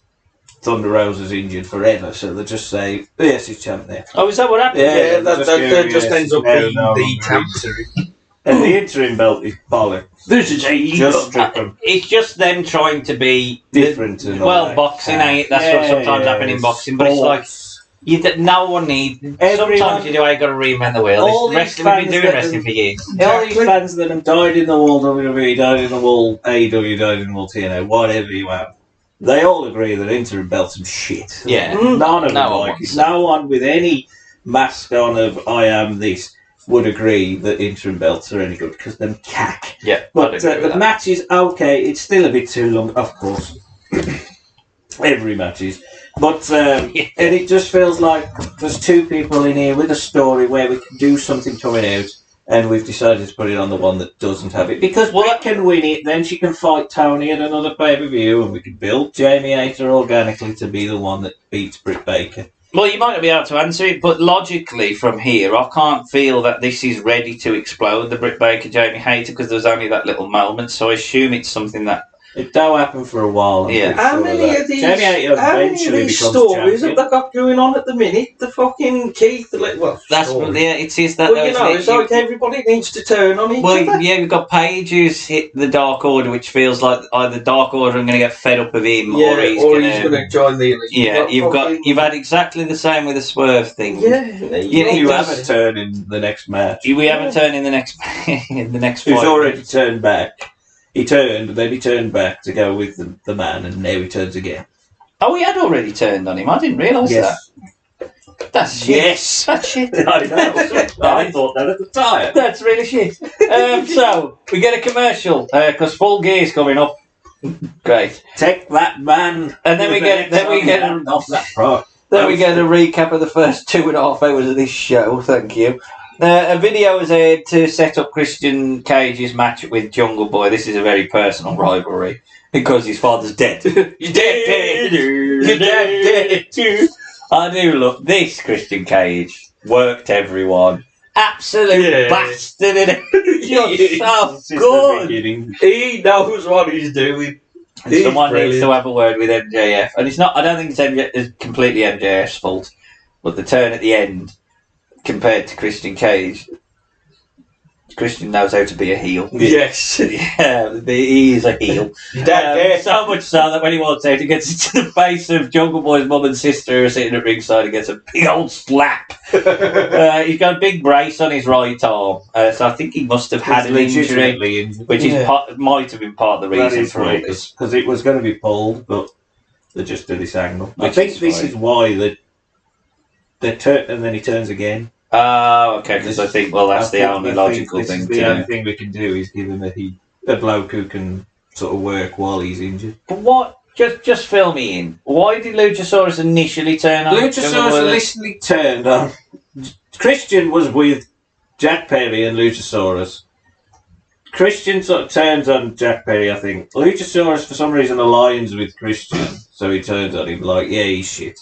S5: Thunder Rosa's injured forever, so they just say, yes, he's champ there.
S1: Oh, is that what happened?
S2: Yeah, that just ends up being the champion.
S5: And the interim belt is bollocks.
S2: This is
S1: It's just them trying to be
S5: different.
S1: Boxing, ain't it? That's what sometimes happens in boxing. But it's like no one needs. Sometimes you do. I got to reinvent the wheel. We've been doing wrestling for years.
S5: All these fans that have died in the wall WWE, died in the wall AEW, died in the wall TNA, whatever you have, they all agree that interim belts some shit.
S1: Yeah,
S5: none of them like it. No one with any mask on of I am this would agree that interim belts are any good because they're cack.
S1: Yeah,
S5: but the match is okay. It's still a bit too long, of course. Every match is. But and it just feels like there's two people in here with a story where we can do something coming out, and we've decided to put it on the one that doesn't have it. Because Britt can win it, then she can fight Toni at another pay-per-view, and we can build Jamie Hayter organically to be the one that beats Britt Baker.
S1: Well, you might not be able to answer it, but logically from here, I can't feel that this is ready to explode, the Britt Baker Jamie Hayter, because there's only that little moment, so I assume it's something that...
S5: It don't happen for a while.
S2: How many of these stories have they got going on at the minute? The fucking Keith, it is that.
S1: Well,
S2: it's like everybody needs to turn on each other.
S1: Yeah, we've got Paige who's hit the Dark Order, which feels like either Dark Order are going to get fed up of him, or he's going to
S2: join the Elite.
S1: Yeah, you've had exactly the same with the Swerve thing.
S5: Yeah, you have a turn in the next match.
S1: We have a turn in the next in the next fight.
S5: Who's already turned back. He turned, then he turned back to go with the man, and now he turns again.
S1: Oh, he had already turned on him. I didn't realise that. That's shit.
S5: Yes.
S1: That's shit.
S5: I know. I thought that at the time.
S1: That's really shit. So, we get a commercial, because Full Gear's coming up. Great.
S5: Take that, man.
S1: And then we get a recap of the first 2.5 hours of this show. Thank you. A video was aired to set up Christian Cage's match with Jungle Boy. This is a very personal rivalry because his father's dead. You're dead. You're dead. I do love this. Christian Cage worked everyone. Absolute bastard. You're so good.
S2: He knows what he's doing.
S1: Someone needs to have a word with MJF, and it's not. I don't think it's completely MJF's fault, but the turn at the end. Compared to Christian Cage, Christian knows how to be a heel.
S2: Yes.
S1: Yeah, he is a heel. So much so that when he walks out, he gets into the face of Jungle Boy's mum and sister who are sitting at ringside and gets a big old slap. He's got a big brace on his right arm, so I think he must have had an injury, which might have been part of the reason for all this.
S5: Because it was going to be pulled, but they just did this angle. I think this is why they turn, and then he turns again.
S1: Oh, okay, because I think, that's the only logical thing to do.
S5: The only thing we can do is give him a bloke who can sort of work while he's injured.
S1: But what? Just fill me in. Why did Luchasaurus initially turn on?
S5: Luchasaurus initially turned on. Christian was with Jack Perry and Luchasaurus. Christian sort of turns on Jack Perry, I think. Luchasaurus, for some reason, aligns with Christian, so he turns on him like, yeah, he's shit.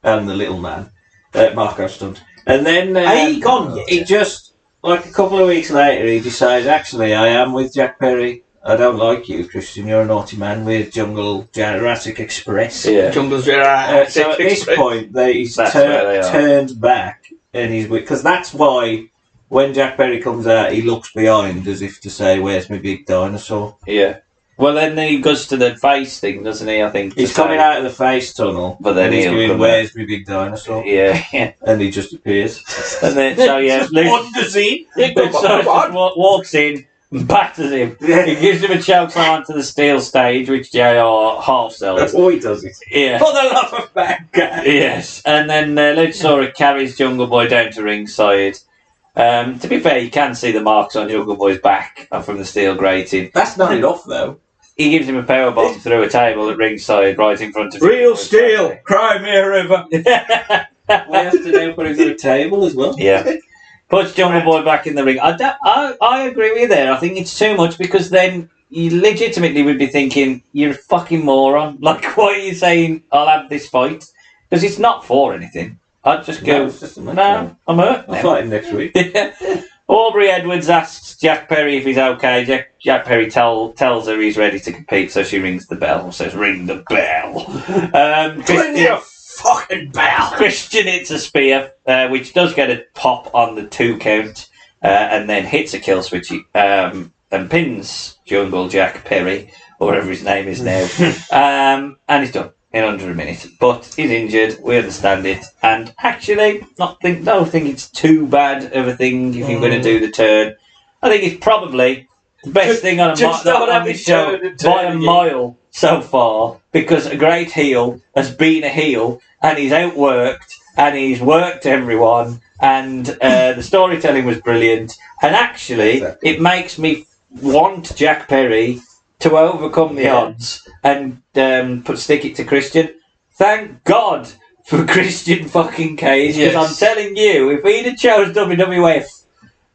S5: And the little man. Marco Stunt. And then
S2: he gone yet?
S5: He just like a couple of weeks later, he decides, actually, I am with Jack Perry. I don't like you, Christian. You're a naughty man with Jurassic Express.
S1: Yeah.
S2: Jungle's
S5: So at this point, he's turned back, and he's because that's why when Jack Perry comes out, he looks behind as if to say, "Where's my big dinosaur?"
S1: Yeah. Well, then he goes to the face thing, doesn't he? I think
S5: he's coming out of the face tunnel,
S1: but then
S5: he's going, "Where's
S1: out.
S5: my big dinosaur?"
S1: Yeah.
S5: And he just appears.
S1: And then
S2: the scene.
S1: Walks in. Batters him. He gives him a chokeslam onto the steel stage, which JR half sells.
S5: That's all he does.
S1: Yeah.
S2: For the love of bad guy.
S1: Yes. And then Luchasaurus carries Jungle Boy down to ringside. To be fair, you can see the marks on Jungle Boy's back from the steel grating.
S2: That's not enough, though.
S1: He gives him a powerbomb through a table at ringside, right in front of him.
S2: Real steel. Cry me a river.
S5: We have to now put him through a table as well.
S1: Yeah. Puts Jungle Boy back in the ring. I agree with you there. I think it's too much because then you legitimately would be thinking, you're a fucking moron. Like, why are you saying, I'll have this fight? Because it's not for anything. I'd just go, no, I'm hurt.
S5: I'll fight him next week.
S1: Aubrey Edwards asks Jack Perry if he's okay. Jack Perry tells her he's ready to compete, so she rings the bell. Says, ring the bell.
S2: Ring your fucking bell.
S1: Christian hits a spear, which does get a pop on the 2 count, and then hits a kill switch and pins Jungle Jack Perry, or whatever his name is now, and he's done in under a minute. But he's injured, we understand it, and actually, don't think it's too bad of a thing if you're going to do the turn. I think it's probably the best thing on this show by a mile so far, because a great heel has been a heel, and he's outworked, and he's worked everyone, and the storytelling was brilliant, and actually, it makes me want Jack Perry to overcome the odds and stick it to Christian. Thank God for Christian fucking Cage, because I'm telling you, if he'd have chose WWF,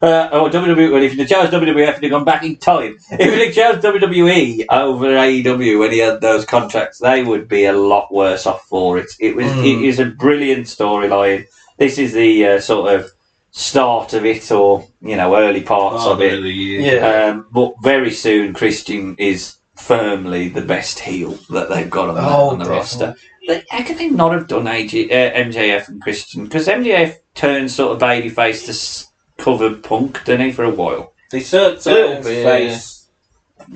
S1: or WWE, well, if he'd have chose WWF, he'd have gone back in time. If he'd have chose WWE over AEW when he had those contracts, they would be a lot worse off for it. It is a brilliant storyline. This is the sort of start of it, or early parts of it. But very soon, Christian is firmly the best heel that they've got on the roster. How can they not have done MJF and Christian? Because MJF turned sort of babyface to cover Punk, didn't he, for a while?
S5: They turned face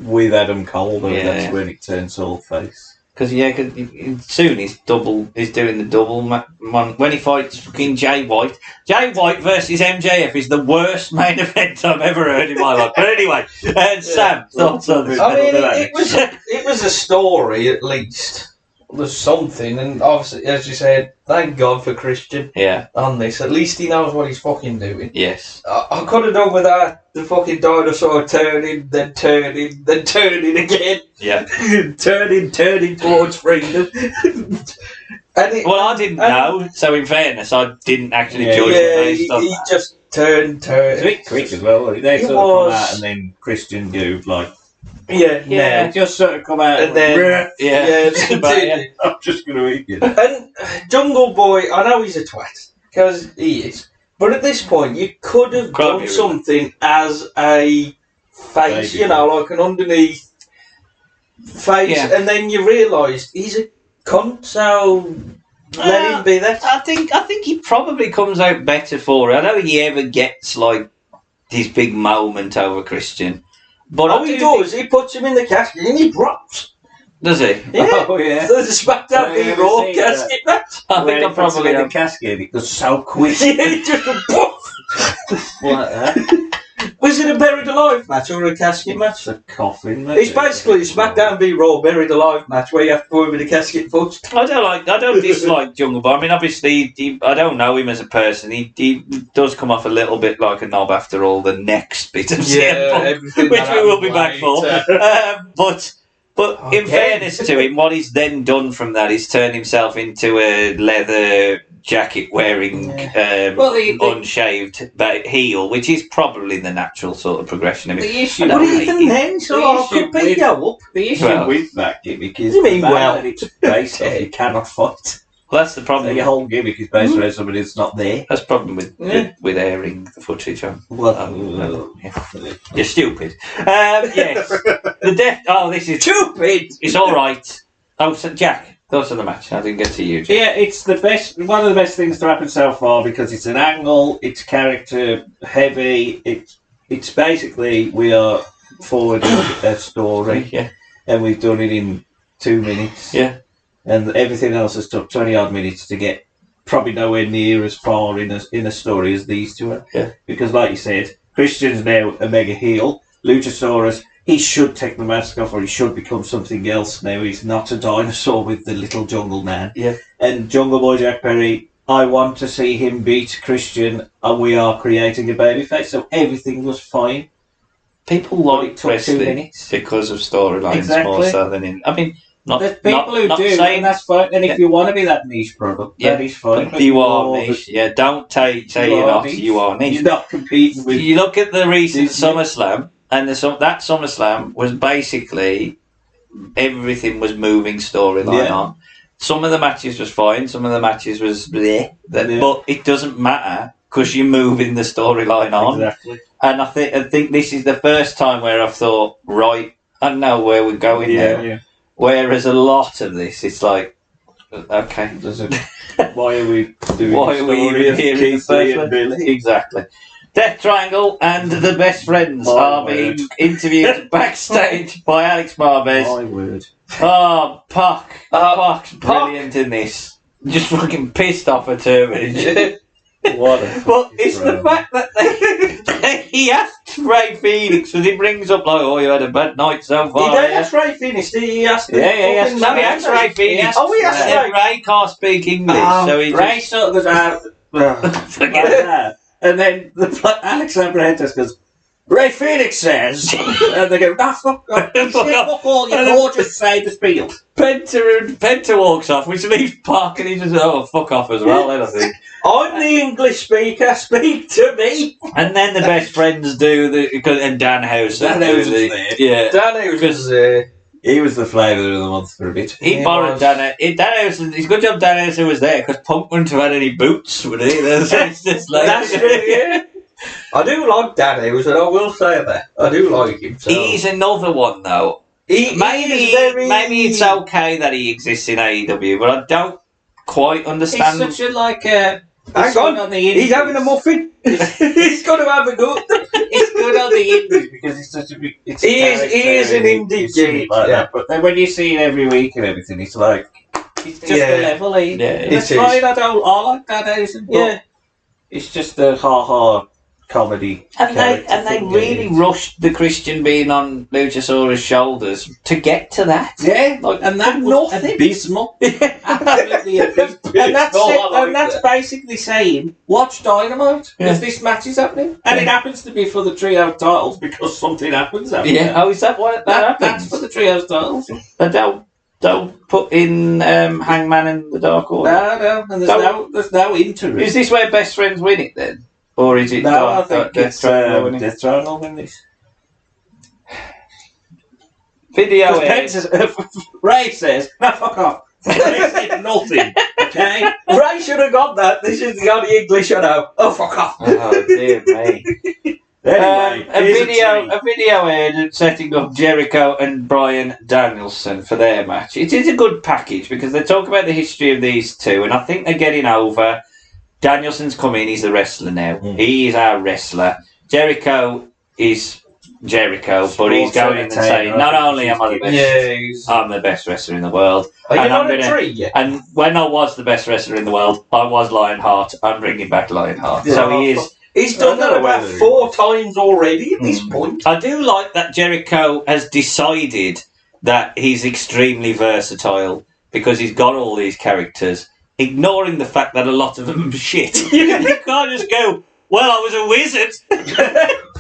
S5: with Adam Cole, but that's when it turned sort face.
S1: Because soon he's doing the double one when he fights fucking Jay White. Jay White versus MJF is the worst main event I've ever heard in my life. But anyway, Sam, thoughts on this?
S2: I mean, it was a story at least. There's something, and obviously, as you said, thank God for Christian on this. At least he knows what he's fucking doing.
S1: Yes.
S2: I could have done without the fucking dinosaur turning, then turning again.
S1: Yeah.
S2: turning towards freedom.
S1: I didn't know, so in fairness, I didn't actually judge
S2: it. He just turned.
S5: It's a bit quick as well. They sort of come out and then Christian do like...
S2: Yeah,
S5: just sort of come out
S2: and then
S5: I'm just going to eat you.
S2: And Jungle Boy, I know he's a twat because he is, but at this point you could have done something as a face, like an underneath face, and then you realised he's a cunt, so let him be that.
S1: I think he probably comes out better for it. I don't think he ever gets like his big moment over Christian. But
S2: he does. He puts him in the casket and he drops.
S1: Does he?
S2: Yeah. Oh, yeah. There's a SmackDown v Raw casket match.
S1: I think I'm probably
S5: in the casket. It goes so quick.
S2: He just poof.
S5: Like that.
S2: Was it a buried alive match or a casket match?
S5: A coffin match.
S2: It's basically a SmackDown v Raw buried alive match where you have to put him in a casket first.
S1: I don't dislike Jungle Boy. I mean, obviously, I don't know him as a person. He does come off a little bit like a knob after all the next bit of CM Punk, which we will be back for. But in fairness to him, what he's then done from that is turn himself into a leather jacket wearing unshaved heel, which is probably the natural sort of progression. I mean,
S2: the issue, but even then, so could go up.
S5: The issue with that gimmick is
S2: it's
S5: based on you cannot fight.
S1: Well, that's the
S5: So
S1: problem.
S5: your whole gimmick is based around somebody that's not there.
S1: That's the problem
S2: Yeah.
S1: with airing the footage on.
S5: Well,
S1: Yeah. You're stupid. Yes. The death. Oh, this is stupid. It's all right. Oh, so Jack, thoughts on the match? I didn't get to you, Jack.
S5: yeah, it's the best. One of the best things to happen so far because it's an angle. It's character heavy. It's basically we are forwarding a story,
S1: Yeah.
S5: and we've done it in 2 minutes.
S1: Yeah.
S5: And everything else has took 20 odd minutes to get. Probably nowhere near as far in a story as these two are.
S1: Yeah.
S5: Because, like you said, Christian's now a mega heel. Luchasaurus, he should take the mask off, or he should become something else. Now he's not a dinosaur with the little jungle man.
S1: Yeah.
S5: And Jungle Boy Jack Perry, I want to see him beat Christian, and we are creating a babyface. So everything was fine.
S1: People
S5: But
S1: like
S5: it took 2
S1: wrestling
S5: minutes.
S1: because of storylines
S5: Exactly.
S1: more so than in. I mean, not
S5: There's people who
S1: not
S5: do,
S1: saying
S5: and that's fine. And if you want to be that niche product,
S1: Yeah.
S5: that is fine. But
S1: you are
S5: you're
S1: niche. Yeah, don't say
S5: You
S1: you're
S5: are
S1: not.
S5: niche.
S1: You are niche.
S5: You're not competing with.
S1: You look at the recent
S5: Disney.
S1: SummerSlam, and that SummerSlam was basically everything was moving storyline
S5: Yeah.
S1: on. Some of the matches was fine, some of the matches was bleh,
S5: Yeah.
S1: but it doesn't matter because you're moving the storyline on.
S5: Exactly.
S1: And I think this is the first time where I've thought, right, I know where we're going now.
S5: Yeah.
S1: Whereas a lot of this, it's like, okay,
S5: Why are we doing?
S1: why are we
S5: story
S1: even
S5: of
S1: here in the
S5: Keith
S1: first
S5: Lee and
S1: place?
S5: Billy?
S1: Exactly. Death Triangle and the best friends
S5: My
S1: are
S5: word.
S1: being interviewed backstage by Alex Marvez.
S5: My word.
S1: Oh, Puck's brilliant in this. Just fucking pissed off at Turbidge.
S5: What a
S1: But
S5: fucking
S1: it's the
S5: drama.
S1: fact that he asked Ray Phoenix, because he brings up like, oh, you had a bad night so
S2: He
S1: far.
S2: did, that's Ray finished. He asked the
S1: Yeah.
S2: fucking
S1: No, he
S2: man,
S1: asked Ray Phoenix.
S2: Oh, he asked
S1: And
S2: Ray.
S1: Ray can't speak English, so he
S5: Ray
S1: just...
S5: sort of goes out like
S1: Forget
S5: that. And then Alex Abrahantes goes, Ray Phoenix says, and they go, nah, fuck off. Fuck all, you gorgeous say the spiel.
S1: Penta walks off, which leaves Park, and he just, oh, fuck off as well, then, I think.
S2: I'm the English speaker, speak to me.
S1: And then the best friends do and Danhausen.
S2: Danhausen's
S1: do
S2: there.
S1: Yeah.
S2: Danhausen's
S5: He was the flavour of the month for a bit.
S1: He
S2: He
S1: borrowed
S2: was.
S1: Danhausen. It's a good job Danhausen was there because Punk wouldn't have had any boots, would he? It's just like
S2: That's true, yeah. I do like Danhausen, I will say that. I do like him. So.
S1: He's another one though.
S2: He
S1: Maybe
S2: is very...
S1: maybe it's okay that he exists in AEW, but I don't quite understand.
S5: He's such a like
S2: Hang on,
S5: the
S2: he's having a muffin. He's got to have a good...
S5: It's good on the indies because it's such a big. It's a
S2: He is
S5: character
S2: an
S5: and
S2: indie
S5: you see it
S2: geek,
S5: like
S2: yeah.
S5: that. But then when you see it every week and everything, it's like it's just
S2: Yeah.
S5: a level. Eh?
S1: Yeah,
S5: And that's
S2: it is.
S5: fine. I like that. But
S2: Yeah.
S5: it's just a ha comedy.
S1: And they
S5: character thing,
S1: really
S5: yeah.
S1: rushed the Christian being on Luchasaurus' shoulders to get to that.
S5: Yeah,
S1: Like,
S5: and that was
S1: nothing.
S5: abysmal. Absolutely abysmal. And that's
S2: No, I
S5: it,
S2: like
S5: and that's
S2: that.
S5: basically saying, watch Dynamite,
S1: Yeah.
S5: because this match is happening. And it happens to be for the trio titles because something happens after
S1: Yeah.
S5: that.
S1: Oh, is that what that
S5: That's
S1: happens?
S5: for the trio titles.
S1: But don't put in Hangman and the Dark Order.
S5: No, and there's no interim.
S1: Is this where best friends win it then, or is it?
S5: No, I think
S1: Death
S5: it's
S1: Triangle winning?
S5: Death Triangle win this.
S1: Video.
S5: Ray says, no, fuck off. Ray said nothing, okay?
S2: Ray should have got that. This is the only English I know. Oh, fuck off.
S1: Oh dear me.
S5: Anyway,
S1: a
S5: here's
S1: video aired setting up Jericho and Bryan Danielson for their match. It is a good package because they talk about the history of these two, and I think they're getting over. Danielson's come in; he's the wrestler now. He is our wrestler. Jericho is Jericho, but he's going in and saying, "Not only am I the best,
S2: Yeah,
S1: I'm the best wrestler in the world."
S2: Are you
S1: And
S2: not
S1: I'm
S2: a
S1: gonna-
S2: tree yet?
S1: And when I was the best wrestler in the world, I was Lionheart. I'm bringing back Lionheart.
S2: Yeah.
S1: So he is.
S2: He's done that about 4 times already at this point.
S1: I do like that Jericho has decided that he's extremely versatile because he's got all these characters, ignoring the fact that a lot of them are shit. You can't just go, well, I was a wizard.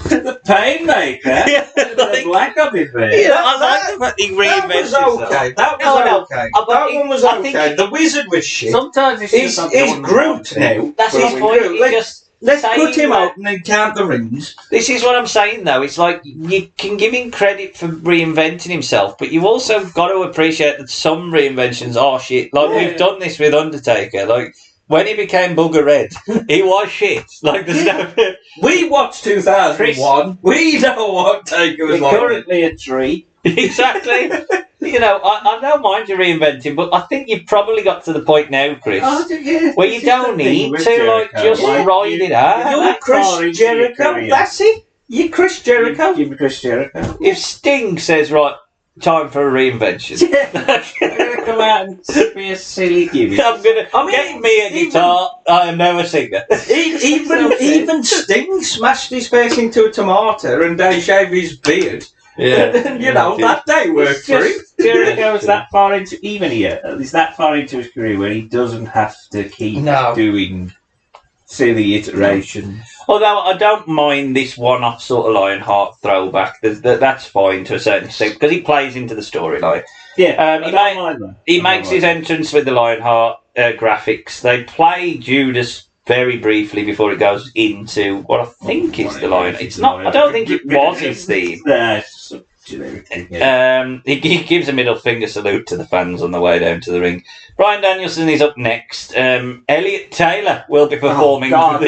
S5: the Painmaker.
S1: Yeah,
S5: The black of it there.
S1: Yeah, I like the fact he
S2: That
S1: reinvented
S2: was
S1: himself.
S2: okay. That
S1: No,
S2: was
S1: no.
S2: okay.
S1: But
S2: That one was
S1: I think
S2: okay. The wizard was shit.
S5: Sometimes it's
S2: He's
S5: just
S2: Groot now.
S1: That's
S2: Well,
S1: his point.
S2: Groot.
S1: He just
S2: Let's
S1: saying
S2: cut him
S1: that-
S2: out and then count the rings.
S1: This is what I'm saying, though. It's like you can give him credit for reinventing himself, but you've also got to appreciate that some reinventions are shit. Like, we've done this with Undertaker. Like, when he became Bugger Red, he was shit. Like, there's no...
S2: We watched 2001. We know what Taker was
S5: You're
S2: like.
S5: currently a tree.
S1: Exactly. You know, I don't mind you reinventing, but I think you've probably got to the point now, Chris, where you don't need to, like, just ride it out.
S2: You're
S5: that far
S2: Chris
S5: into your
S2: Jericho.
S5: career.
S2: That's it. You're Chris Jericho.
S5: Give me Chris Jericho.
S1: If Sting says, right, time for a reinvention,
S5: I'm going to come out and be a silly gimmick.
S1: I'm going to
S2: I mean,
S1: get me a guitar. I am now a singer.
S2: Even Sting smashed his face into a tomato and then shaved his beard.
S1: Yeah.
S2: You know, that day worked for him.
S5: Jericho's that far into, even here, he's that far into his career where he doesn't have to keep doing silly iterations.
S1: Although I don't mind this one-off sort of Lionheart throwback. That's fine to a certain extent because he plays into the storyline.
S5: Yeah,
S1: He makes his entrance with the Lionheart graphics. They play Judas very briefly before it goes into what I think is the Lion. It's not. I don't think it was his theme. He gives a middle finger salute to the fans on the way down to the ring. Bryan Danielson is up next. Elliot Taylor will be performing
S5: about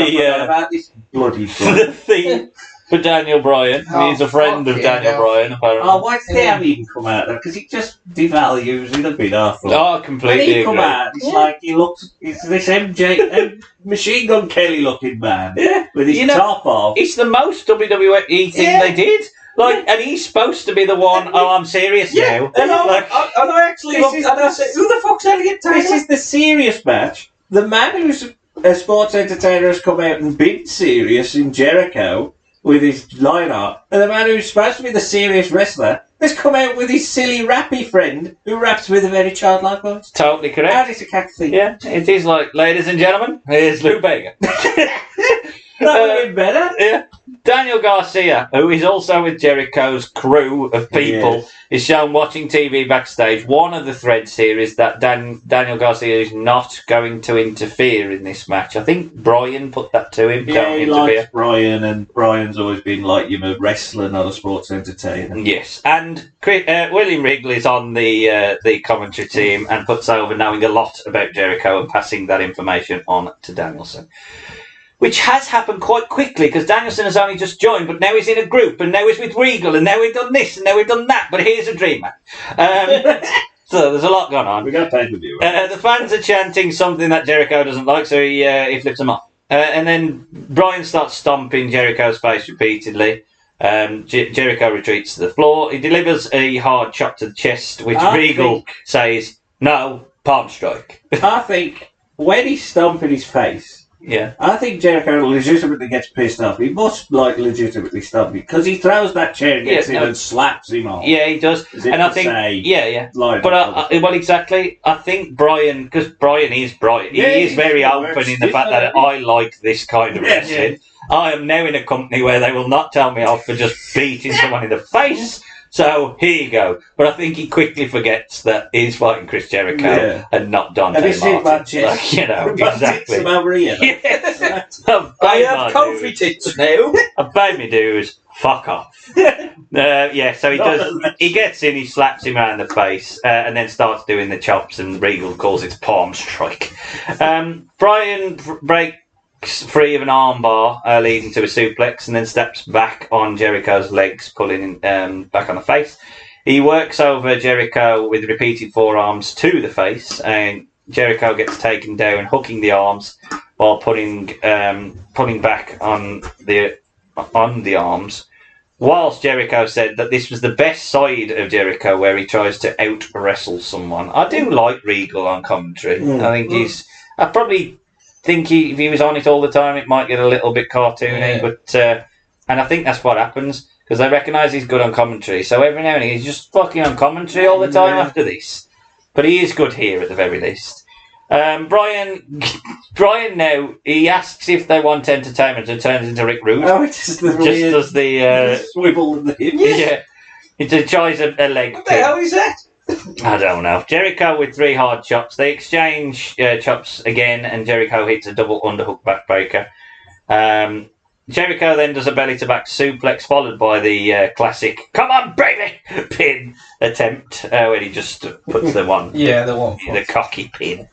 S5: this bloody
S1: the theme for Daniel Bryan. He's a friend of Daniel Bryan, apparently.
S5: Oh, why did they have even come out there? Because it just devalues it a bit after.
S1: Oh,
S5: When
S1: completely
S5: he come
S1: agree.
S5: out, it's like he looks. It's this MJ Machine Gun Kelly looking man with his top off.
S1: It's the most WWE thing they did. Like, and he's supposed to be the one. Oh, I'm serious now.
S2: And
S1: Like,
S2: I actually looked and I said, who the fuck's Elliot Taylor?
S5: This is the serious match. The man who's a sports entertainer has come out and been serious in Jericho with his lineup, and the man who's supposed to be the serious wrestler has come out with his silly rappy friend who raps with a very childlike voice.
S1: totally
S5: How
S1: correct.
S5: does a cat thing?
S1: Yeah, it is like, ladies and gentlemen, here's Lou Bega.
S5: That would have been better.
S1: Yeah. Daniel Garcia, who is also with Jericho's crew of people, is shown watching TV backstage. One of the threads here is that Daniel Garcia is not going to interfere in this match. I think Bryan put that to him.
S5: Yeah,
S1: Don't
S5: he
S1: interfere.
S5: likes Bryan, and Bryan's always been like you're a wrestler, not a sports entertainer.
S1: Yes, and William Wrigley's on the commentary team and puts over knowing a lot about Jericho and passing that information on to Danielson. Which has happened quite quickly because Danielson has only just joined, but now he's in a group, and now he's with Regal, and now we've done this, and now we've done that. But here's a dream match. So there's a lot going on.
S5: We're going to pay per view.
S1: The fans are chanting something that Jericho doesn't like, so he flips them off. And then Bryan starts stomping Jericho's face repeatedly. Jericho retreats to the floor. He delivers a hard chop to the chest, which Regal says, no, palm strike.
S5: I think when he's stomping his face, I think Jericho legitimately gets pissed off. He must legitimately stomp because he throws that chair, gets in and slaps him off.
S1: Yeah, he does. And I think, well, exactly. I think Bryan, because Bryan is Bryan, he is very open in the fact that I like this kind of wrestling. I am now in a company where they will not tell me off for just beating someone in the face. So here you go. But I think he quickly forgets that he's fighting Chris Jericho and not Dante Martin. Like, you know, exactly.
S2: I have Kofi tits now.
S1: I paid me dues. Fuck off. So he does. He gets in, he slaps him around the face, and then starts doing the chops. And Regal calls it palm strike. Bryan breaks free of an armbar leading to a suplex, and then steps back on Jericho's legs, pulling back on the face. He works over Jericho with repeated forearms to the face, and Jericho gets taken down, hooking the arms while pulling back on the arms. Whilst Jericho said that this was the best side of Jericho, where he tries to out wrestle someone. I do like Regal on commentary. I think I probably think if he was on it all the time, it might get a little bit cartoony. But and I think that's what happens because I recognise he's good on commentary. So every now and then he's just fucking on commentary all the time after this. But he is good here at the very least. Bryan now, he asks if they want entertainment and turns into Rick Rude.
S5: Oh, it's just
S1: does the
S5: swivel of the hip.
S1: Yeah. He tries a leg.
S2: What the hell is that?
S1: I don't know. Jericho with 3 hard chops. They exchange chops again, and Jericho hits a double underhook backbreaker. Jericho then does a belly to back suplex, followed by the classic "Come on, baby" pin attempt, when he just puts the one, the cocky pin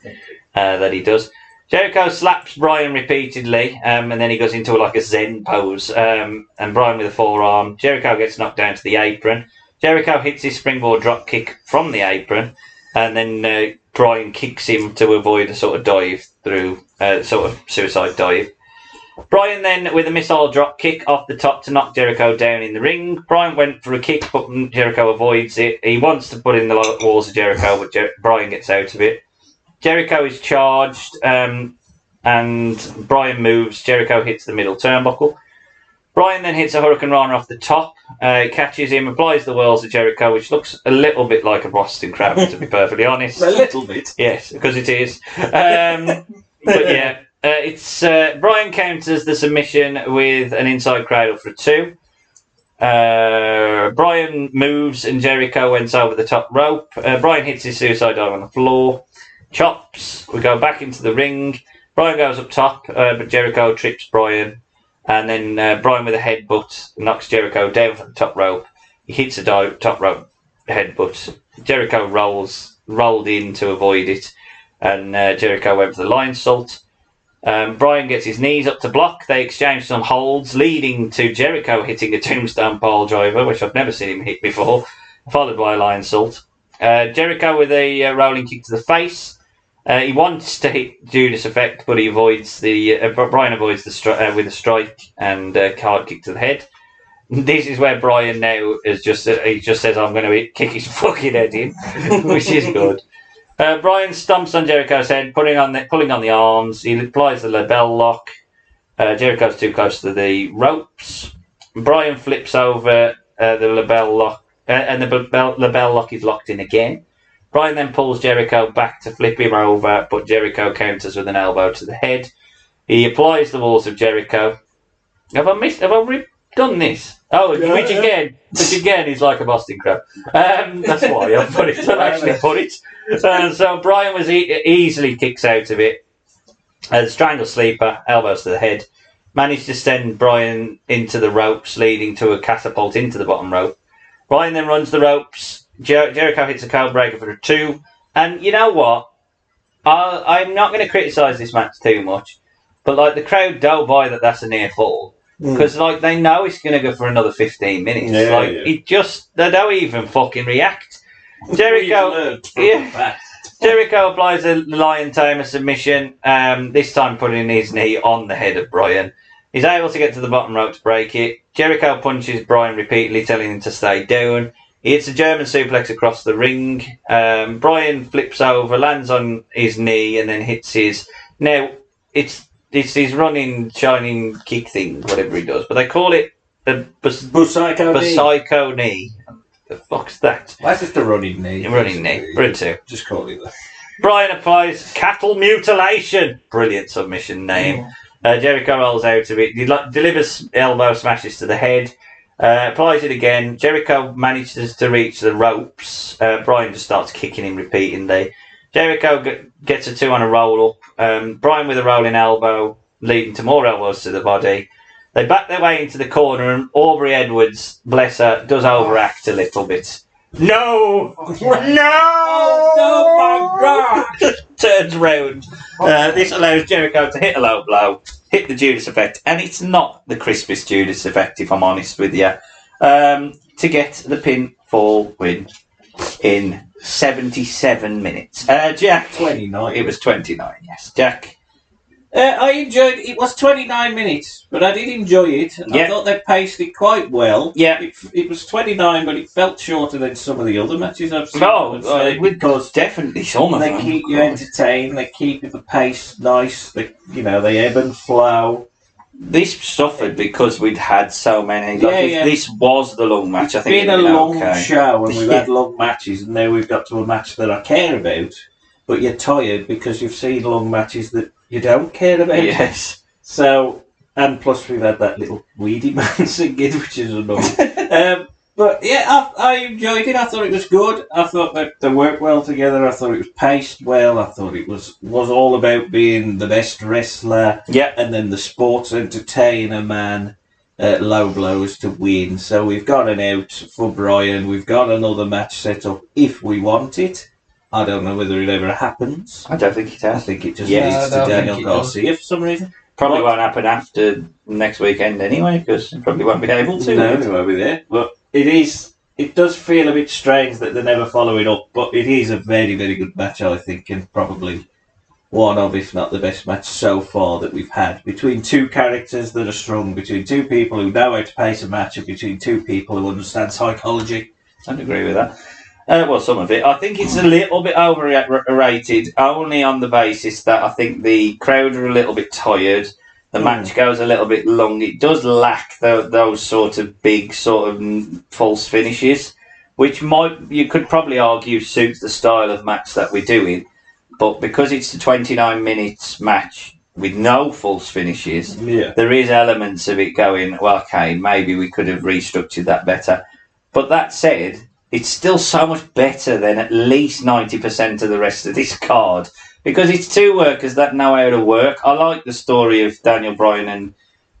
S1: that he does. Jericho slaps Brian repeatedly, and then he goes into like a Zen pose, and Brian with a forearm. Jericho gets knocked down to the apron. Jericho hits his springboard drop kick from the apron, and then Brian kicks him to avoid a sort of dive through, sort of suicide dive. Brian then with a missile drop kick off the top to knock Jericho down in the ring. Brian went for a kick, but Jericho avoids it. He wants to put in the walls of Jericho, but Brian gets out of it. Jericho is charged, and Brian moves. Jericho hits the middle turnbuckle. Brian then hits a Hurricane Rana off the top, catches him, applies the whirls of Jericho, which looks a little bit like a Boston Crab, to be perfectly honest.
S2: A little bit.
S1: Yes, because it is. But yeah, it's Brian counters the submission with an inside cradle for 2. Brian moves and Jericho went over the top rope. Brian hits his suicide dive on the floor. Chops. We go back into the ring. Brian goes up top, but Jericho trips Brian. And then Brian with a headbutt knocks Jericho down from the top rope. He hits a top rope headbutt. Jericho rolled in to avoid it. And Jericho went for the lion salt. Brian gets his knees up to block. They exchange some holds, leading to Jericho hitting a tombstone pole driver, which I've never seen him hit before, followed by a lion salt. Jericho with a rolling kick to the face. He wants to hit Judas Effect, but he avoids Brian avoids with a strike and a hard kick to the head. This is where Brian now is just says, "I'm going to kick his fucking head in," which is good. Brian stomps on Jericho's head, pulling on the arms. He applies the label lock. Jericho's too close to the ropes. Brian flips over the label lock, and the label lock is locked in again. Brian then pulls Jericho back to flip him over, but Jericho counters with an elbow to the head. He applies the walls of Jericho. Have I done this? Oh, which again is like a Boston Crab. That's why I put it. I actually put it. So Brian was easily kicks out of it. Strangle sleeper, elbows to the head. Managed to send Brian into the ropes, leading to a catapult into the bottom rope. Brian then runs the ropes. Jericho hits a code breaker for a 2. And you know what? I'm not going to criticise this match too much, but like the crowd don't buy that that's a near fall. Because like they know it's going to go for another 15 minutes. They don't even fucking react. Jericho applies a lion tamer submission. This time putting his knee on the head of Brian. He's able to get to the bottom rope to break it. Jericho punches Brian repeatedly, telling him to stay down. He hits a German suplex across the ring. Brian flips over, lands on his knee, and then hits his. Now it's his running, shining kick thing, whatever he does. But they call it the Busaiko knee. The fuck's that?
S5: That's just a running knee.
S1: Running knee. Brilliant.
S5: Just call it that.
S1: Brian applies cattle mutilation. Brilliant submission name. Jericho rolls out of it. He delivers elbow smashes to the head. Applies it again. Jericho manages to reach the ropes. Brian just starts kicking him repeatedly. Jericho gets a 2 on a roll up. Brian with a rolling elbow, leading to more elbows to the body. They back their way into the corner, and Aubrey Edwards, bless her, does overact a little bit. No! No! Oh my God! Turns round. This allows Jericho to hit a low blow, hit the Judas Effect, and it's not the crispest Judas Effect, if I'm honest with you, to get the pinfall win in 77 minutes. Jack.
S5: 29.
S1: It was 29, yes. Jack.
S5: I enjoyed it. It was 29 minutes, but I did enjoy it. And I thought they paced it quite well.
S1: Yeah.
S5: It was 29, but it felt shorter than some of the other matches I've seen.
S1: Because definitely some of them.
S5: They keep you entertained. They keep the pace nice. They ebb and flow.
S1: This suffered because we'd had so many. This was the long match. I think
S5: it's been a long show, and we've had long matches, and now we've got to a match that I care about. But you're tired because you've seen long matches that you don't care about.
S1: Yes.
S5: So, and plus we've had that little weedy man singing, which is annoying. But yeah, I enjoyed it. I thought it was good. I thought that they worked well together. I thought it was paced well. I thought it was all about being the best wrestler.
S1: Yeah.
S5: And then the sports entertainer man at low blows to win. So we've got an out for Brian. We've got another match set up if we want it. I don't know whether it ever happens.
S1: I don't think it
S5: I
S1: has.
S5: think it just
S1: Yeah,
S5: leads to Daniel Garcia for some reason.
S1: Probably
S5: What?
S1: won't happen after next weekend anyway, because he probably won't be able to.
S5: No, we won't be there. But it does feel a bit strange that they're never following up, but it is a very, very good match, I think, and probably one of, if not the best match so far that we've had. Between two characters that are strong, between two people who know how to pace a match, and between two people who understand psychology.
S1: I'd agree with that. Well, some of it. I think it's a little bit overrated, only on the basis that I think the crowd are a little bit tired. The match goes a little bit long. It does lack those sort of big, sort of false finishes, which you could probably argue suits the style of match that we're doing. But because it's a 29 minutes match with no false finishes, there is elements of it going, well, okay, maybe we could have restructured that better. But that said, it's still so much better than at least 90% of the rest of this card, because it's two workers that know how to work. I like the story of Daniel Bryan and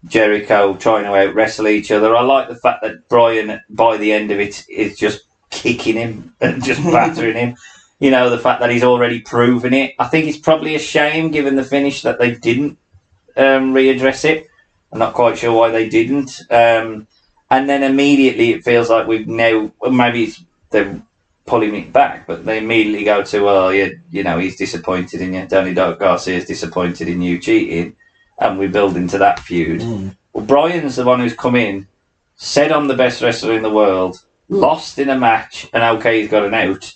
S1: Jericho trying to out-wrestle each other. I like the fact that Bryan, by the end of it, is just kicking him and just battering him. You know, the fact that he's already proven it. I think it's probably a shame, given the finish, that they didn't readdress it. I'm not quite sure why they didn't. And then immediately it feels like we've now, maybe they're pulling it back, but they immediately go to, well, you know, he's disappointed in you. Danny Garcia's disappointed in you cheating, and we build into that feud. Well, Brian's the one who's come in, said I'm the best wrestler in the world, lost in a match, and okay, he's got an out,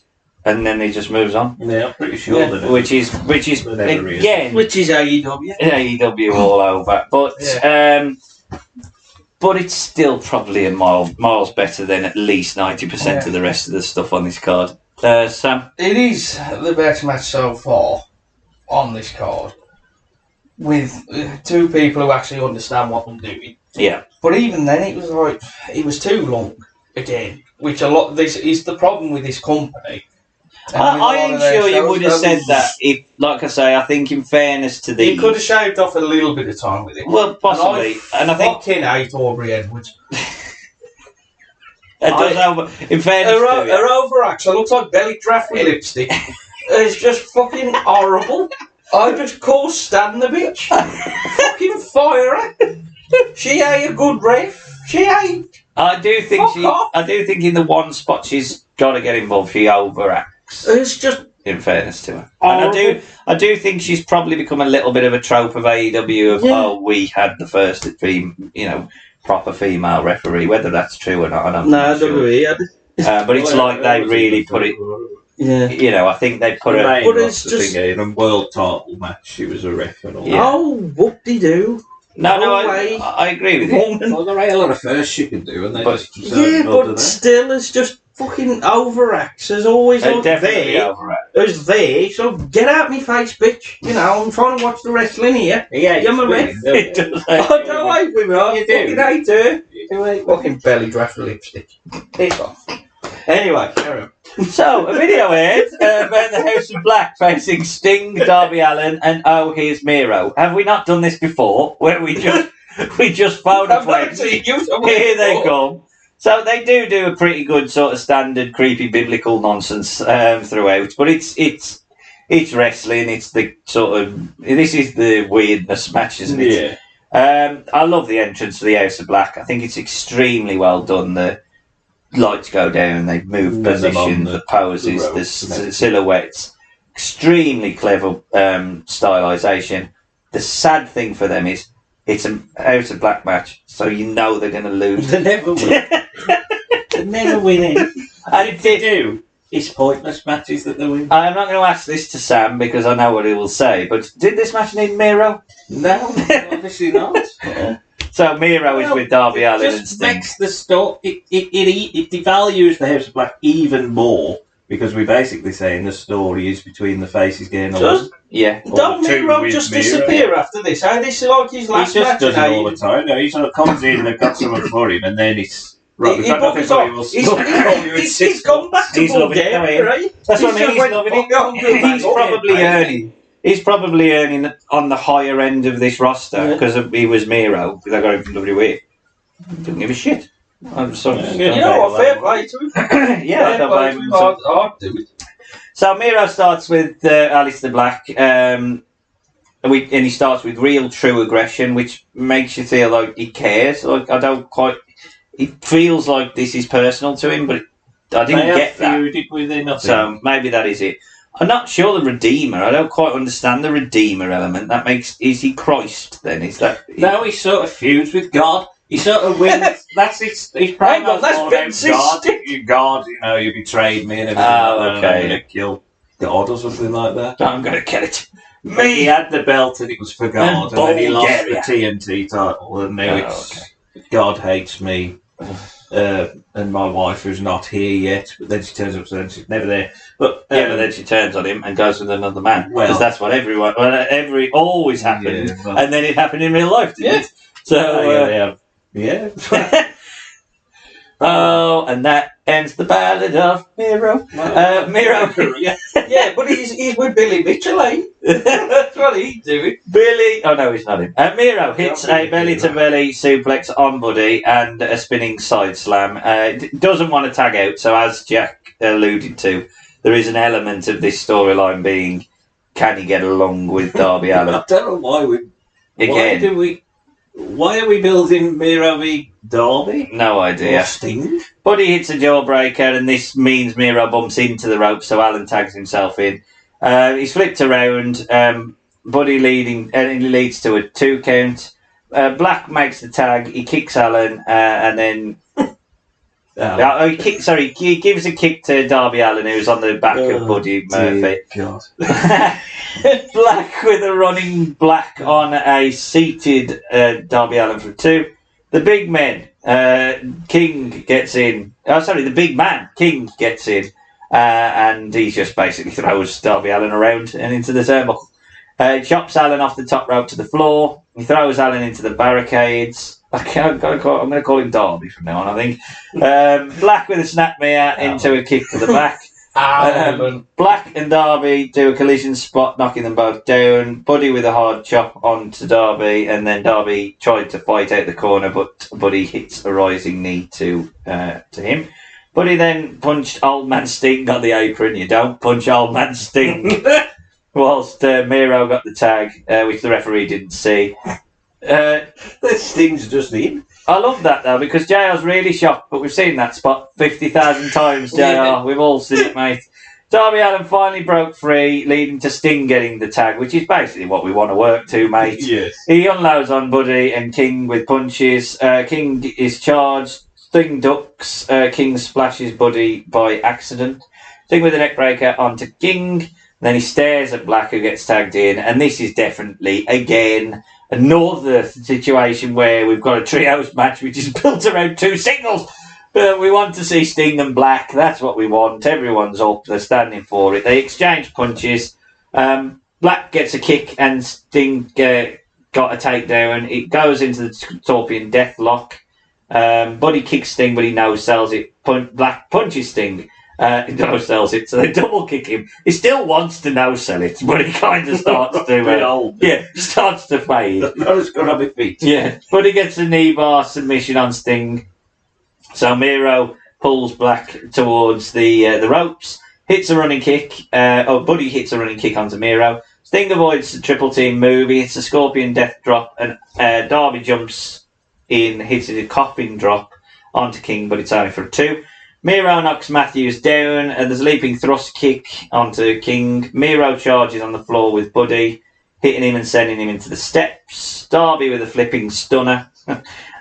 S1: and then he just moves on.
S5: Yeah, I'm pretty sure that
S1: Which is again,
S2: Which is AEW.
S1: AEW all over, but it's still probably a miles better than at least 90% of the rest of the stuff on this card. Sam?
S2: It is the best match so far on this card, with two people who actually understand what they're doing.
S1: Yeah.
S2: But even then, it was too long again. Which this is the problem with this company.
S1: I am sure you would have said that if, like I say, I think in fairness to these...
S2: You could have shaved off a little bit of time with it.
S1: Well, possibly. And I think...
S2: fucking hate Aubrey Edwards.
S1: In fairness
S2: her overacts, it looks like belly draft with lipstick. It's just fucking horrible. I just call Stan the bitch. Fucking fire her. She ain't a good ref. She ain't.
S1: I do think in the one spot she's got to get involved, she overacts.
S2: It's just,
S1: in fairness to her, and I do think she's probably become a little bit of a trope of AEW of we had the first proper female referee. Whether that's true or not, I don't know.
S2: No,
S1: but it's like they really put it.
S2: Yeah,
S1: you know, I think they put her.
S2: But it's just
S5: in a world title match. She was a ref and all.
S1: Yeah.
S2: Oh, whoop-de-doo.
S1: No, I agree with you.
S5: Well, there ain't a lot of first she can do, and they
S1: But-
S5: just
S2: But still, it's just fucking overacts. There's always
S1: They're
S2: like
S1: definitely
S2: there.
S1: overact.
S2: There's there, so get out me face, bitch. You know, I'm trying to watch the wrestling here.
S5: Yeah,
S2: You're my ref.
S1: It does.
S2: I don't like women. I
S5: You do.
S2: fucking hate her.
S5: You do it.
S2: Fucking belly draft lipstick. Piss off. Anyway, carry on.
S1: So, a video aired about the House of Black facing Sting, Darby Allin, and oh, here's Miro. Have we not done this before? Where we just found a
S2: I've never
S1: place.
S2: seen you somewhere
S1: Here they
S2: before.
S1: come. So they do a pretty good sort of standard creepy biblical nonsense throughout, but it's wrestling. It's the sort of this is the weirdness match, isn't it?
S5: Yeah.
S1: I love the entrance to the House of Black. I think it's extremely well done. The lights go down, they move
S5: Then them on
S1: positions, the poses,
S5: the
S1: the
S5: ropes and everything.
S1: silhouettes. Extremely clever stylization. The sad thing for them is it's an House of Black match, so you know they're going to lose.
S5: They never win. They never win it. And if they do, it's pointless matches that they win.
S1: I'm not going to ask this to Sam because I know what he will say, but did this match need Miro?
S5: No, obviously not.
S1: So Miro is with Darby
S5: It
S1: Allin and
S5: just
S1: Sting.
S5: makes the story. It devalues the House of Black even more because we're basically saying the story is between the faces getting on.
S2: Does-
S1: Yeah.
S2: Don't
S5: Or two
S2: Miro
S5: with
S2: just
S5: Miro.
S2: disappear after this? This is like his
S5: He
S2: last
S5: just
S2: match.
S5: does it
S2: now.
S5: all the time. No, he sort of comes in and they've got someone for him, and then it's Right, we've got nothing for you.
S2: He's gone back to
S5: He's loving it.
S2: Bulgaria, right?
S5: That's what I mean. He's loving it. He's probably earning on the higher end of this roster because he was Miro. They got him from WWE. Didn't give a shit. I'm sorry.
S2: You know what? Fair play to him.
S5: Yeah, I don't blame him.
S2: I'd do it.
S5: So Miro starts with Alistair Black, and he starts with real, true aggression, which makes you feel like he cares. Like I don't quite. It feels like this is personal to him, but I didn't get that. So maybe that is it. I'm not sure the Redeemer. I don't quite understand the Redeemer element. That makes is he Christ then? Is that
S6: No, he sort of feuds with God. He sort of wins. That's his promo.
S2: That's
S6: God.
S2: God.
S6: You know, you betrayed me and everything.
S5: Oh,
S6: like that,
S5: okay.
S6: I'm going to kill God or something like that.
S5: I'm going to kill it?
S6: He had the belt and it was for God, and then he lost the
S5: Bulgaria.
S6: TNT title, and now it's God hates me. And my wife who's not here yet, but then she turns up, so then she's never there. But
S5: But then she turns on him and goes with another man.
S6: Well-
S5: Because that's what always happened.
S6: Yeah, well-
S5: And then it happened in real life, didn't it? So,
S6: yeah.
S5: oh, and that ends the ballad of Miro. Miro.
S2: Yeah, but he's with Billy Mitchell, eh? That's what he's doing.
S5: Billy. Oh, no, he's not him. Miro hits a belly-to-belly suplex on Buddy and a spinning side slam. Doesn't want to tag out, so as Jack alluded to, there is an element of this storyline being, can he get along with Darby Allin?
S6: I don't know why
S5: Again.
S6: Why are we building Miro v Darby?
S5: No idea.
S6: Or Sting?
S5: Buddy hits a jawbreaker, and this means Miro bumps into the rope, so Alan tags himself in. He's flipped around. Buddy leading, and it leads to a 2 count. Black makes the tag. He kicks Alan, and then he gives a kick to Darby Allin, who's on the back of Buddy Murphy.
S6: God.
S5: Black with a running black on a seated Darby Allin for 2. The big men, King gets in. Oh, sorry, the big man, King gets in. And he just basically throws Darby Allin around and into the turnbuckle. Chops Allin off the top rope to the floor. He throws Allin into the barricades. I'm going to call him Darby from now on, I think. Black with a snapmare into a kick to the back. Black and Darby do a collision spot, knocking them both down. Buddy with a hard chop onto Darby, and then Darby tried to fight out the corner, but Buddy hits a rising knee to him. Buddy then punched Old Man Sting on the apron. You don't punch Old Man Sting. Whilst Miro got the tag, which the referee didn't see.
S6: The Sting's just in.
S5: I love that though, because JR's really shocked, but we've seen that spot 50,000 times, JR.
S6: Yeah.
S5: We've all seen it, mate. Darby Allin finally broke free, leading to Sting getting the tag, which is basically what we want to work to, mate.
S6: Yes.
S5: He unloads on Buddy and King with punches. King is charged. Sting ducks. King splashes Buddy by accident. Sting with a neckbreaker onto King. Then he stares at Black, who gets tagged in. And this is definitely, again, another situation where we've got a trios match which is built around 2 singles. We want to see Sting and Black. That's what we want. Everyone's up. They're standing for it. They exchange punches. Black gets a kick and Sting got a takedown. It goes into the Scorpion Deathlock. Buddy kicks Sting, but he no-sells it. Black punches Sting. He no-sells it, so they double kick him. He still wants to no-sell it, but he kind of starts to starts to fade.
S6: Not going to be feet.
S5: Yeah, but he gets a knee bar submission on Sting. So Miro pulls Black towards the ropes, hits a running kick. Buddy hits a running kick onto Miro. Sting avoids the triple team move. He hits a Scorpion Death Drop, and Darby jumps in, hits a coffin drop onto King, but it's only for 2. Miro knocks Matthews down, and there's a leaping thrust kick onto King. Miro charges on the floor with Buddy, hitting him and sending him into the steps. Darby with a flipping stunner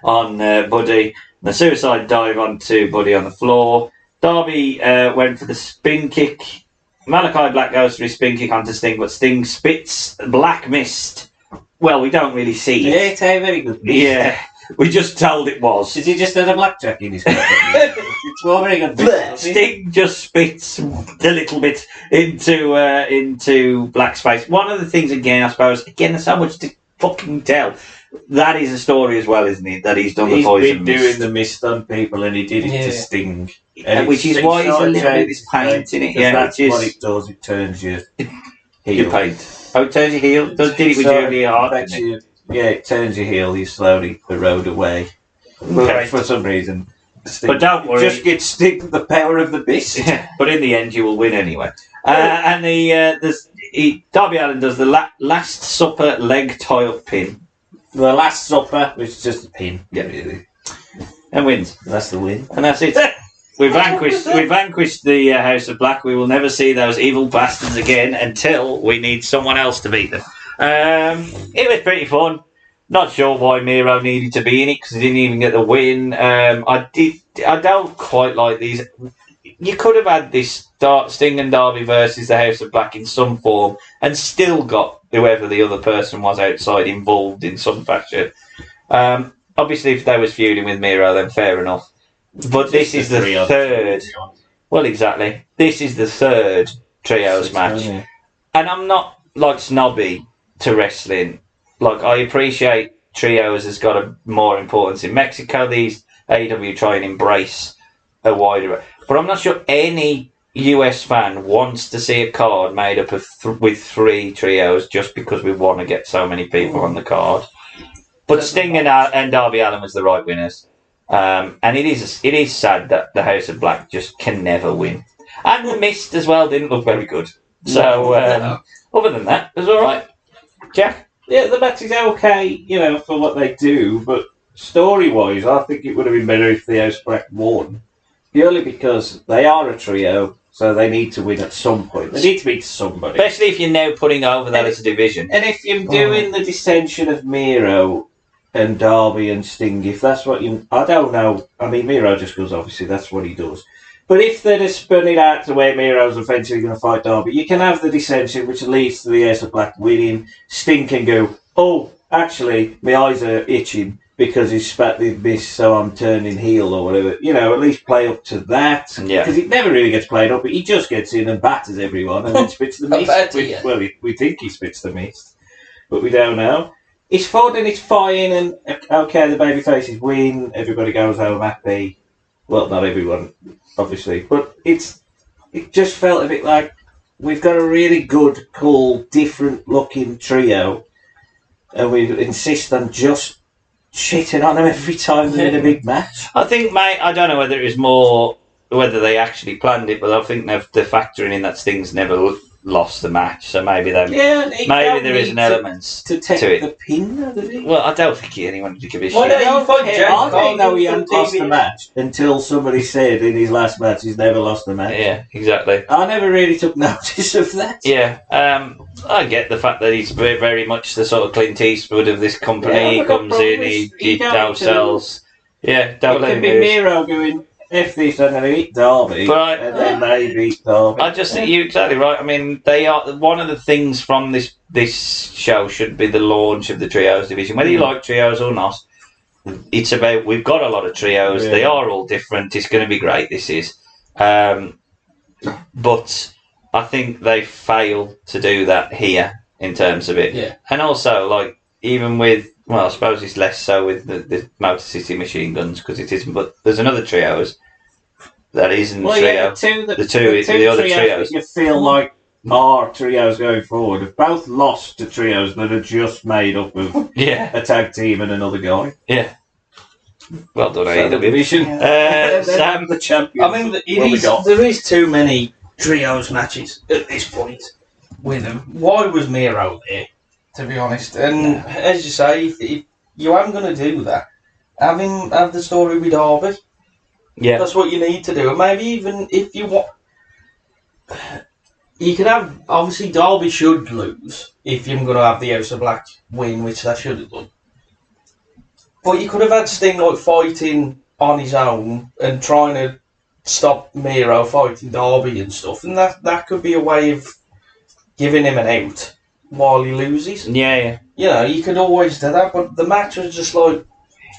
S5: on Buddy. The suicide dive onto Buddy on the floor. Darby went for the spin kick. Malachi Black goes for his spin kick onto Sting, but Sting spits black mist. Well, we don't really see it.
S6: Yeah, it's a very good mist.
S5: Yeah. We just told it was.
S6: Is he just had a blackjack in his pocket? It's all very good.
S5: Sting just spits a little bit into Black's face. One of the things, again, I suppose, there's so much to
S1: fucking tell. That is a story as well, isn't it? That he's done the
S6: He's
S1: poison
S6: been
S1: mist.
S6: doing the mist on people, and he did it to Sting. And
S1: Which is why he's a little bit this paint in it. Yeah,
S6: that's
S1: which is
S6: what it does. It turns you heel.
S1: your paint. Oh, it turns you heel. Did it with Julia Hart, didn't it?
S6: Yeah, it turns you heel. You slowly erode away.
S1: Okay.
S6: For some reason. Sting,
S1: But don't worry.
S6: just get Sting the power of the mist.
S1: Yeah, but in the end, you will win anyway. And Darby Allin does the Last Supper leg tie-up pin.
S6: The Last Supper, which is just a pin.
S1: Yeah, really. And wins.
S6: That's the win.
S1: And that's it. We vanquished the House of Black. We will never see those evil bastards again until we need someone else to beat them. It was pretty fun. Not sure why Miro needed to be in it because he didn't even get the win. I don't quite like these. You could have had this Sting and Darby versus the House of Black in some form and still got whoever the other person was outside involved in some fashion. Obviously, if they was feuding with Miro, then fair enough. But this is the third. Well, exactly. This is the third trios match. And I'm not like snobby to wrestling. Like, I appreciate trios has got a more importance in Mexico. These AEW try and embrace a wider. But I'm not sure any US fan wants to see a card made up of with 3 trios just because we want to get so many people on the card. But Sting and Darby Allin was the right winners. And it is sad that the House of Black just can never win. And the Mist as well didn't look very good. So, other than that, it was alright. Jack?
S6: Yeah, the match is okay, for what they do, but story-wise, I think it would have been better if the House of Black won. Purely because they are a trio, so they need to win at some point. They need to beat somebody.
S1: Especially if you're now putting over that as a division.
S6: And if you're doing the dissension of Miro and Darby and Sting, if that's what you... I don't know. I mean, Miro just goes, obviously, that's what he does. But if they'd have spun it out to where Miro's eventually going to fight Darby, you can have the dissension, which leads to the House of Black winning. Sting can go, oh, actually, my eyes are itching because he's spat the mist, so I'm turning heel or whatever. At least play up to that.
S1: Yeah.
S6: Because it never really gets played up, but he just gets in and batters everyone and then spits the mist. Well, we think he spits the mist, but we don't know. It's fun and it's fine, and okay, the baby faces win, everybody goes home happy. Well, not everyone, obviously, but it just felt a bit like we've got a really good, cool, different-looking trio, and we insist on just shitting on them every time they're in a big match.
S1: I think, mate, I don't know whether it was more whether they actually planned it, but I think they're factoring in that Sting's never lost the match, so maybe there is an element
S6: to take
S1: to it.
S6: the pin out of it.
S1: Well, I don't think anyone would give a shit.
S2: Why don't you fight Jack?
S6: I didn't know he hadn't lost the match until somebody said in his last match he's never lost the match.
S1: Yeah, exactly.
S6: I never really took notice of that.
S1: Yeah, I get the fact that he's very, very much the sort of Clint Eastwood of this company.
S6: Yeah,
S1: He
S6: I've got
S1: comes in,
S6: problems.
S1: he
S6: You don't
S1: outsells. Yeah, don't
S6: It
S1: let
S6: could
S1: him
S6: be
S1: lose.
S6: Miro going, F this, I'm going to beat Darby,
S1: But
S6: and then they beat Darby.
S1: I just think you're exactly right. I mean, they are one of the things from this show should be the launch of the trios division. Whether you like trios or not, it's about we've got a lot of trios.
S6: Yeah.
S1: They are all different. It's going to be great. This is, but I think they failed to do that here in terms of it.
S2: Yeah.
S1: And also, like even with I suppose it's less so with the Motor City Machine Guns because it isn't. But there's another trios that isn't trio.
S6: Yeah, the
S1: other
S6: trios that you feel like are trios going forward have both lost to trios that are just made up of
S1: Yeah,
S6: a tag team and another guy.
S1: yeah. Well done,
S6: So
S1: AEW.
S6: the division.
S1: Sam,
S6: the champion.
S2: I mean, there is too many trios matches at this point with them. Why was Miro there, to be honest? And as you say, if you aren't going to do that, have the story with Darby.
S1: yeah,
S2: That's what you need to do. And maybe even if you want... You could have... Obviously, Darby should lose if you're going to have the House of Black win, which they should have done. But you could have had Sting like fighting on his own and trying to stop Miro fighting Darby and stuff. And that could be a way of giving him an out while he loses.
S1: yeah.
S2: You could always do that. But the match was just like...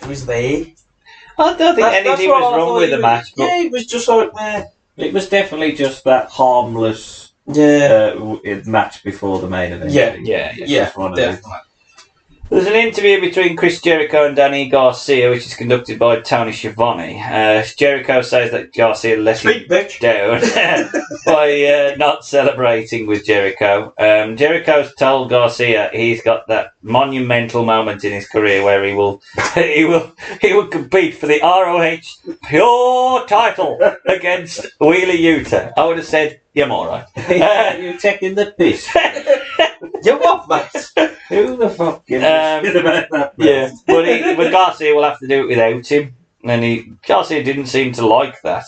S2: It was there.
S1: I don't think anything was wrong with the match. But
S2: Yeah, it was just like,
S6: It was definitely just that harmless
S2: yeah,
S6: match before the main event.
S2: Yeah.
S1: yeah,
S2: yeah,
S6: Just one of those.
S2: definitely.
S1: There's an interview between Chris Jericho and Danny Garcia, which is conducted by Tony Schiavone. Jericho says that Garcia let him down by not celebrating with Jericho. Jericho's told Garcia he's got that monumental moment in his career where he will compete for the ROH Pure title against Wheeler Yuta. I would have said, "Yeah, I'm all right."
S5: You're taking the piss.
S2: You're what, mate?
S5: Who the fuck gives a shit about that?
S1: Yeah, but Garcia will have to do it without him, and Garcia didn't seem to like that.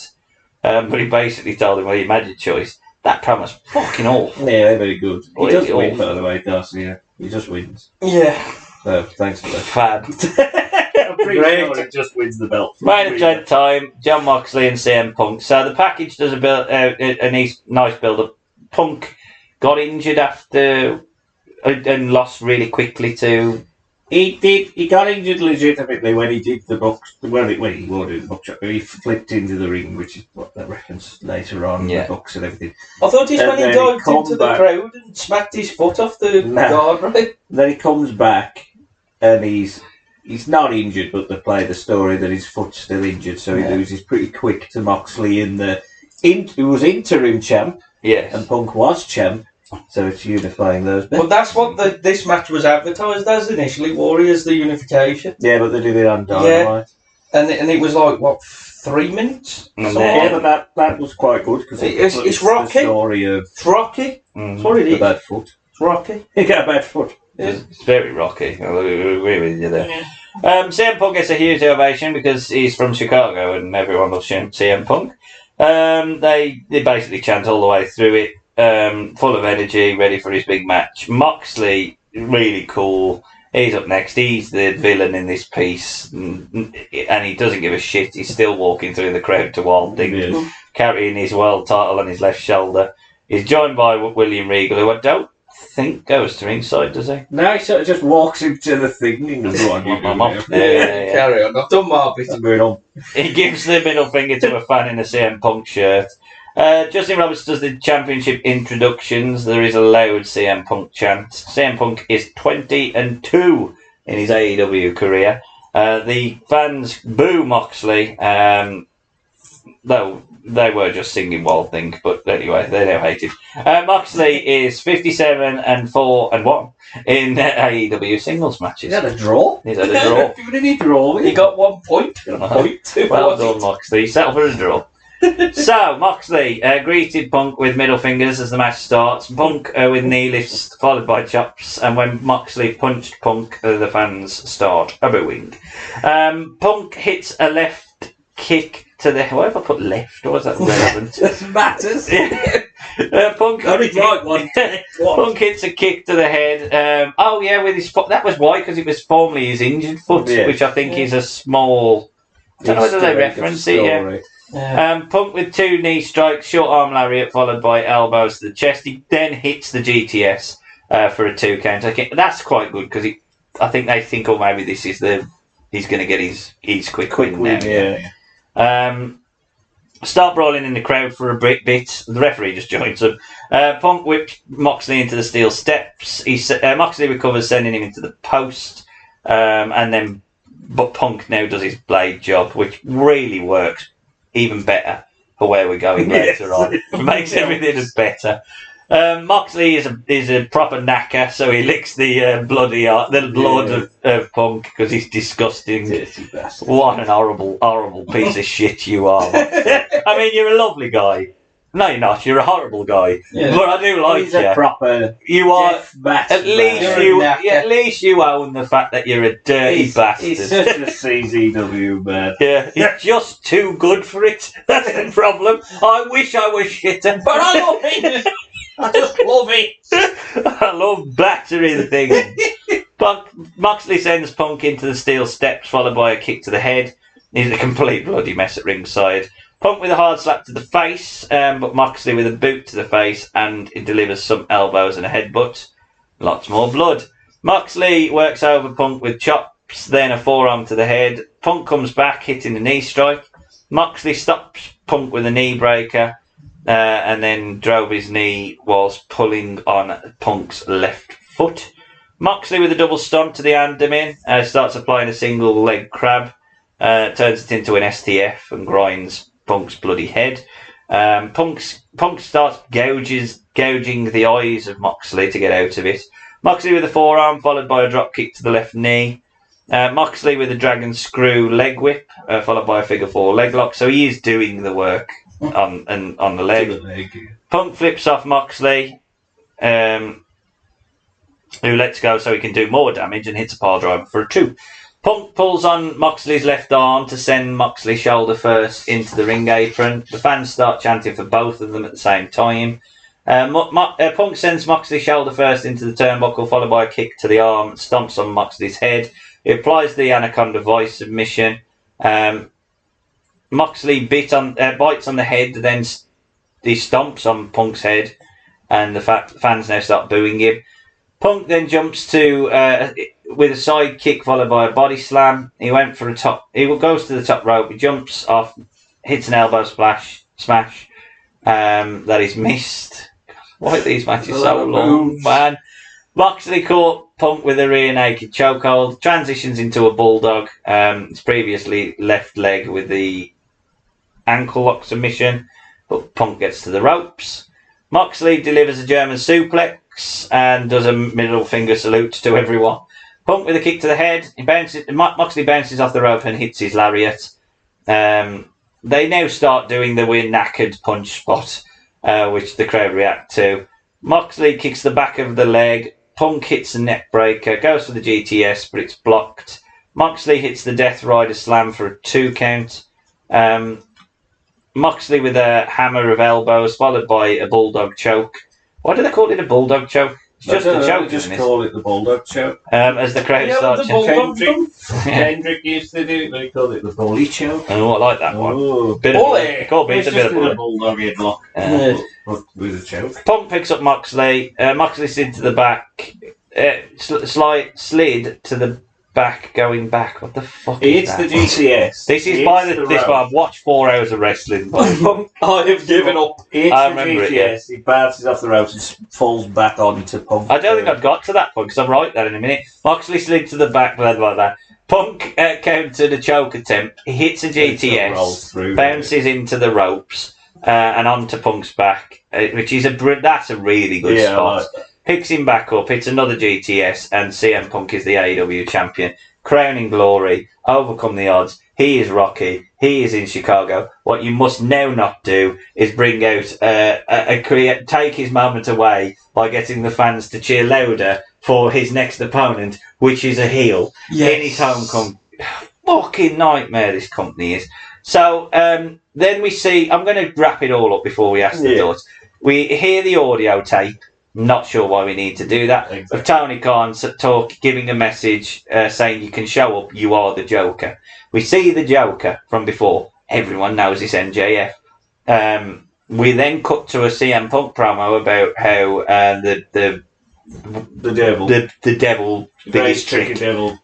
S1: But he basically told him, "Well, you made your choice." That promise fucking awful.
S5: Yeah, very good. He
S1: Well,
S5: does
S1: he's
S5: win,
S1: awful.
S5: by the way, Garcia. He just wins.
S2: Yeah.
S5: So, thanks for that.
S1: Fab.
S5: I'm pretty
S1: Great.
S5: sure he just wins the belt.
S1: Main event time: John Moxley and CM Punk. So the package does a nice build-up. Punk got injured after and lost really quickly to.
S5: He got injured legitimately when he did the box. When he wore the box shot, he flipped into the ring, which is what that reference later on.
S1: Yeah.
S5: The box and everything.
S2: I thought it's
S5: And
S2: when he
S5: then
S2: dived
S5: he
S2: into the
S5: back.
S2: crowd and smacked his foot off the
S5: Nah.
S2: guardrail.
S5: Then he comes back, and he's not injured, but they play the story that his foot's still injured, so he loses pretty quick to Moxley who was interim champ,
S1: Yes.
S5: and Punk was champ. So it's unifying those bits.
S2: But that's what this match was advertised as initially, Warriors, the unification.
S5: Yeah, but they did it on Dynamite.
S2: And it was like, what, 3 minutes?
S1: And
S2: Something
S1: then-
S5: Yeah, but that was quite good because
S2: It's Rocky.
S5: the story of
S2: It's Rocky.
S1: Mm.
S2: That's what it
S5: the
S2: is.
S5: bad foot.
S2: It's Rocky.
S5: He got a bad foot.
S1: It's very rocky. I agree with you there. CM Punk gets a huge ovation because he's from Chicago and everyone loves CM Punk. They basically chant all the way through it, full of energy, ready for his big match. Moxley, really cool. He's up next. He's the villain in this piece, and he doesn't give a shit. He's still walking through the crowd to Wild Thing,
S5: Yeah.
S1: carrying his world title on his left shoulder. He's joined by William Regal, who I don't think goes to ringside, does he?
S5: No, he sort of just walks into the thing and goes, "Go on, you go now."
S1: Yeah.
S2: Carry on. I've done my bit.
S5: Going on.
S1: He gives the middle finger to a fan in a CM Punk shirt. Justin Roberts does the championship introductions. There is a loud CM Punk chant. CM Punk is 20-2 in his AEW career. The fans boo Moxley, though they were just singing Wild Thing, but anyway, they now hate it. Moxley is 57-4-1 in AEW singles matches.
S5: Is that a draw?
S1: He's had a draw.
S5: Did he draw?
S2: He got 1 point. Point.
S1: Well done, Moxley. Settle for a draw. So, Moxley greeted Punk with middle fingers as the match starts. Punk with knee lifts followed by chops. And when Moxley punched Punk, the fans start a booing. Punk hits a left kick to the... Why have I put left? Or is that relevant?
S2: Doesn't matter.
S1: Punk,
S2: right one.
S1: Punk hits a kick to the head. With his foot. That was why, because it was formerly his injured foot,
S5: Yeah.
S1: which I think is a small... I don't know whether they reference it, yeah. Punk with 2 knee strikes, short arm lariat followed by elbows to the chest. He then hits the GTS for a 2 count. I think that's quite good because I think they think, oh, maybe this is he's going to get his quick win now.
S5: Yeah.
S1: Start brawling in the crowd for a bit. The referee just joins them. Punk whips Moxley into the steel steps. Moxley recovers, sending him into the post, but Punk now does his blade job, which really works even better for where we're going later on. It makes everything better. Moxley is a proper knacker, so he licks the blood of Punk because he's disgusting. What an horrible piece of shit you are. I mean, you're a lovely guy. No, you're not. You're a horrible guy. Yeah. But I do like
S5: He's
S1: you.
S5: a proper.
S1: You are.
S5: At
S1: least you own the fact that you're a dirty bastard.
S5: He's such a CZW man.
S1: Yeah, he's just too good for it. That's the problem. I wish I was shitter, but I love it. I just love it. I love battering things. Moxley sends Punk into the steel steps, followed by a kick to the head. He's a complete bloody mess at ringside. Punk with a hard slap to the face, but Moxley with a boot to the face, and it delivers some elbows and a headbutt. Lots more blood. Moxley works over Punk with chops, then a forearm to the head. Punk comes back, hitting the knee strike. Moxley stops Punk with a knee breaker, and then drove his knee whilst pulling on Punk's left foot. Moxley with a double stomp to the abdomen, starts applying a single leg crab, turns it into an STF and grinds Punk's bloody head. Punk starts gouging the eyes of Moxley to get out of it. Moxley with a forearm, followed by a drop kick to the left knee. Moxley with a dragon screw leg whip, followed by a figure 4 leg lock. So he is doing the work on the leg. Punk flips off Moxley, who lets go so he can do more damage and hits a pile driver for a 2. Punk pulls on Moxley's left arm to send Moxley shoulder first into the ring apron. The fans start chanting for both of them at the same time. Punk sends Moxley shoulder first into the turnbuckle, followed by a kick to the arm, stomps on Moxley's head. He applies the Anaconda Vice submission. Moxley bites on the head, then he stomps on Punk's head, and the fans now start booing him. Punk then jumps to with a side kick followed by a body slam. He goes to the top rope. He jumps off, hits an elbow smash. That is missed. Why are these matches so long, man? Moxley caught Punk with a rear naked chokehold. Transitions into a bulldog. His previously left leg with the ankle lock submission, but Punk gets to the ropes. Moxley delivers a German suplex and does a middle finger salute to everyone. Punk with a kick to the head. Moxley bounces off the rope and hits his lariat. They now start doing the weird knackered punch spot, which the crowd react to. Moxley kicks the back of the leg. Punk hits the neck breaker, goes for the GTS, but it's blocked. Moxley hits the Death Rider slam for a 2 count. Moxley with a hammer of elbows, followed by a bulldog choke. Why do they call it a bulldog choke? It's just a choke,
S5: just call it the bulldog choke.
S1: As the crowd starts
S5: chanting. Kendrick used to do it, but he called it the bully choke.
S1: Oh, I like that one.
S5: It's
S1: It's a bit of
S5: a bulldog headlock with a choke.
S1: Punk picks up Moxley. Moxley slid to the back. Slid to the back, going back. What the fuck is that?
S5: It's the GCS.
S1: This is by this one. I've watched 4 hours of wrestling.
S2: I have given up.
S1: I remember it. Yeah.
S5: He bounces off the ropes and falls back onto Punk.
S1: I don't think I've got to that point because I'll write that in a minute. Moxley slid to the back, blah blah blah. Punk countered a choke attempt. He hits a GTS, bounces into the ropes and onto Punk's back, which is that's a really good spot. Like picks him back up, hits another GTS, and CM Punk is the AEW champion. Crowning glory, overcome the odds. He is Rocky. He is in Chicago. What you must now not do is bring out take his moment away by getting the fans to cheer louder for his next opponent, which is a heel in his homecoming. Fucking nightmare this company is. So then we see. I'm going to wrap it all up before we ask the thoughts. We hear the audio tape. Not sure why we need to do that. Exactly. Of Tony Khan giving a message saying you can show up, you are the Joker. We see the Joker from before. Everyone knows it's MJF. We then cut to a CM Punk promo about how the devil biggest trick.
S5: Devil,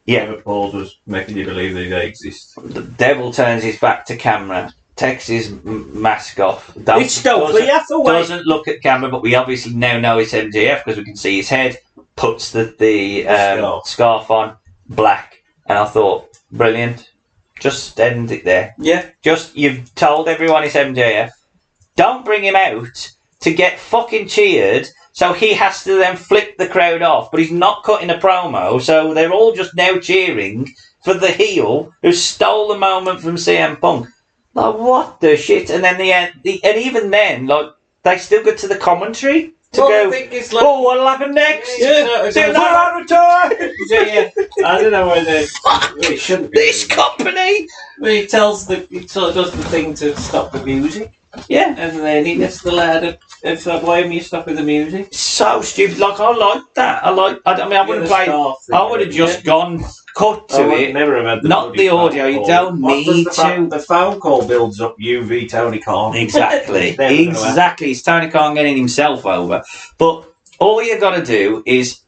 S5: Paul was making you believe that they exist.
S1: The devil turns his back to camera. Takes his mask off. Doesn't look at camera, but we obviously now know it's MJF because we can see his head. Puts the scarf on, black, and I thought, brilliant. Just end it there.
S2: Yeah.
S1: You've told everyone it's MJF. Don't bring him out to get fucking cheered, so he has to then flip the crowd off. But he's not cutting a promo, so they're all just now cheering for the heel who stole the moment from CM Punk. Like, what the shit? And then and even then, like, they still go to the commentary to go, what'll happen next?
S5: I don't know whether it shouldn't be.
S1: This company!
S5: He sort of does the thing to stop the music.
S1: Yeah.
S5: And then he gets the lad it's like, why haven't you stopped with the music?
S1: So stupid. Like, I like that. I wouldn't play. I would have just gone cut to it.
S5: Never have had
S1: not the audio. You don't need to.
S5: The phone call builds up UV Tony Khan.
S1: Exactly. Exactly. It's Tony Khan getting himself over. But all you got to do is.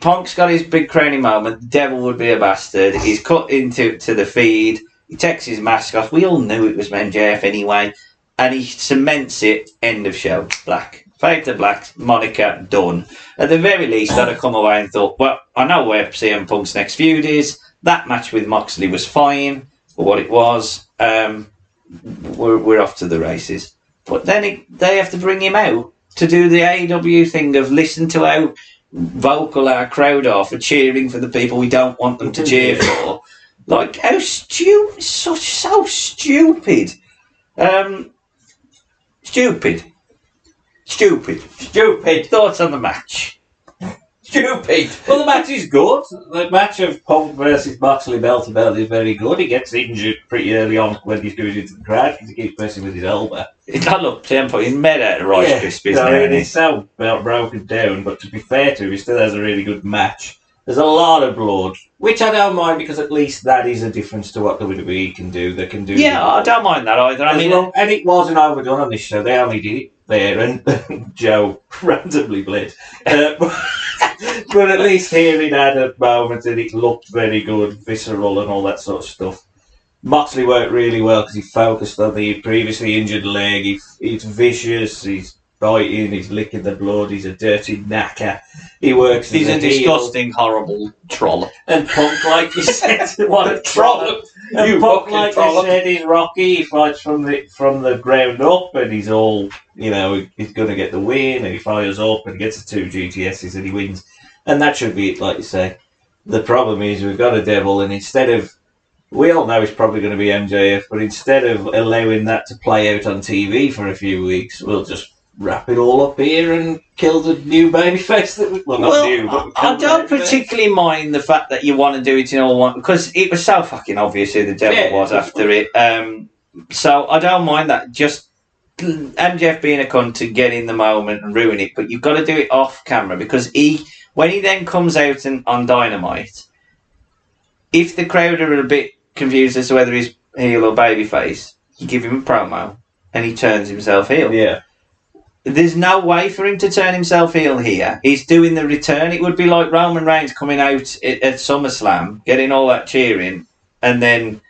S1: Punk's got his big crowning moment. The devil would be a bastard. He's cut into the feed. He takes his mask off. We all knew it was MJF anyway. And he cements it, end of show, black. Fade to black, Monica, done. At the very least, I'd have come away and thought, well, I know where CM Punk's next feud is. That match with Moxley was fine for what it was. We're off to the races. But then they have to bring him out to do the AEW thing of listen to how vocal our crowd are for cheering for the people we don't want them to cheer for. Like, how stupid, so stupid. Stupid. Thoughts on the match? Stupid.
S5: Well, the match is good. The match of Punk versus Moxley bell to bell is very good. He gets injured pretty early on when he's going into the crowd because he keeps pressing with his elbow.
S1: Look, tempo, he's made out of Rice Krispies now.
S5: He's so broken down, but to be fair to him, he still has a really good match. There's a lot of blood, which I don't mind because at least that is a difference to what WWE can do. They can do.
S1: Yeah, I don't mind that either.
S5: And it wasn't overdone on this show. They only did it there, and Joe randomly bled. But at least here he had a moment and it looked very good, visceral and all that sort of stuff. Moxley worked really well because he focused on the previously injured leg. He's vicious, he's biting, he's licking the blood, he's a dirty knacker. He works
S1: He's a disgusting, horrible troll.
S5: And Punk, like you said, what a troll. And Punk, like you said, he's Rocky. He fights from the ground up, and he's all, he's going to get the win, and he fires up and gets the 2 GTSs and he wins. And that should be it, like you say. The problem is we've got a devil, and instead of, we all know it's probably going to be MJF, but instead of allowing that to play out on TV for a few weeks, we'll just wrap it all up here and kill the new babyface
S1: I don't particularly mind the fact that you want to do it in all one, because it was so fucking obvious who the devil was after it. So I don't mind that. Just MJF being a cunt to get in the moment and ruin it, but you've got to do it off camera, because when he then comes out on Dynamite, if the crowd are a bit confused as to whether he's heel or babyface, you give him a promo and he turns himself heel.
S5: Yeah.
S1: There's no way for him to turn himself heel here. He's doing the return. It would be like Roman Reigns coming out at SummerSlam, getting all that cheering, and then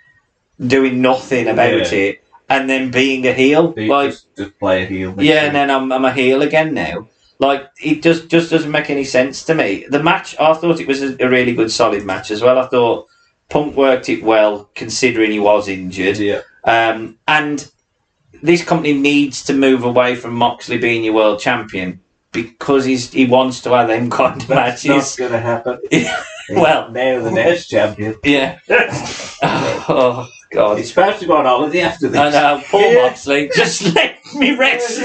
S1: doing nothing about it, and then being a heel.
S5: Just play a heel.
S1: Yeah, and then I'm a heel again now. Like, it just doesn't make any sense to me. The match, I thought it was a really good, solid match as well. I thought Punk worked it well, considering he was injured.
S5: Yeah.
S1: And this company needs to move away from Moxley being your world champion, because he wants to have them kind of matches.
S5: That's not going to happen.
S1: Well,
S5: now the next champion.
S1: Yeah. Oh God.
S5: He's supposed to go on holiday after this.
S1: I know, poor Moxley. Just let me rest.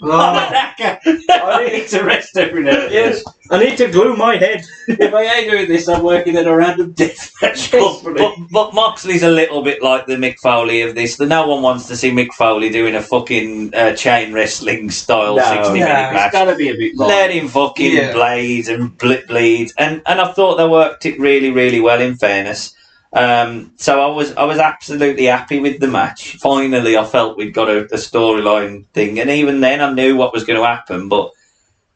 S1: I need to rest every now and then.
S2: Yes, I need to glue my head.
S5: If I ain't doing this, I'm working in a random deathmatch company.
S1: But Moxley's a little bit like the Mick Foley of this. No one wants to see Mick Foley doing a fucking chain wrestling style 60-minute match.
S5: It's got to be a bit more.
S1: Let him fucking bleed and bleed. And I thought they worked it really, really well, in fairness. So I was absolutely happy with the match. Finally, I felt we'd got a storyline thing, and even then I knew what was going to happen. But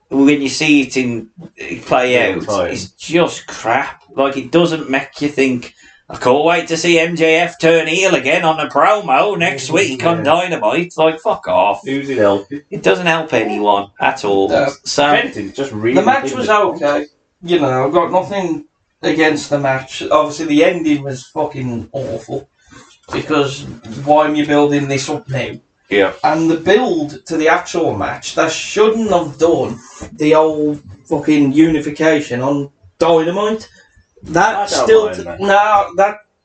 S1: when you see it play out, it's just crap. Like, it doesn't make you think, I can't wait to see MJF turn heel again on a promo next week on Dynamite. Like, fuck off.
S5: Who's it helping?
S1: It doesn't help anyone at all. So
S5: anything, just really
S2: the match was okay. I've got nothing against the match. Obviously, the ending was fucking awful, because why am you building this up now?
S1: Yeah.
S2: And the build to the actual match, they shouldn't have done the old fucking unification on Dynamite. That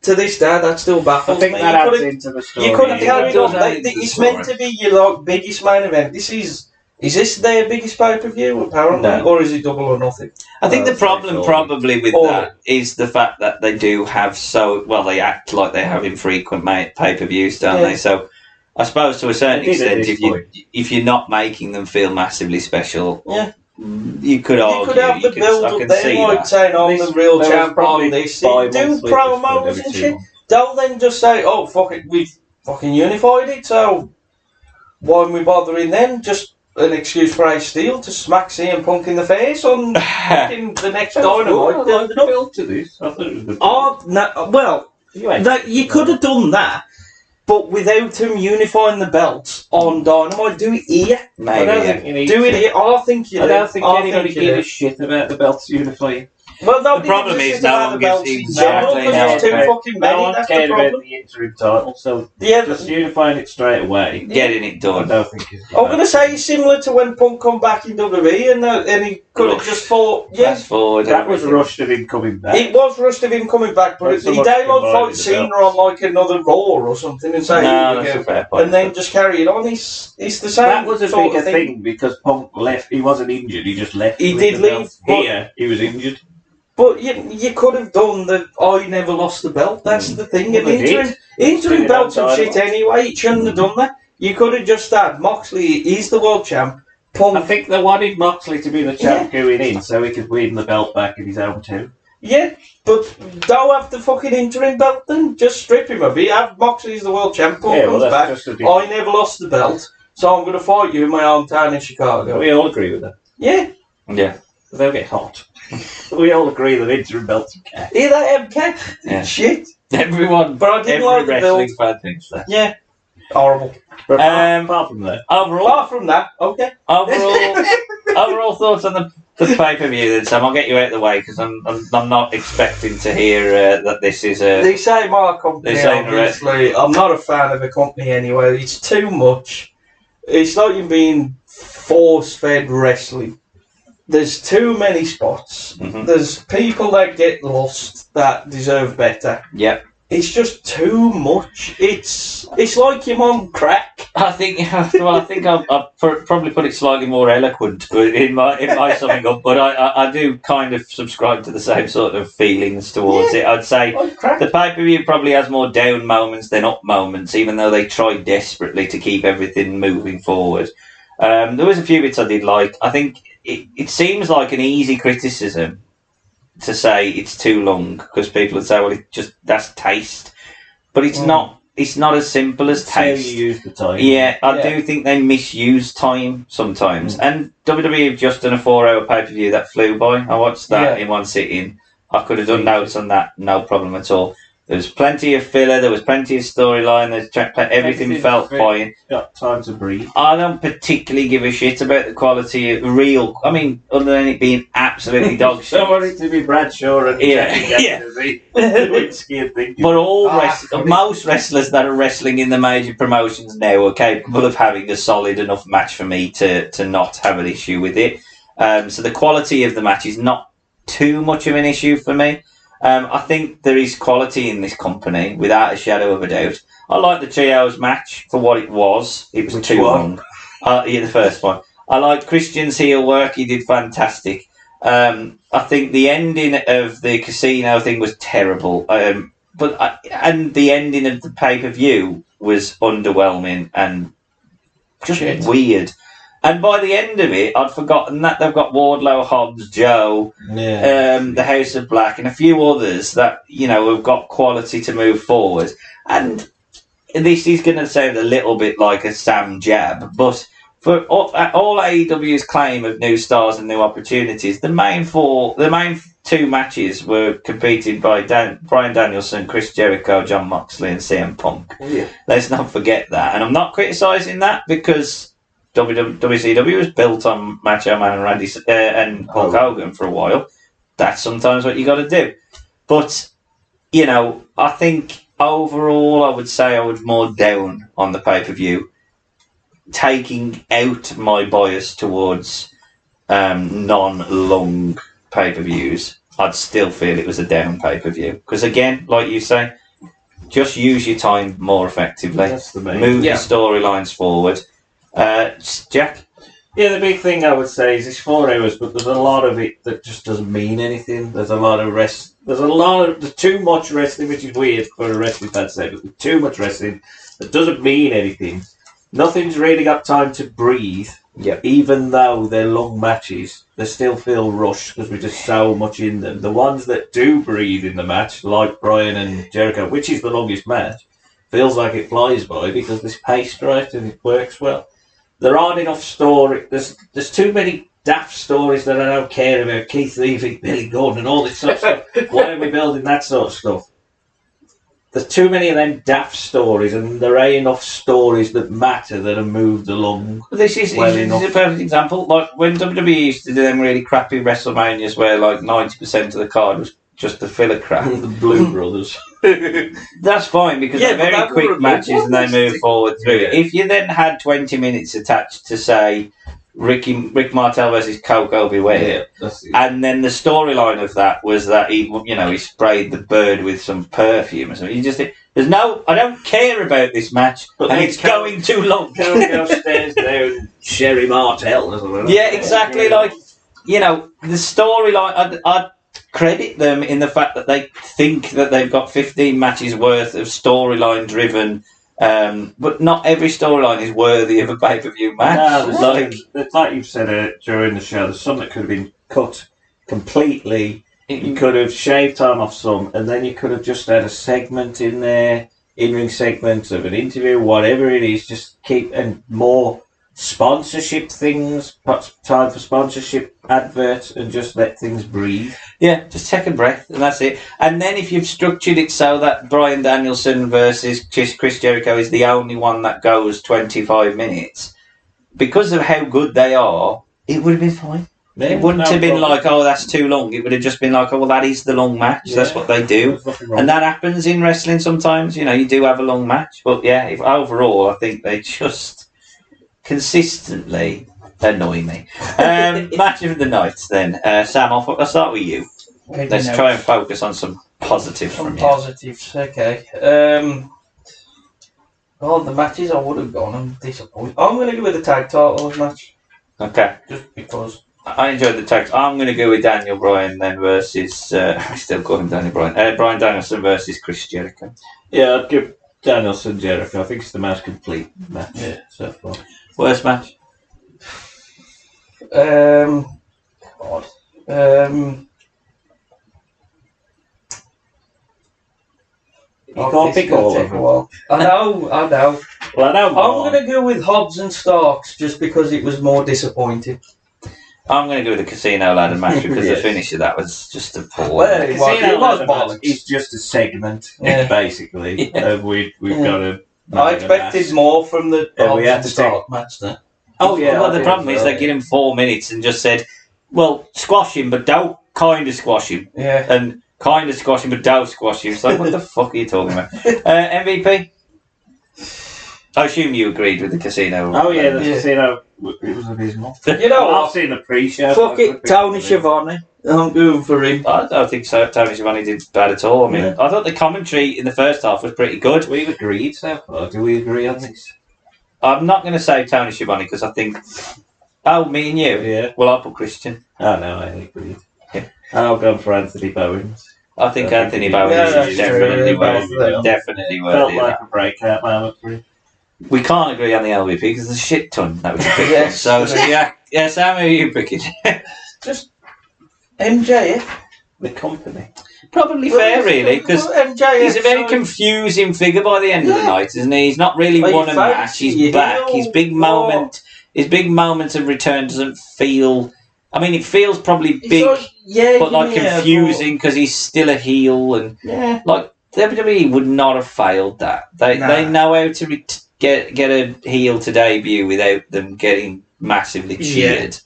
S2: to this day, that still baffles me.
S5: I think that adds into the story.
S2: You could have carried on. It's meant to be your biggest main event. Is this their biggest pay-per-view, apparently? No. Or is it Double or Nothing?
S1: I think the problem probably with that is the fact that they do have they act like they have infrequent pay-per-views, don't they? So I suppose to a certain extent, if you're not making them feel massively special, you could argue.
S2: You could have the build up there, like saying, I'm the real champ on this. Do promos and shit. Don't then just say, oh, fuck it, we've fucking unified it, so why are we bothering then? Just an excuse for Ace Steel to smack CM Punk in the face on the next Dynamite.
S5: Built to this. I thought it was good.
S2: You could have done that, but without them unifying the belts on Dynamite, do it here.
S1: Maybe.
S5: I don't think you need
S2: Do it
S5: to.
S2: here. I think you
S5: I
S2: do.
S5: don't think anybody
S2: you
S5: gives
S2: do.
S5: a shit about the belts unifying.
S2: Well, no,
S1: The problem is no one gives
S2: exactly
S1: exactly
S2: there's too
S1: how-
S2: fucking
S5: No
S2: many.
S5: one
S2: That's the
S5: cared about
S2: problem.
S5: the interim title, so
S2: Yeah,
S5: just unifying it straight away.
S1: Getting it
S5: I
S1: done.
S5: don't think is.
S2: I'm going to say it's similar to when Punk come back in WWE and he could have
S1: Rush.
S2: just fought. Yeah,
S1: Fast forward.
S5: That was
S1: everything.
S5: rushed of him coming back.
S2: it was rushed of him coming back, but
S5: Not so
S2: he
S5: much
S2: daylight
S5: combining
S2: fight
S5: the
S2: Cena
S5: belts.
S2: on like another Raw or something and say,
S1: No,
S2: here we
S1: that's
S2: go.
S1: a fair point.
S2: And then just carry it on. It's the same.
S5: That was a
S2: sort
S5: bigger
S2: of
S5: thing because Punk left. He wasn't injured. He just left.
S2: He
S5: with
S2: did
S5: the
S2: leave,
S5: belt.
S2: but-
S5: Here, he was injured.
S2: But you could have done the I never lost the belt. That's the thing.
S5: Well,
S2: And
S5: they did.
S2: interim
S5: Did it
S2: belts and
S5: on
S2: shit
S5: Dynamite.
S2: anyway. It shouldn't have done that. You could have just had Moxley. He's the world champ. Punk.
S5: I think they wanted Moxley to be the champ going in, so he could win the belt back in his own too.
S2: Yeah, but don't have the fucking interim belt then. Just strip him of it. Have Moxley as the world champ. Punk
S5: Yeah, well,
S2: comes back.
S5: that's just a different.
S2: I never lost the belt, so I'm going to fight you in my hometown in Chicago.
S5: We all agree with that.
S2: Yeah,
S1: Yeah.
S5: They'll get hot. We all agree that interim belts are cat.
S2: hear that, MK?
S1: Yeah.
S2: Shit.
S1: Everyone,
S2: But I didn't
S1: every
S2: like the
S1: wrestling
S2: build.
S1: fan thinks that.
S2: Yeah, horrible.
S5: But
S1: Um,
S5: apart from that,
S1: Overall,
S2: Apart from that, okay.
S1: overall thoughts on the pay per view. Then Sam, I'll get you out of the way because I'm not expecting to hear that this is a.
S2: They say my company,
S1: They say
S2: obviously. I'm not a fan of the company anyway. It's too much. It's like you being force-fed wrestling. There's too many spots.
S1: Mhm.
S2: There's people that get lost that deserve better.
S1: Yep.
S2: It's just too much. It's like you're on crack.
S1: I think I'll probably put it slightly more eloquent in my summing up, but I do kind of subscribe to the same sort of feelings towards it. I'd say
S2: On crack.
S1: the pay per view probably has more down moments than up moments, even though they try desperately to keep everything moving forward. There was a few bits I did like. I think it seems like an easy criticism to say it's too long because people would say, well, that's taste, but it's not. It's not as simple as
S5: how you
S1: taste.
S5: use the time.
S1: Yeah, I
S2: Yeah.
S1: do think they misuse time sometimes. And WWE have just done a 4-hour pay per view that flew by. I watched that in one sitting. I could have done notes on that, no problem at all. There was plenty of filler. There was plenty of storyline. Everything felt fine.
S5: Got time to breathe.
S1: I don't particularly give a shit about the quality of real. I mean, other than it being absolutely dog shit.
S5: Don't want it to be Bradshaw and
S1: Yeah.
S5: Lewinsky and thinking.
S1: But
S2: funny.
S1: most wrestlers that are wrestling in the major promotions now are capable of having a solid enough match for me to not have an issue with it. So the quality of the match is not too much of an issue for me. I think there is quality in this company, without a shadow of a doubt. I like the Trios match for what it was. It was too long. Yeah, the first one. I like Christian's heel work. He did fantastic. I think the ending of the casino thing was terrible. And the ending of the pay-per-view was underwhelming and just weird. And by the end of it, I'd forgotten that they've got Wardlow, Hobbs, Joe, the House of Black, and a few others that, have got quality to move forward. And this is going to sound a little bit like a Sam jab, but for all AEW's claim of new stars and new opportunities, the main two matches were competed by Bryan Danielson, Chris Jericho, John Moxley, and CM Punk.
S2: Yeah.
S1: Let's not forget that. And I'm not criticising that because WCW was built on Macho Man and Randy and Hulk Hogan for a while. That's sometimes what you got to do. But I think overall, I would say I would more down on the pay-per-view, taking out my bias towards non-long pay-per-views. I'd still feel it was a down pay-per-view because, again, like you say, just use your time more effectively.
S5: That's the main.
S1: Move the storylines forward. Jack?
S5: Yeah, the big thing I would say is it's 4 hours, but there's a lot of it that just doesn't mean anything. There's a lot of there's too much wrestling, which is weird for a wrestling fan to say, but there's too much wrestling that doesn't mean anything. Nothing's really got time to breathe.
S1: Yep.
S5: Even though they're long matches, they still feel rushed because we're just so much in them. The ones that do breathe in the match, like Bryan and Jericho, which is the longest match, feels like it flies by because it's paced right and it works well. There aren't enough story. There's too many daft stories that I don't care about. Keith leaving, Billy Gunn, and all this sort of stuff. Why are we building that sort of stuff? there's too many of them daft stories, and there ain't enough stories that matter that are moved along.
S1: This is a perfect example. Like when WWE used to do them really crappy WrestleManias where like 90% of the card was just the filler crap.
S5: The Blue Brothers.
S1: That's fine because they're very quick matches and they move forward through it. If you then had 20 minutes attached to, say, Rick Martel versus Coco Beware, and then the storyline of that was that he sprayed the bird with some perfume or something. You just think, I don't care about this match, but and it's going too long.
S5: Coco stares down Sherry Martel or something.
S1: Yeah, exactly. Like, the storyline, I'd credit them in the fact that they think that they've got 15 matches worth of storyline driven. But not every storyline is worthy of a pay-per-view match.
S5: No, like you've said during the show, there's some that could have been cut completely. You could have shaved time off some, and then you could have just had a segment in there, in-ring segment of an interview, whatever it is. Just keep and more sponsorship things, time for sponsorship adverts, and just let things breathe.
S1: Yeah, just take a breath, and that's it. And then if you've structured it so that Bryan Danielson versus Chris Jericho is the only one that goes 25 minutes, because of how good they are, it would have been fine. Yeah, it wouldn't have been like, oh, that's too long. It would have just been like, oh, well, that is the long match. Yeah, that's what they do. And that happens in wrestling sometimes. You do have a long match. But yeah, overall, I think they just consistently annoy me. Match of the night, then. Sam, I'll start with you. Let's try and focus on some positives from you.
S2: Positives, okay. The matches I would have gone, I'm disappointed. I'm going to go with the tag titles match.
S1: Okay.
S2: Just because.
S1: I enjoyed the tag. I'm going to go with Daniel Bryan then versus... I still call him Daniel Bryan. Bryan Danielson versus Chris Jericho.
S5: Yeah, I'd give Danielson Jericho. I think it's the most complete match so far.
S1: Worst match?
S2: God.
S5: You can't pick all of them.
S2: I know.
S5: Well, I know.
S2: I'm going to go with Hobbs and Starks just because it was more disappointing.
S1: I'm going to go with the Casino Ladder match because the finish of that was just appalling.
S2: Well, it was bollocks.
S5: It's just a segment, basically.
S1: Yeah.
S5: We've got a...
S2: I expected more from the Hobbs and Stark match there.
S1: Oh, yeah. Well, the problem is they give him 4 minutes and just said, well, squash him, but don't kind of squash him.
S2: Yeah.
S1: And kind of squash him, but don't squash him. It's like, what the fuck are you talking about? MVP? I assume you agreed with the Casino.
S5: Oh, yeah, the Casino, it was abysmal.
S2: I've
S5: seen the pre-show.
S2: Fuck it, Tony Schiavone. I'm going for him.
S1: I don't think so. Tony Schiavone did bad at all. I mean, I thought the commentary in the first half was pretty good.
S5: We've agreed so far. Do we agree on this?
S1: I'm not going to say Tony Schiavone because I think... Oh, me and you?
S5: Yeah.
S1: Well, I'll put Christian.
S5: Oh, no, I agreed. Yeah. I'll go for Anthony Bowens.
S1: I think Anthony Bowens is definitely worthy.
S5: Felt like a breakout moment for him.
S1: We can't agree on the LVP because there's a shit ton that we can pick. Yes. So Sam, who are you picking?
S2: Just MJF.
S5: The company.
S1: Probably fair, really, because he's a very confusing figure by the end of the night, isn't he? He's not really won a match. He's back. His big moment of return doesn't feel... I mean, it feels probably big, but like confusing because he's still a heel, and like WWE would not have failed that. They know how to get a heel to debut without them getting massively cheered.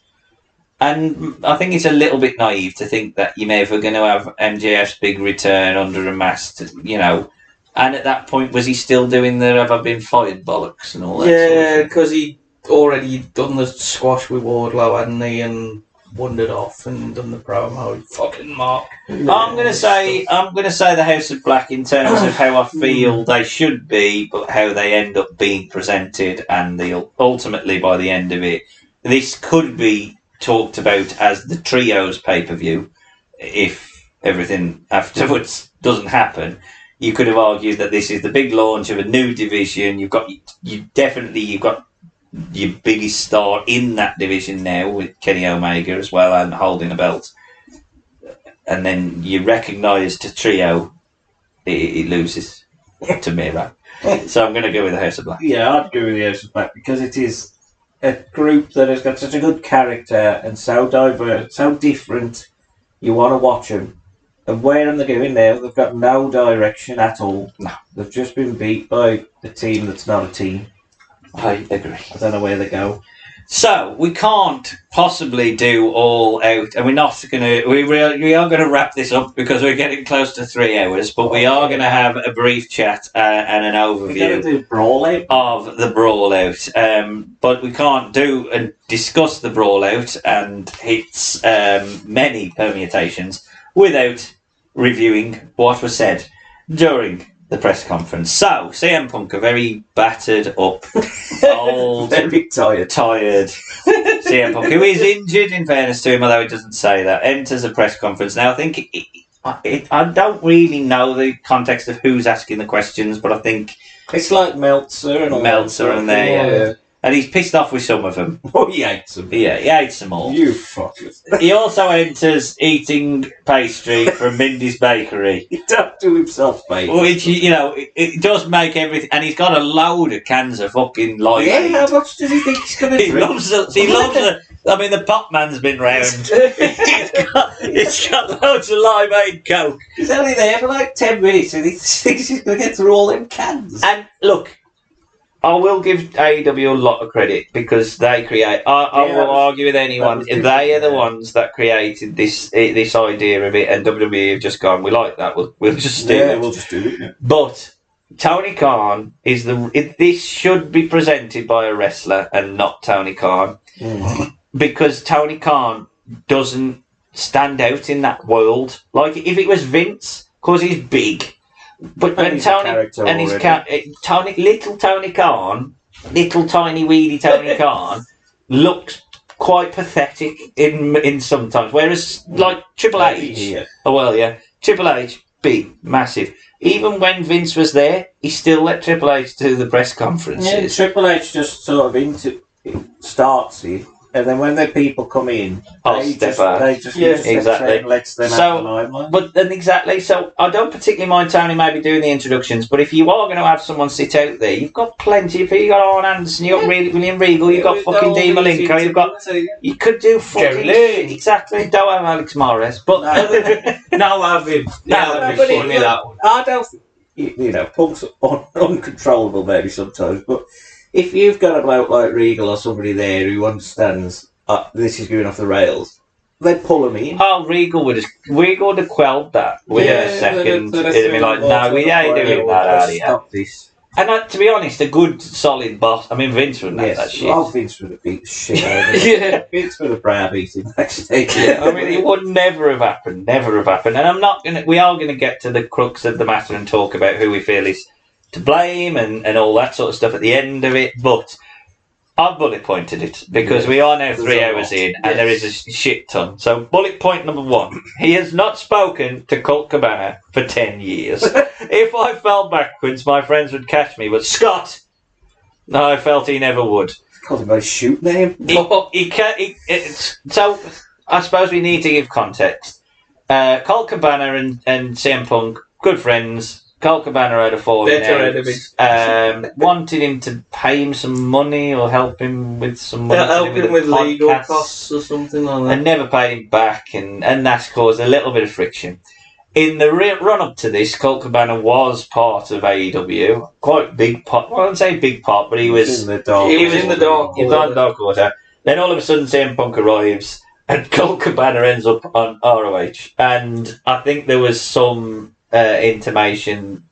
S1: And I think it's a little bit naive to think that you're never going to have MJF's big return under a mask, And at that point, was he still doing the "Have I been fired" bollocks and all that?
S2: Yeah, because he already done the squash with Wardlow, hadn't he, and wandered off and done the promo. Fucking Mark.
S1: Yeah. I'm gonna say the House of Black in terms of how I feel they should be, but how they end up being presented, and ultimately by the end of it, this could be talked about as the trios pay-per-view. If everything afterwards doesn't happen, you could have argued that this is the big launch of a new division. You've got your biggest star in that division now with Kenny Omega as well and holding a belt, and then you recognise to trio it loses to Miro. So I'm going to go with the House of Black.
S5: Yeah, I'd go with the House of Black because it is a group that has got such a good character and so diverse, so different. You want to watch them, And where are they going now? They've got no direction at all. No. They've just been beat by a team that's not a team.
S1: I agree.
S5: I don't know where they go.
S1: So we can't possibly do all out, and we're not going to. We are going to wrap this up because we're getting close to 3 hours. But we are going to have a brief chat and an overview
S5: We're going to do brawl out
S1: of the brawl out. But we can't do and discuss the brawl out and its many permutations without reviewing what was said during the press conference. So, CM Punk, a very battered up, old,
S5: very tired
S1: CM Punk, who is injured, in fairness to him, although he doesn't say that, enters a press conference. Now, I think, I don't really know the context of who's asking the questions, but I think
S5: it's like Meltzer and all
S1: Meltzer and there, yeah. And he's pissed off with some of them.
S5: Oh, he hates them.
S1: Yeah, he hates them all.
S5: You fuckers.
S1: He also enters eating pastry from Mindy's Bakery.
S5: He don't do himself, mate.
S1: Which, it does make everything... And he's got a load of cans of fucking light.
S5: Yeah, how much does he think he's going to drink?
S1: He loves it. I mean, the pop man's been round. He's got loads of limeade Coke.
S5: He's only there for like 10 minutes and he thinks he's going to get through all them cans.
S1: And, look... I will give AEW a lot of credit because they create. I will argue with anyone. They are the ones that created this idea of it, and WWE have just gone. We like that. We'll just do it.
S5: We'll just do it. Yeah.
S1: But Tony Khan is this should be presented by a wrestler and not Tony Khan because Tony Khan doesn't stand out in that world. Like if it was Vince, because he's big. But when Tony and his little Tony Khan, little tiny weedy Tony Khan, looks quite pathetic in sometimes. Whereas like Triple H, Triple H, big, massive. Even when Vince was there, he still let Triple H do the press conferences.
S5: Yeah, Triple H just sort of starts it. And then when the people come in, they just
S1: exactly
S5: and lets them out the limelight.
S1: But then exactly, so I don't particularly mind Tony maybe doing the introductions, but if you are going to have someone sit out there, you've got plenty of people. You've got Arn Anderson, you've got William Regal, you've got fucking Dean Malenko, you could do fucking shit. Exactly, don't have Alex Morris, but
S2: no, have him.
S5: Yeah, but funny, that one. I don't think, Punk's uncontrollable maybe sometimes, but if you've got a bloke like Regal or somebody there who understands this is going off the rails, they'd pull him in.
S1: Oh, Regal would have quelled that within a second. It'd be like, no, we ain't doing that out here.
S5: Stop this.
S1: And to be honest, a good, solid boss. I mean, Vince wouldn't have that shit.
S5: Oh, Vince would have beat the shit out of him. Yeah. Vince would have browbeat him backstage.
S1: I mean, it would never have happened. Never have happened. And we are going to get to the crux of the matter and talk about who we feel is to blame and all that sort of stuff at the end of it, but I've bullet pointed it because we are now 3 hours in and there is a shit ton. So bullet point number 1, he has not spoken to Colt Cabana for 10 years. If I fell backwards, my friends would catch me, but Scott, no, I felt he never would.
S5: Called him by shoot name.
S1: So I suppose we need to give context. Colt Cabana and CM Punk, good friends. Colt Cabana had a falling out. Wanted him to pay him some money or help him with some money.
S2: Help him with legal costs or something like that.
S1: And never paid him back, and that's caused a little bit of friction. In the run-up to this, Colt Cabana was part of AEW. Quite big part. Well, I wouldn't say big part, but he was in the dark. He was in the dark water. Then all of a sudden, CM Punk arrives, and Colt Cabana ends up on ROH. And I think there was some intimation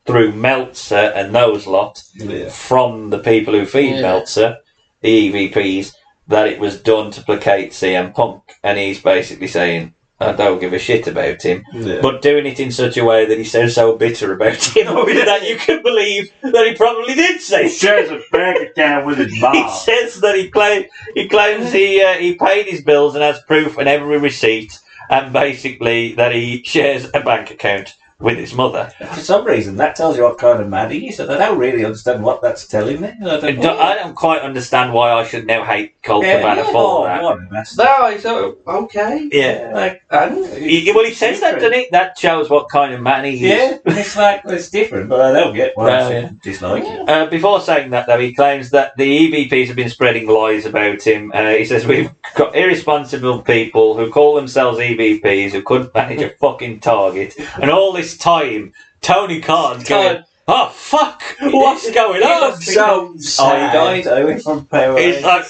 S1: through Meltzer and those lot from the people who feed Meltzer, the EVPs, that it was done to placate CM Punk, and he's basically saying, I don't give a shit about him, but doing it in such a way that he sounds so bitter about him that you can believe that he probably did say.
S5: He shares a bank account with his mom.
S1: He says that he claims he paid his bills and has proof and every receipt, and basically that he shares a bank account with his mother.
S6: For some reason, that tells you what kind of man he is, and I don't really understand what that's telling me.
S1: I don't quite understand why I should now hate Colt Cabana for that.
S2: No, so okay.
S1: Yeah.
S2: Like,
S1: Well, he says that, doesn't he? That shows what kind of man he is.
S6: Yeah, it's like, it's different, but I don't get why I dislike it.
S1: Before saying that, though, he claims that the EVPs have been spreading lies about him. He says, we've got irresponsible people who call themselves EVPs who couldn't manage a fucking target. And all this time, Tony Khan's going, oh, fuck, what's going on?
S2: So sad.
S6: He died from power.
S1: He's like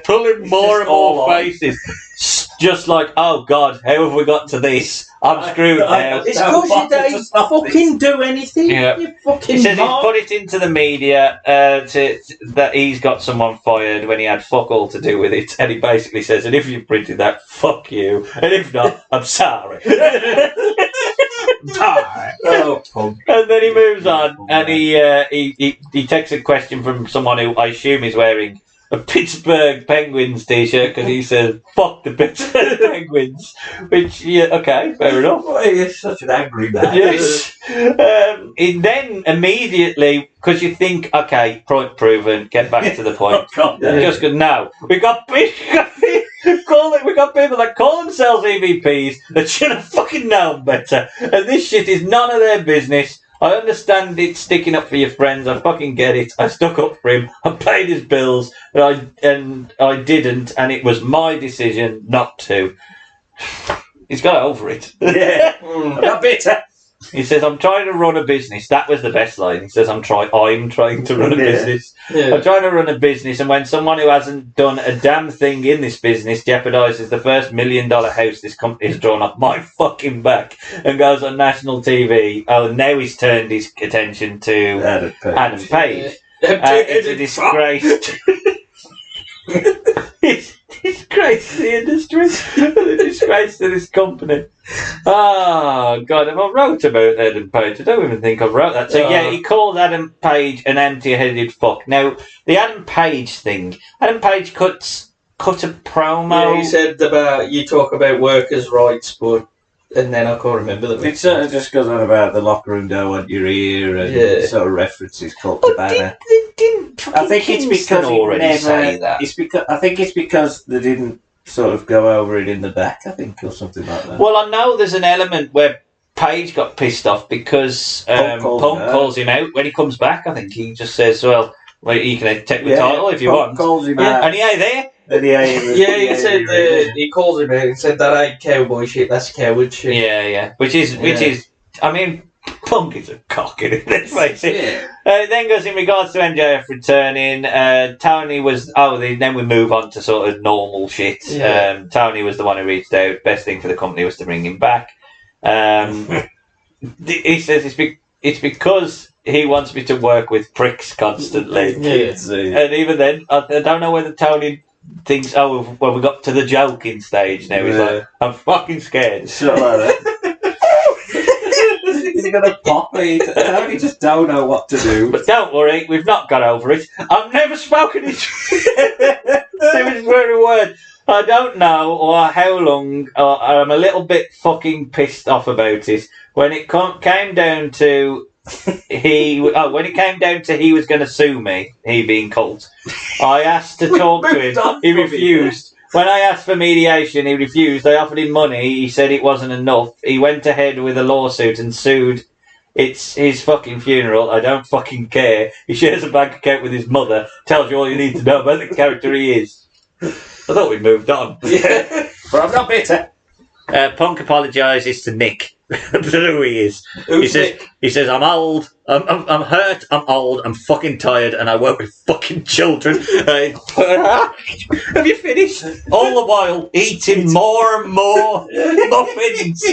S1: pulling more and more faces. Just like, oh, God, how have we got to this? I'm screwed now.
S2: It's because you don't fucking do anything.
S1: Yeah.
S2: You fucking
S1: He says he's put it into the media that he's got someone fired when he had fuck all to do with it. And he basically says, and if you printed that, fuck you. And if not, I'm sorry.
S2: Oh, punk.
S1: And then he moves on, and he takes a question from someone who I assume is wearing a Pittsburgh Penguins t-shirt because he says, fuck the Pittsburgh Penguins. Which, yeah, okay, fair enough.
S6: You're such an angry man.
S1: Yes. And then immediately, because you think, okay, point proven, get back to the point. Just go, no. We got people that call themselves EVPs that should have fucking known better. And this shit is none of their business. I understand it's sticking up for your friends. I fucking get it. I stuck up for him. I paid his bills, but I didn't, and it was my decision not to. He's got over it.
S6: Yeah, I'm not bitter.
S1: He says, I'm trying to run a business. That was the best line. He says, I'm trying to run a business.
S2: Yeah.
S1: I'm trying to run a business, and when someone who hasn't done a damn thing in this business jeopardises the first $1 million house this company has drawn off my fucking back and goes on national TV, now he's turned his attention to Adam Page. It's a disgrace. It's a disgrace to the industry. A disgrace to this company. Oh, God, if I wrote about Adam Page, I don't even think I wrote that. So, yeah, he called Adam Page an empty-headed fuck. Now, the Adam Page thing, Adam Page cut a promo.
S2: Yeah, he said about, you talk about workers' rights, but, and then I can't remember the
S6: It sort of just goes on about the locker room don't want your ear and sort of references Colt Cabana. I think it's because
S1: already say that.
S6: I think it's because they didn't sort of go over it in the back, I think, or something like that.
S1: Well, I know there's an element where Page got pissed off because Punk calls him out when he comes back. I think he just says, well, you can take the title if you want.
S6: Calls him out.
S1: And he ain't there.
S2: He said he calls him out and said that ain't cowboy shit, that's coward shit.
S1: Yeah. Which is, I mean, Punk is a cock in it, let's face it. Yeah. Then goes in regards to MJF returning. Tony was. Then we move on to sort of normal shit. Yeah. Tony was the one who reached out. Best thing for the company was to bring him back. He says it's because he wants me to work with pricks constantly. And even then, I don't know whether Tony thinks, we got to the joking stage now. He's like, I'm fucking scared.
S6: Shut like that. He's gonna pop me. Tony just don't know what to do.
S1: But don't worry, we've not got over it. I've never spoken his very word. I don't know or how long. I'm a little bit fucking pissed off about it. When it came down to he was going to sue me, he being Colt, I asked to talk to him. He refused. When I asked for mediation, he refused. I offered him money. He said it wasn't enough. He went ahead with a lawsuit and sued. It's his fucking funeral. I don't fucking care. He shares a bank account with his mother. Tells you all you need to know about the character he is. I thought we'd moved on.
S6: Yeah, but I'm not bitter.
S1: Punk apologises to Nick. I don't know who he is. He says, I'm old, I'm hurt, I'm old, I'm fucking tired, and I work with fucking children. Have you finished? All the while eating more and more muffins.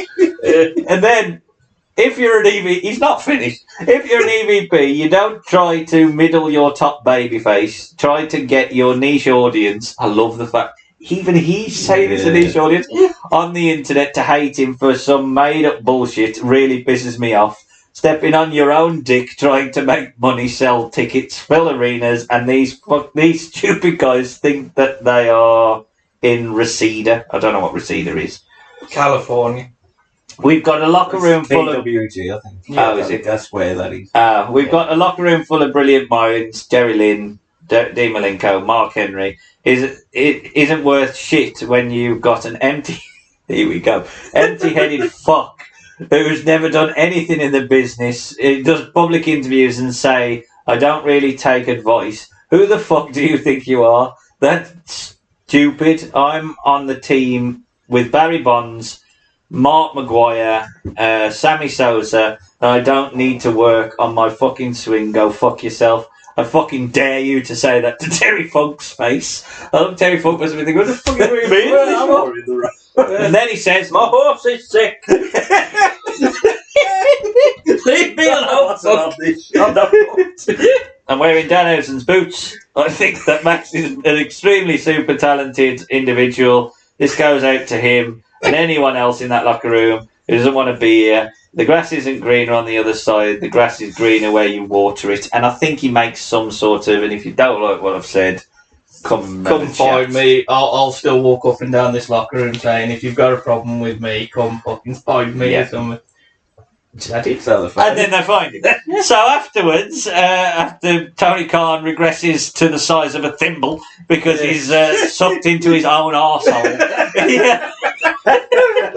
S1: And then, if you're an EVP, he's not finished. If you're an EVP, you don't try to middle your top babyface. Try to get your niche audience. I love the fact even he's saying it's a niche audience on the internet to hate him for some made-up bullshit really pisses me off. Stepping on your own dick, trying to make money, sell tickets, fill arenas, and these stupid guys think that they are in Reseda. I don't know what Reseda is.
S2: California.
S1: We've got a locker room full of.
S6: PWG, I think.
S1: Oh, is it?
S6: That's where that is.
S1: We've got a locker room full of brilliant minds. Jerry Lynn, Dean Malenko, Mark Henry. It isn't worth shit when you've got an empty. Here we go. Empty-headed fuck who's never done anything in the business. He does public interviews and say, "I don't really take advice." Who the fuck do you think you are? That's stupid. I'm on the team with Barry Bonds, Mark Maguire, Sammy Sosa, and I don't need to work on my fucking swing. Go fuck yourself. I fucking dare you to say that to Terry Funk's face. I hope Terry Funk must be thinking, what the fuck are you mean? And then he says, "My horse is sick." Leave me alone. I'm wearing Danhausen's boots. I think that Max is an extremely super talented individual. This goes out to him and anyone else in that locker room who doesn't want to be here. The grass isn't greener on the other side. The grass is greener where you water it. And I think he makes some sort of, and if you don't like what I've said, come
S2: find me. I'll still walk up and down this locker room saying, if you've got a problem with me, come fucking find me or something.
S6: I did tell the fact.
S1: And then they find him. So afterwards, after Tony Khan regresses to the size of a thimble because he's sucked into his own arsehole.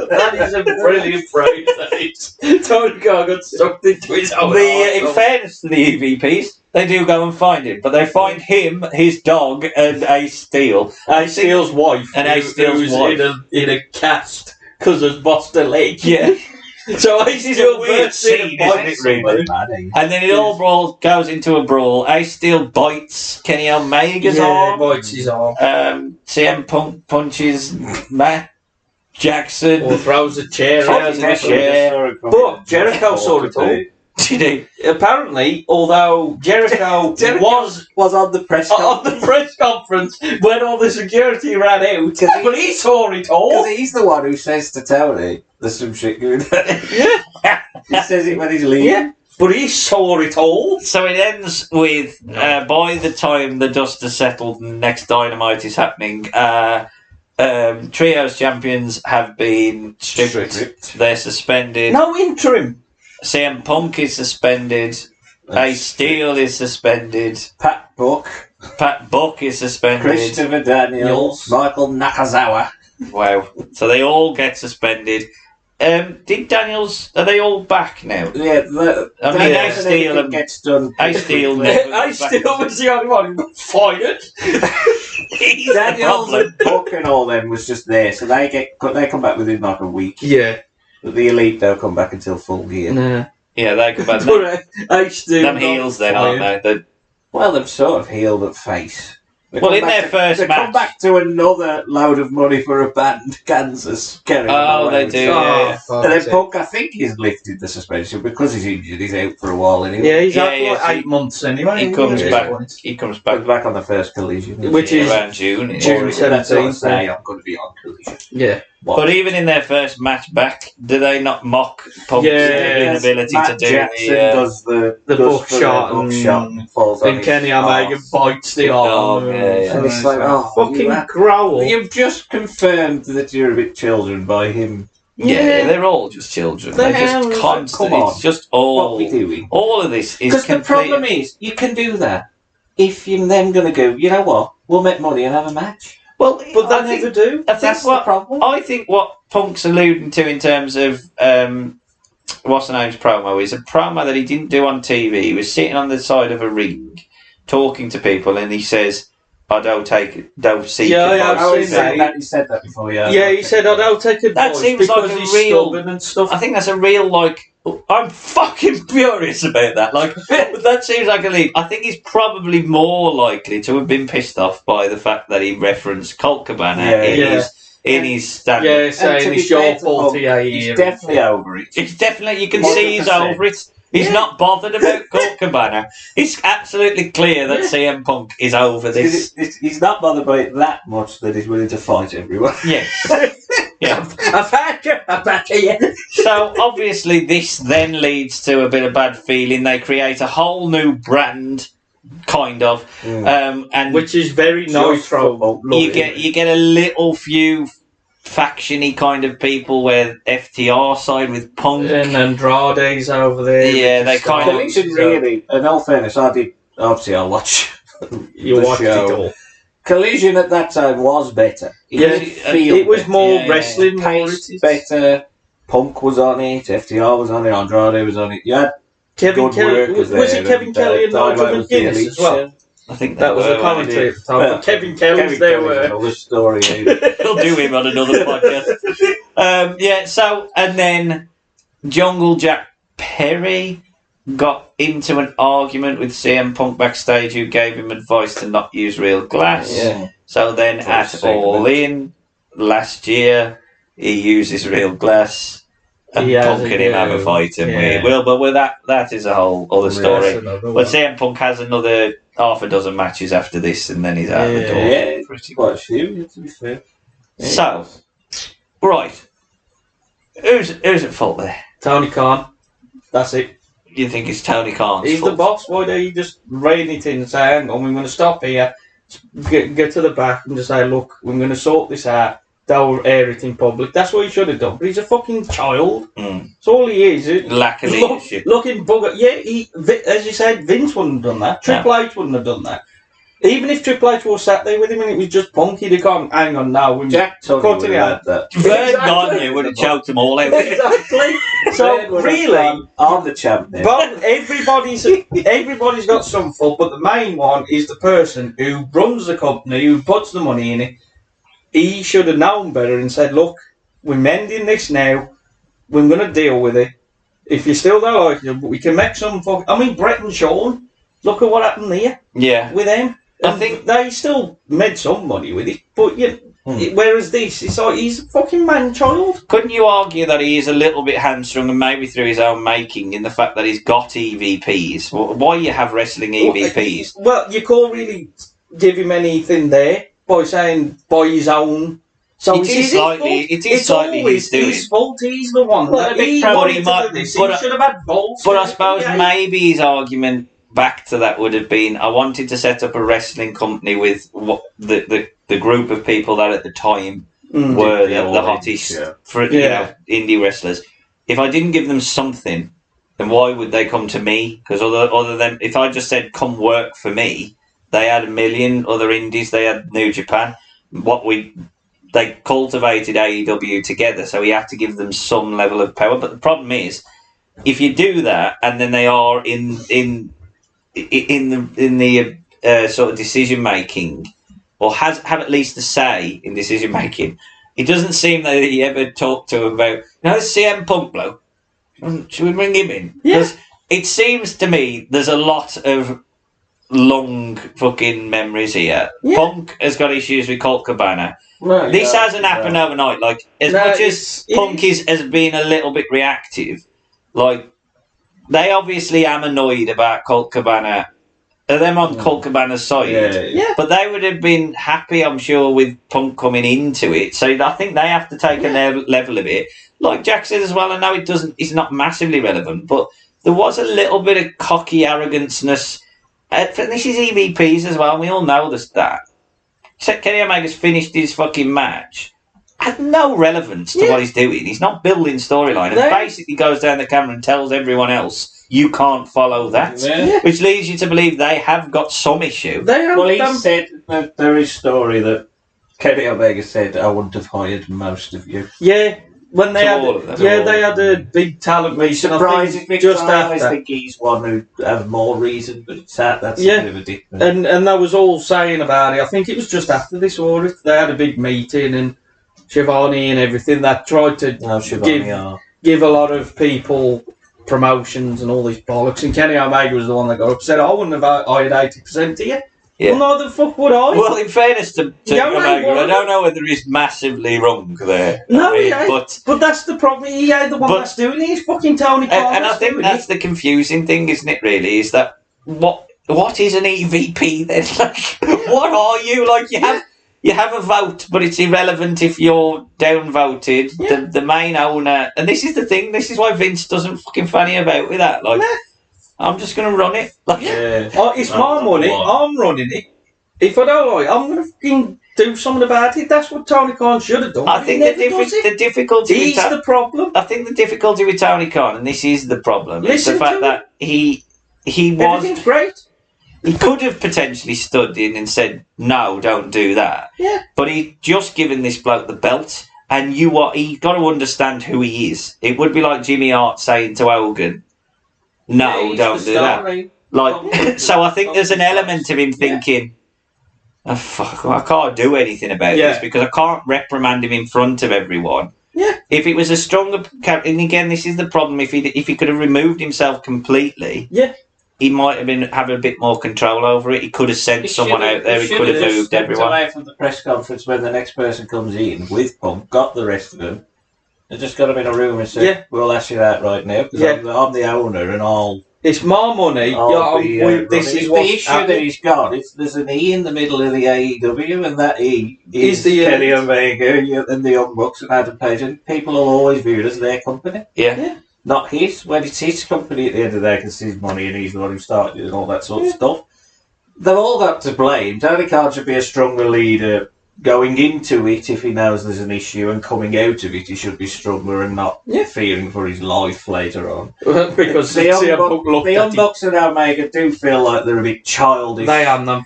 S2: That is a brilliant phrase. Tony Khan got sucked into his own arsehole.
S1: In fairness to the EVPs, they do go and find him, but they find him, his dog, and Ace Steel.
S2: Ace Steele's wife.
S1: And Ace Steele's wife.
S2: In a cast because of lost a leg.
S1: Yeah.
S2: So Ace
S1: This is a weird scene, isn't it, really? And then it all goes into a brawl. Ace Steel bites Kenny Omega's arm.
S2: bites his arm.
S1: CM Punk punches Matt Jackson.
S2: Or throws a chair
S1: Throws
S2: at
S1: a chair.
S2: But Jericho saw it all.
S1: Did he?
S2: Apparently, although Jericho was
S6: on the press
S2: conference when all the security ran out, but he saw it all.
S6: Because he's the one who says to Tony, "There's some shit going on."
S2: Yeah.
S6: He says it when he's leaving.
S2: Yeah. But he saw it all.
S1: So it ends with, by the time the dust has settled and next Dynamite is happening, Trios champions have been stripped. They're suspended.
S2: No interim.
S1: CM Punk is suspended. Ace Steel is suspended.
S6: Pat Buck
S1: is suspended.
S6: Christopher Daniels, Michael Nakazawa.
S1: Wow. So they all get suspended. Did Daniels... Are they all back now?
S6: Yeah.
S1: Ace Steel
S6: gets done.
S1: Ace Steel
S2: Ace Steel was the only one who got fired.
S6: Daniels and Buck and all them was just there, so they come back within like a week.
S2: Yeah.
S6: But the Elite don't come back until full gear.
S2: Nah.
S1: Yeah, they come back.
S2: Ace Steel.
S1: Them heels then, aren't they?
S6: Well, they've sort of healed at face.
S1: In their first
S6: they
S1: match...
S6: come back to another load of money for a band, Kansas.
S1: Oh, they do, yeah.
S6: And then Punk, I think he's lifted the suspension because he's injured. He's out for a while anyway.
S2: Yeah, he's out for 8 months anyway.
S1: He comes back. He comes back
S6: on the first Collision.
S2: Which is
S1: around June.
S2: June 17th.
S6: Say I'm going to be on Collision.
S2: Yeah.
S1: But even in their first match back, do they not mock Punk's inability to do
S6: Jackson does the
S2: buckshot
S6: and falls on
S2: and Kenny Omega bites the arm.
S6: And it's like,
S2: fucking growl.
S6: You've just confirmed that you're a bit children by him.
S1: Yeah, they're all just children. They're just constant.
S6: Come on.
S1: It's just all.
S6: What are we doing?
S1: All of this is
S6: because the problem is you can do that if you're then going to go. You know what? We'll make money and have a match.
S1: Well,
S2: but they never do.
S1: That's the problem. I think what Punk's alluding to in terms of what's the name's promo is a promo that he didn't do on TV. He was sitting on the side of a ring, talking to people, and he says, "I don't seek advice."
S6: He said that before.
S2: Yeah, he said, "I don't take advice."
S1: That seems like a real
S2: and stuff.
S1: I think that's a real I'm fucking furious about that. That seems like a lead. I think he's probably more likely to have been pissed off by the fact that he referenced Colt Cabana in his stand-up.
S2: Yeah, saying it's your fault.
S6: He's definitely over it.
S1: It's definitely, you can see he's over it. He's not bothered about Colt Cabana. It's absolutely clear that CM Punk is over this.
S6: He's not bothered by it that much that he's willing to fight everyone.
S1: Yes. Yeah.
S2: I've had you.
S1: So obviously this then leads to a bit of bad feeling. They create a whole new brand, kind of, and
S2: which is very nice.
S1: You get a little few faction-y kind of people where FTR side with Punk.
S2: And Andrade's over there.
S1: Yeah, they kind of...
S6: Collision, really, in all fairness, obviously I'll watch
S2: You watched
S6: show.
S2: it all.
S6: Collision at that time was better.
S2: It was more wrestling, more
S6: better. Punk was on it, FTR was on it, Andrade was on it. You had
S2: Kevin
S6: good
S2: Kelly.
S6: workers
S2: Was
S6: there,
S2: it Kevin
S6: and,
S2: Kelly and
S6: Dynamite
S2: Nigel
S6: was the
S2: McGuinness
S6: elite
S2: as well?
S6: show.
S1: I think
S2: That was a commentary at the time. But Kevin Kelly's there
S6: Kelly's
S2: were.
S6: another story.
S1: We'll do him on another podcast. So, and then Jungle Jack Perry got into an argument with CM Punk backstage, who gave him advice to not use real glass.
S6: Yeah.
S1: So then at All In last year, he uses real glass. And Punk and him have a fight, and we will. But with that is a whole other story. But CM Punk has another half a dozen matches after this, and then he's out the door.
S6: Yeah, pretty much. To be fair. Yeah.
S1: So, right, who's at fault there?
S2: Tony Khan. That's it.
S1: You think it's Tony Khan's
S2: He's
S1: fault?
S2: the boss. Why don't you just rein it in and say, hang on, we're going to stop here, get to the back and just say, look, we're going to sort this out. Don't air it in public. That's what he should have done. But he's a fucking child. That's all he is.
S1: Lack of leadership.
S2: Looking bugger. Yeah, as you said, Vince wouldn't have done that. Triple H wouldn't have done that. Even if Triple H was sat there with him and it was just Punk, he'd have gone, hang on now.
S6: Jack Tunney would have had that.
S1: Vern Gagne would have choked them all out.
S2: Exactly. So, really,
S6: I'm the champ then.
S2: but everybody's got some fault, but the main one is the person who runs the company, who puts the money in it. He should have known better and said, look, we're mending this now. We're going to deal with it. If you still don't like it, we can make some I mean, Brett and Sean, look at what happened there with them. I think they still made some money with it. But whereas this, it's like he's a fucking man-child.
S1: Couldn't you argue that he is a little bit hamstrung, and maybe through his own making, in the fact that he's got EVPs? Why you have wrestling EVPs?
S2: Well, you can't really give him anything there by saying by his own. So
S1: it is slightly
S2: always his fault. He's the one.
S1: Well,
S2: he wanted to do this. He should have had balls.
S1: But I suppose maybe his argument back to that would have been, I wanted to set up a wrestling company with what the group of people that at the time were the hottest for indie wrestlers. If I didn't give them something, then why would they come to me? Because other than if I just said come work for me, they had a million other indies. They had New Japan. They cultivated AEW together, so he had to give them some level of power. But the problem is, if you do that, and then they are in the sort of decision making, or have at least a say in decision making, it doesn't seem that he ever talked to him about. This CM Punk bloke. Should we bring him in? Because it seems to me there's a lot of long fucking memories here. Punk has got issues with Colt Cabana. This hasn't happened overnight. Like, as much as Punk has been a little bit reactive, like, they obviously am annoyed about Colt Cabana. Them on Colt Cabana's side. But they would have been happy, I'm sure, with Punk coming into it. So I think they have to take a level of it. Like Jack said as well, I know it's not massively relevant, but there was a little bit of cocky arrogance-ness. This is EVPs as well, and we all know that. Kenny Omega's finished his fucking match. Had no relevance to what he's doing. He's not building storyline. And basically goes down the camera and tells everyone else, you can't follow that. Which leads you to believe they have got some issue.
S6: He said that there is story that Kenny Omega said, I wouldn't have hired most of you.
S2: Yeah. When they had a big talent meeting.
S6: Surprising me just after. I think he's one who has more reason, but that's a bit of a difference.
S2: And they was all saying about it. I think it was just after this or they had a big meeting and Shivani and everything that tried to give a lot of people promotions and all these bollocks. And Kenny Omega was the one that got upset. I wouldn't have hired 80% of you. Well, no, the fuck would I?
S1: Well, in fairness to Omega, I don't know whether he's massively wrong there.
S2: No, he ain't. But that's the problem. He ain't the one that's doing it. He's fucking Tony Khan.
S1: And I think that's the confusing thing, isn't it, really? Is that what is an EVP then? Like, what are you? Like, you have a vote, but it's irrelevant if you're downvoted. Yeah. The main owner... And this is the thing. This is why Vince doesn't fucking fanny about with that. Like... I'm just going to run it. Like,
S2: it's my money. I'm running it. If I don't like it, I'm going to fucking do something about it. That's what Tony Khan should have done.
S1: I think the difficulty.
S2: He's the problem.
S1: I think the difficulty with Tony Khan, and this is the problem, is the fact that he was.
S2: Everything's great.
S1: He could have potentially stood in and said, "No, don't do that."
S2: Yeah.
S1: But he just given this bloke the belt, and he's got to understand who he is. It would be like Jimmy Hart saying to Hogan, "No, don't do that." Like, so I think there's an element of him thinking, "Oh fuck, I can't do anything about this because I can't reprimand him in front of everyone."
S2: Yeah.
S1: If it was a stronger, and again, this is the problem. If he could have removed himself completely, he might have a bit more control over it. He could have sent someone out there. He could have moved everyone
S6: away from the press conference when the next person comes in with Punk, got the rest of them, and just got them in a room and said, "We'll ask you that right now because I'm the owner and I'll."
S2: It's my money.
S6: This is the issue that he's got. There's an E in the middle of the AEW, and that E is the Kenny Omega and the Young Bucks and Adam Page, and people will always view it as their company.
S1: Yeah.
S6: Not his. When it's his company at the end of the day, because it's his money and he's the one who started it and all that sort of stuff. They've all got to blame. Tony Khan should be a stronger leader going into it if he knows there's an issue, and coming out of it he should be stronger and not fearing for his life later on.
S2: Because the
S6: Young Bucks and Omega do feel like they're a bit childish.
S2: They are them.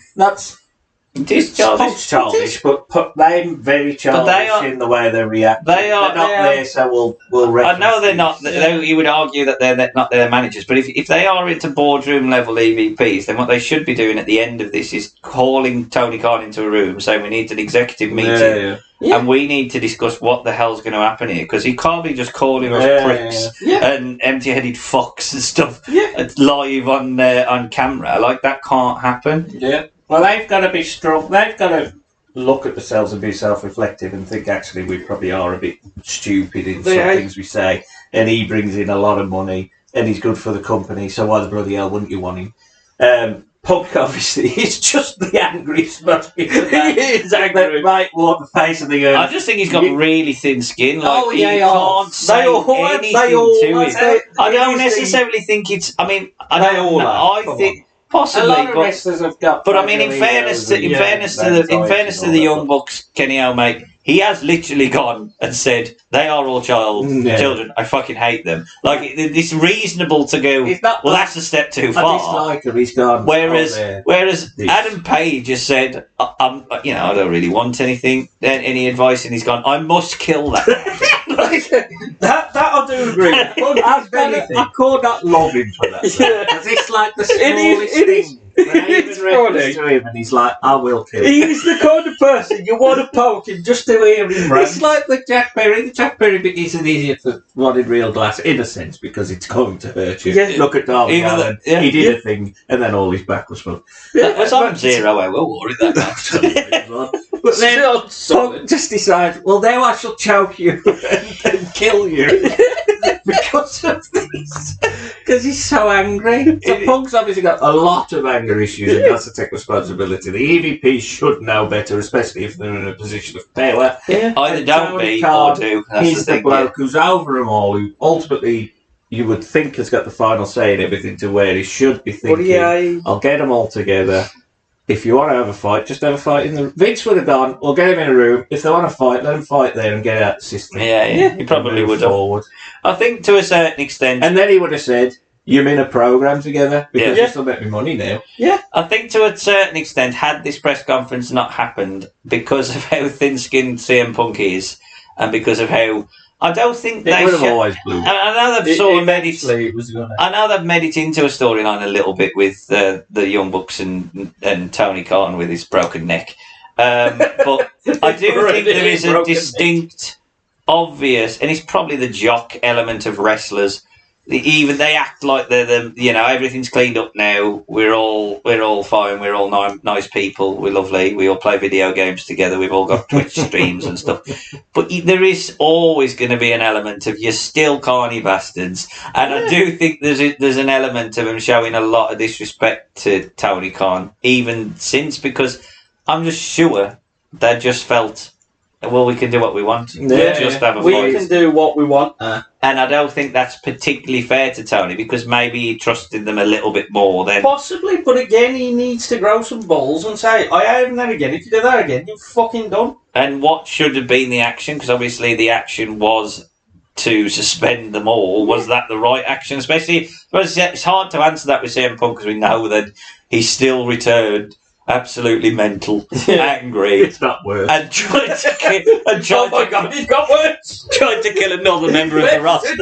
S1: It is
S6: childish, but they're very childish in the way they react. They're not there, so we'll
S1: I know they're not. You would argue that they're not their managers, but if they are into boardroom level EVPs, then what they should be doing at the end of this is calling Tony Khan into a room, saying we need an executive meeting. And we need to discuss what the hell's going to happen here, because he can't be just calling us pricks and empty-headed fucks and stuff live on camera. Like, that can't happen.
S6: Yeah. Well, they've got to be strong. They've got to look at themselves and be self-reflective and think, actually, we probably are a bit stupid in some things we say. And he brings in a lot of money, and he's good for the company, so why the bloody hell wouldn't you want him? Punk, obviously, is just the angriest man. He is angry. Right, walk the face of the earth.
S1: I just think he's got really thin skin. Like, he
S2: can't
S1: say anything to him. I don't necessarily think it's... I mean, I think... Possibly,
S6: a lot of wrestlers have got.
S1: But I mean, in fairness to the Young Bucks, Kenny Omega, he has literally gone and said they are all children. I fucking hate them. Like, it's reasonable to go. Well, that's a step too far.
S6: He's gone.
S1: Whereas Adam Page has said, I don't really want any advice, and he's gone, I must kill that.
S2: that I do agree.
S6: I could not love him for that. Because it's like the smallest thing. It's funny. To him and he's like, I will kill him.
S2: He's the kind of person you want to poke him just to hear him rant.
S6: It's like the Jack Perry. The Jack Perry bit is an idiot for wanting real glass, in a sense, because it's going to hurt you. Yeah. Look at Darby Allin. He did a thing, and then all his back was full.
S1: That was on Zero Hour War, that.
S6: But then Punk just decides, well, now I shall choke you and kill you because of this. Because he's so angry. So Punk's obviously got a lot of anger issues and has to take responsibility. The EVP should know better, especially if they're in a position of power.
S1: Yeah. Either don't be or do.
S6: He's the bloke who's over them all, who ultimately you would think has got the final say in everything, to where he should be thinking, I'll get them all together. If you want to have a fight, just have a fight in the... Vince would have gone, we'll get him in a room. If they want to fight, let them fight there and get out the system.
S1: Yeah. He probably would have. Forward. I think to a certain extent...
S6: And then he would have said, you're in a programme together, because you still make me money now.
S1: Yeah. I think to a certain extent, had this press conference not happened, because of how thin-skinned CM Punk is, and because of how... I don't think they
S6: would have always blew.
S1: I know they've sort of made it. I know they've made it into a storyline a little bit with the Young Bucks and Tony Khan with his broken neck, but I do think there is a distinct, obvious, and it's probably the jock element of wrestlers. They act like they're everything's cleaned up now. We're all fine. We're all nice people. We're lovely. We all play video games together. We've all got Twitch streams and stuff. But there is always going to be an element of you're still carny bastards. And I do think there's an element of him showing a lot of disrespect to Tony Khan, even since, because I'm just sure they just felt well, we can do what we want.
S5: Yeah,
S1: Just have a
S2: We
S1: fight.
S2: can do what we want.
S1: And I don't think that's particularly fair to Tony because maybe he trusted them a little bit more than.
S2: Possibly, but again, he needs to grow some balls and say, I haven't that again. If you do that again, you're fucking done.
S1: And what should have been the action? Because obviously the action was to suspend them all. Was that the right action? Especially, it's hard to answer that with CM Punk because we know that he still returned absolutely mental, angry,
S5: It's not worse.
S1: and tried to kill.
S2: Oh my god, he's got words!
S1: Tried to kill another member of the roster.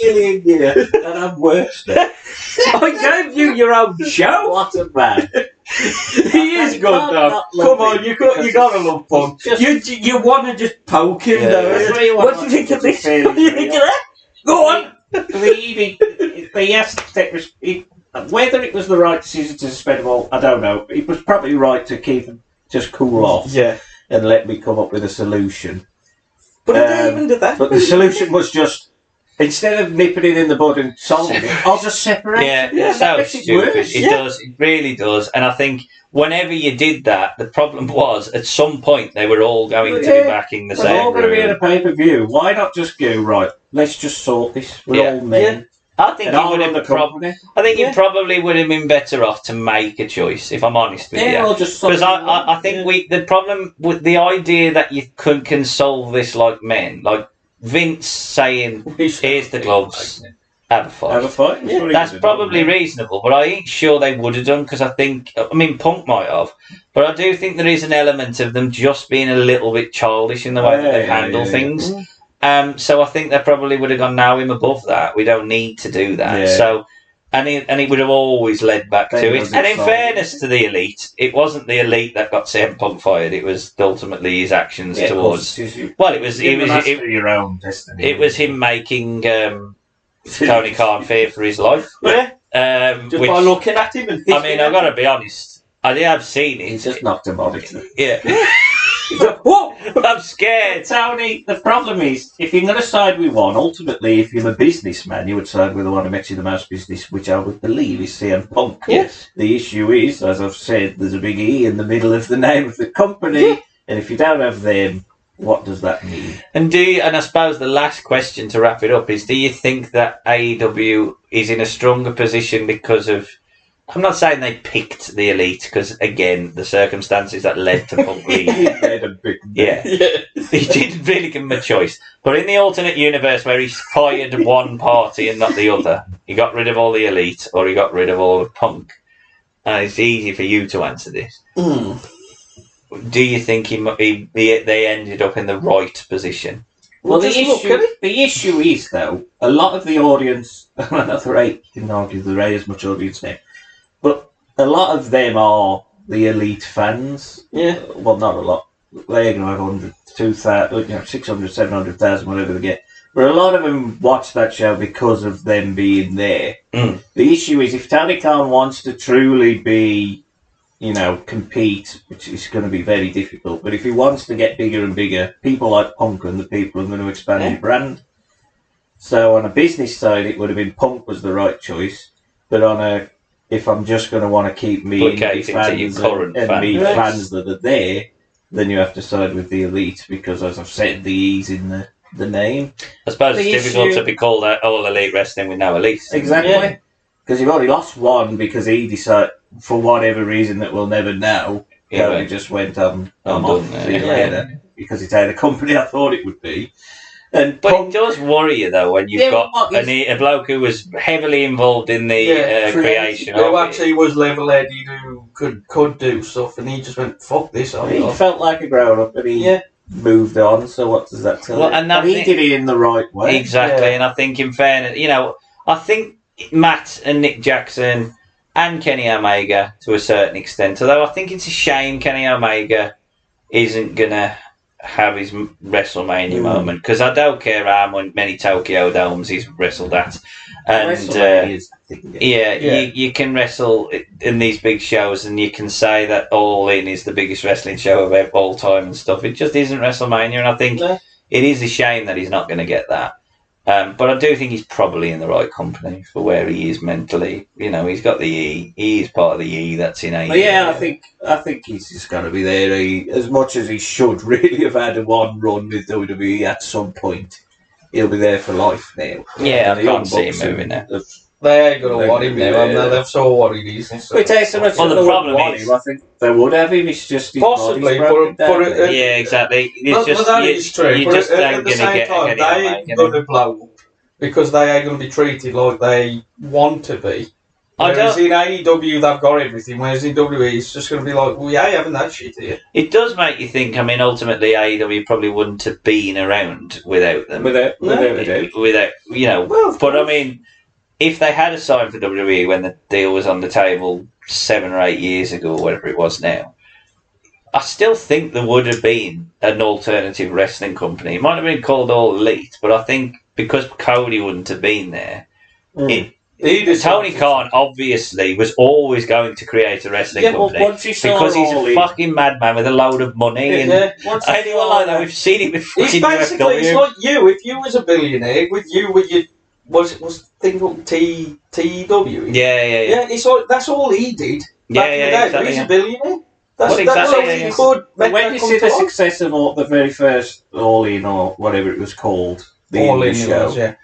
S5: Million year, and I'm worse now.
S2: I gave you your own show.
S5: What a man.
S2: He is good, though. Come on, you gotta love Punk. You want to just poke him, though.
S5: That's what you want.
S2: What do you think of this?
S5: Fairly
S2: What do you think of that? Go on.
S5: He has to take whether it was the right decision to suspend them all, I don't know. It was probably right to keep them just cool off
S2: Yeah.
S5: and let me come up with a solution.
S2: But did they even do that?
S5: But the solution was just, instead of nipping it in the bud and solving it, I'll just separate it.
S1: Yeah, it's
S5: that
S1: so
S5: makes it
S1: stupid.
S5: worse.
S1: It does. It really does. And I think whenever you did that, the problem was at some point they were all going to be back in the
S5: We're all
S1: same
S5: going to be in
S1: room.
S5: a pay-per-view. Why not just go, right, let's just sort this. We're all men.
S1: I think
S5: And
S1: it
S5: I'll
S1: would
S5: run the
S1: have
S5: company.
S1: I think you probably would have been better off to make a choice, if I'm honest with
S5: Yeah,
S1: you.
S5: I'll just
S1: Because
S5: solve
S1: I think the problem with the idea that you can solve this like men, like Vince saying, here's the gloves, have a fight.
S5: Have a fight.
S2: Yeah,
S1: That's probably reasonable, but I ain't sure they would have done because I mean, Punk might have, but I do think there is an element of them just being a little bit childish in the way that they handle things. So I think they probably would have gone, now him above that. We don't need to do that.
S5: Yeah.
S1: So, and it would have always led back
S5: They
S1: to
S5: would
S1: it.
S5: have
S1: And in
S5: solved
S1: fairness to the Elite, it wasn't the Elite that got CM Punk fired. It was ultimately his actions towards. Well, it was
S5: your own destiny.
S1: it was him making Tony Khan fear for his life.
S2: Yeah.
S1: Just
S2: By looking at him and
S1: I mean, I've got to be honest. I have seen it.
S5: He just knocked him on it.
S1: Yeah.
S2: What?
S1: I'm scared.
S5: Tony, the problem is, if you're going to side with one, ultimately, if you're a businessman, you would side with the one who makes you the most business, which I would believe is CM Punk.
S1: Yes.
S5: The issue is, as I've said, there's a big E in the middle of the name of the company, and if you don't have them, what does that mean?
S1: And I suppose the last question to wrap it up is, do you think that AEW is in a stronger position because of, I'm not saying they picked the Elite, because again, the circumstances that led to Punk leaving. Yeah. He didn't really give him a choice. But in the alternate universe where he fired one party and not the other, he got rid of all the Elite or he got rid of all of Punk. And it's easy for you to answer this. Do you think they ended up in the right position?
S5: Well, the issue is, though, a lot of the audience, not the Ray, you can argue the Ray as much audience now, but a lot of them are the Elite fans.
S2: Yeah.
S5: Well, not a lot. They're going to have 100, 2,000, 600, 700,000, whatever they get. But a lot of them watch that show because of them being there. The issue is, if Tony Khan wants to truly be, compete, which is going to be very difficult, but if he wants to get bigger and bigger, people like Punk and the people are going to expand his brand. So on a business side, it would have been Punk was the right choice, but if I'm just going to want to keep me fans fans that are there, then you have to side with the Elite because, as I've said, the E's in the name.
S1: I suppose it's difficult to be called All Elite Wrestling with no Elite.
S5: Exactly. Because you've already lost one because he decided, for whatever reason that we'll never know, he just went on off. See you later. Because it's out of the company I thought it would be.
S1: But it does worry you, though, when you've got a bloke who was heavily involved in the creation
S2: who actually was level-headed, who could do stuff, and he just went, fuck this.
S5: He felt like a grown-up, and he moved on, so what does that tell you? And he did it in the right way.
S1: Exactly, and I think in fairness, I think Matt and Nick Jackson and Kenny Omega, to a certain extent, although I think it's a shame Kenny Omega isn't going to have his WrestleMania moment, because I don't care how many Tokyo Domes he's wrestled at, and you can wrestle in these big shows and you can say that All In is the biggest wrestling show of all time and stuff. It just isn't WrestleMania, and I think it is a shame that he's not going to get that. But I do think he's probably in the right company for where he is mentally. You know, he's got the E. He is part of the E that's in AEW.
S6: But yeah, I think he's just got to be there. As much as he should really have had a one run with WWE at some point, he'll be there for life now.
S1: Yeah,
S6: And
S1: I
S6: the
S1: can't
S6: Young
S1: see him
S6: Bucks
S1: moving there.
S2: They ain't gonna want him now, haven't they? They've saw what it is.
S6: It takes so much.
S1: Well, the
S6: they wouldn't
S1: problem
S6: want
S1: is-
S6: him. I think they would have him. It's just his
S2: Possibly,
S6: body's broken
S2: but
S6: down.
S1: Yeah, exactly. It's
S2: But
S1: just,
S2: that
S1: you,
S2: is true.
S1: you
S2: But
S1: just
S2: at
S1: don't
S2: the
S1: going to
S2: same
S1: get
S2: time,
S1: any
S2: they ain't going to blow up because they ain't going to be treated like they want to be.
S1: I
S2: Whereas
S1: don't.
S2: in AEW, they've got everything. Whereas in WWE, it's just going to be like, well, yeah, having that shit here.
S1: It does make you think. I mean, ultimately, AEW probably wouldn't have been around without them.
S6: Without a doubt.
S1: Without, you know.
S2: Well,
S1: But I mean, if they had a sign for WWE when the deal was on the table 7 or 8 years ago, or whatever it was now, I still think there would have been an alternative wrestling company. It might have been called All Elite, but I think because Cody wouldn't have been there, Tony Khan obviously was always going to create a wrestling company
S6: once you saw
S1: because he's
S6: All
S1: a
S6: In-
S1: fucking madman with a load of money and
S6: once you
S1: anyone
S6: saw
S1: like that.
S6: that-
S1: We've seen it with
S2: It's
S1: fucking
S2: basically, it's
S1: UFW.
S2: like you. If you was a billionaire, with your was thing called TEW?
S1: Yeah.
S2: It's like that's all he did. Back in the day.
S1: exactly,
S2: He's
S1: yeah.
S2: a billionaire.
S1: Well,
S2: That's
S1: exactly,
S2: all
S1: yeah,
S2: he
S1: yeah.
S2: could. Make
S6: When
S2: that
S6: you
S2: come
S6: see
S2: to
S6: the
S2: life.
S6: success of the very first All In or whatever it was called, the
S2: All
S6: indie
S2: in
S6: show,
S2: was, yeah.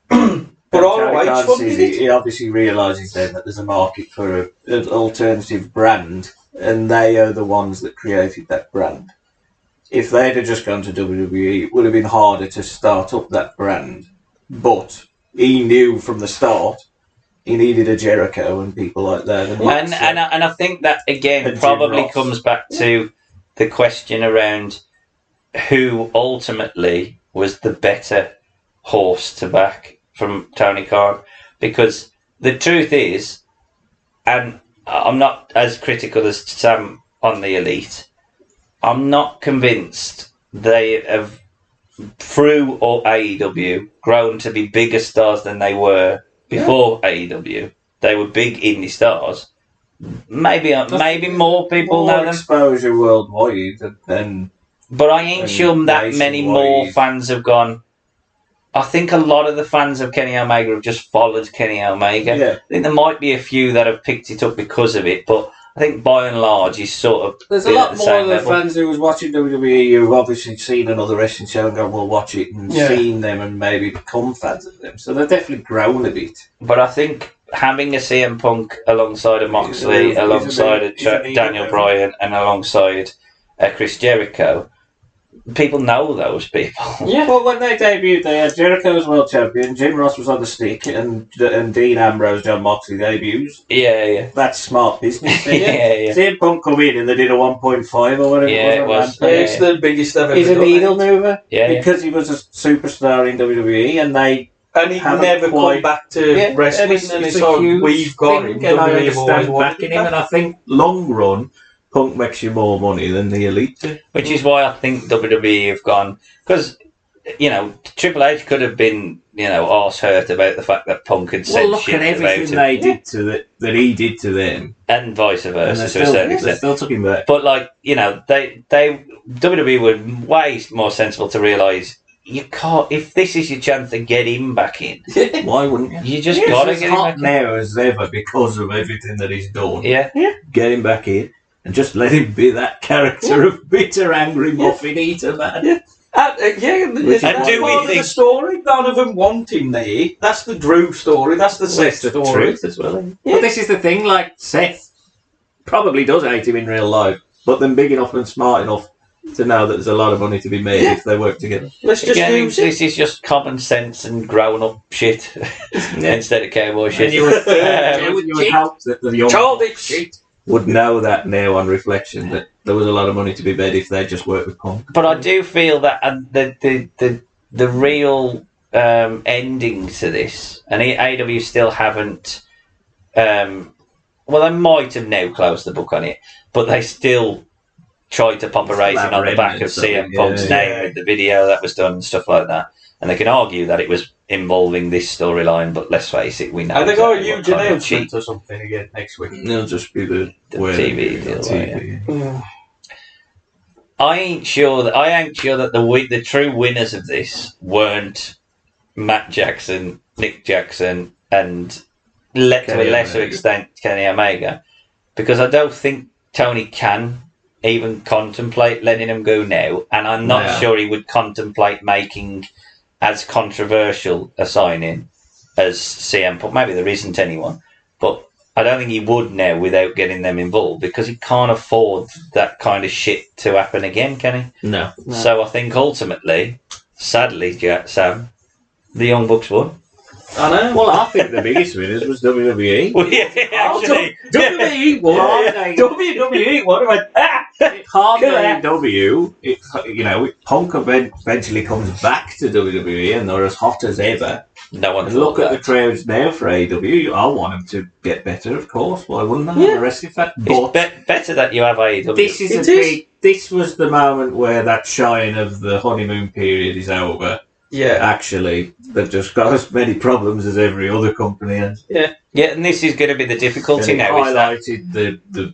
S2: But
S6: Tony Khan
S2: ROH
S6: sees
S2: funded it.
S6: he obviously realises then that there's a market for an alternative brand, and they are the ones that created that brand. If they'd have just gone to WWE, it would have been harder to start up that brand. But he knew from the start he needed a Jericho and people like that.
S1: And I think that again
S6: And Jim
S1: probably
S6: Ross.
S1: comes back to the question around who ultimately was the better horse to back from Tony Khan, because the truth is, and I'm not as critical as Sam on the Elite, I'm not convinced they have, through AEW, grown to be bigger stars than they were before AEW. They were big indie stars. Maybe more people know them,
S6: exposure worldwide than
S1: but I ain't
S6: and
S1: sure that many more
S6: nationwide.
S1: fans have gone. I think a lot of the fans of Kenny Omega have just followed Kenny Omega.
S6: Yeah.
S1: I think there might be a few that have picked it up because of it, but I think by and large he's sort of
S6: There's a
S1: been at
S6: lot
S1: the
S6: more
S1: same
S6: of the
S1: level.
S6: fans who was watching WWE who've obviously seen another wrestling show and gone, well, watch it, and
S2: Yeah.
S6: seen them and maybe become fans of them. So they've definitely grown a bit.
S1: But I think having a CM Punk alongside a Moxley,
S6: He's a
S1: alongside
S6: big- he's a big
S1: Daniel
S6: man.
S1: Bryan, and alongside Chris Jericho, people know those people.
S2: Yeah.
S6: Well, when they debuted, they had Jericho as world champion, Jim Ross was on the stick, and Dean Ambrose, John Moxley debuts.
S1: Yeah.
S6: That's smart business.
S1: Yeah.
S6: CM Punk come in and they did a 1.5 or whatever.
S1: Yeah, it was.
S6: on Rampage.
S2: It's the biggest ever.
S6: He's a needle mover
S1: Yeah.
S6: because he was a superstar in WWE, and they
S2: And he
S6: haven't
S2: never
S6: quite-
S2: come back to wrestling, and it's
S6: a
S2: like,
S6: huge
S2: we've got
S6: thing,
S2: him.
S6: and I
S2: WWE have always
S6: understand
S2: wanted
S6: backing him, and I think long run, Punk makes you more money than the Elite do.
S1: Which is why I think WWE have gone, because, you know, Triple H could have been, you know, arse hurt about the fact that Punk had said
S6: Well, look
S1: shit
S6: at everything
S1: about
S6: they
S1: him,
S6: did that he did to them,
S1: and vice
S6: and
S1: versa
S6: they
S1: to a certain
S6: they
S1: extent.
S6: still took him back.
S1: But, like, you know, they WWE were way more sensible to realise, you can't, if this is your chance to get him back in,
S6: Why wouldn't you?
S1: you just
S6: He's
S1: got to
S6: as
S1: get him
S6: hot
S1: back in.
S6: now as ever because of everything that he's done.
S1: Yeah.
S6: Get him back in and just let him be that character of bitter, angry muffin eater man.
S2: And
S1: And
S2: that's
S1: do we
S2: part of
S1: think-
S2: the story? None of them want him there. That's the Drew story. That's the Seth story.
S6: as well. But this is the thing, like Seth probably does hate him in real life, but then big enough and smart enough to know that there's a lot of money to be made if they work together.
S2: Let's just
S1: Again,
S2: use it.
S1: this is just common sense and grown up shit instead of cowboy shit.
S6: And you would hope that the young
S2: Childish.
S6: would know that now on reflection that there was a lot of money to be made if they just worked with Punk.
S1: But I do feel that the real ending to this, and AEW still haven't. Well, they might have now closed the book on it, but they still tried to pop a rating on the back of
S6: remnants of it,
S1: CM Punk's
S6: yeah.
S1: name with the video that was done and stuff like that. And they can argue that it was involving this storyline, but let's face it, we know.
S2: I think got a
S1: exactly what
S2: huge
S1: kind of
S2: announcement
S1: cheat
S2: or something again next week.
S6: It'll just be the
S1: TV deal,
S6: TV.
S1: I ain't sure that the true winners of this weren't Matt Jackson, Nick Jackson, and to a lesser extent Kenny Omega, because I don't think Tony can even contemplate letting him go now, and I'm not sure he would contemplate making as controversial a signing as CM Punk. Maybe there isn't anyone, but I don't think he would now without getting them involved, because he can't afford that kind of shit to happen again, can he?
S5: No.
S1: So I think ultimately, sadly, Sam, the Young Bucks won.
S2: I know.
S5: Well, I think the biggest winners was WWE.
S1: Well, yeah, actually.
S5: WWE won. WWE won. Hard AEW. Punk eventually comes back to WWE and they're as hot as ever.
S1: No one.
S5: And look at the crowds now for AEW. I want them to get better, of course. Why wouldn't I?
S2: Yeah.
S5: The rest of that.
S1: It's better that you have AEW.
S5: This was the moment where that shine of the honeymoon period is over.
S2: Yeah.
S5: Actually, they've just got as many problems as every other company has.
S1: Yeah, and this is going to be the difficulty
S5: And it
S1: now.
S5: highlighted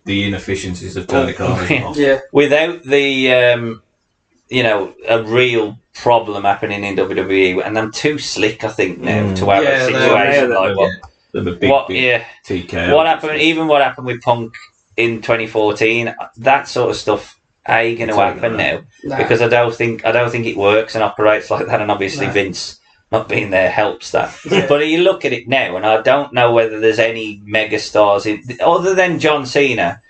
S5: the inefficiencies of Tony Khan as well.
S2: Yeah.
S1: Without the, a real problem happening in WWE, and I'm too slick, I think, now to have a situation like what.
S5: TKO.
S1: What happened? Even what happened with Punk in 2014, that sort of stuff ain't going to happen now, because I don't think it works and operates like that, and obviously Vince not being there helps that. But you look at it now, and I don't know whether there's any megastars other than John Cena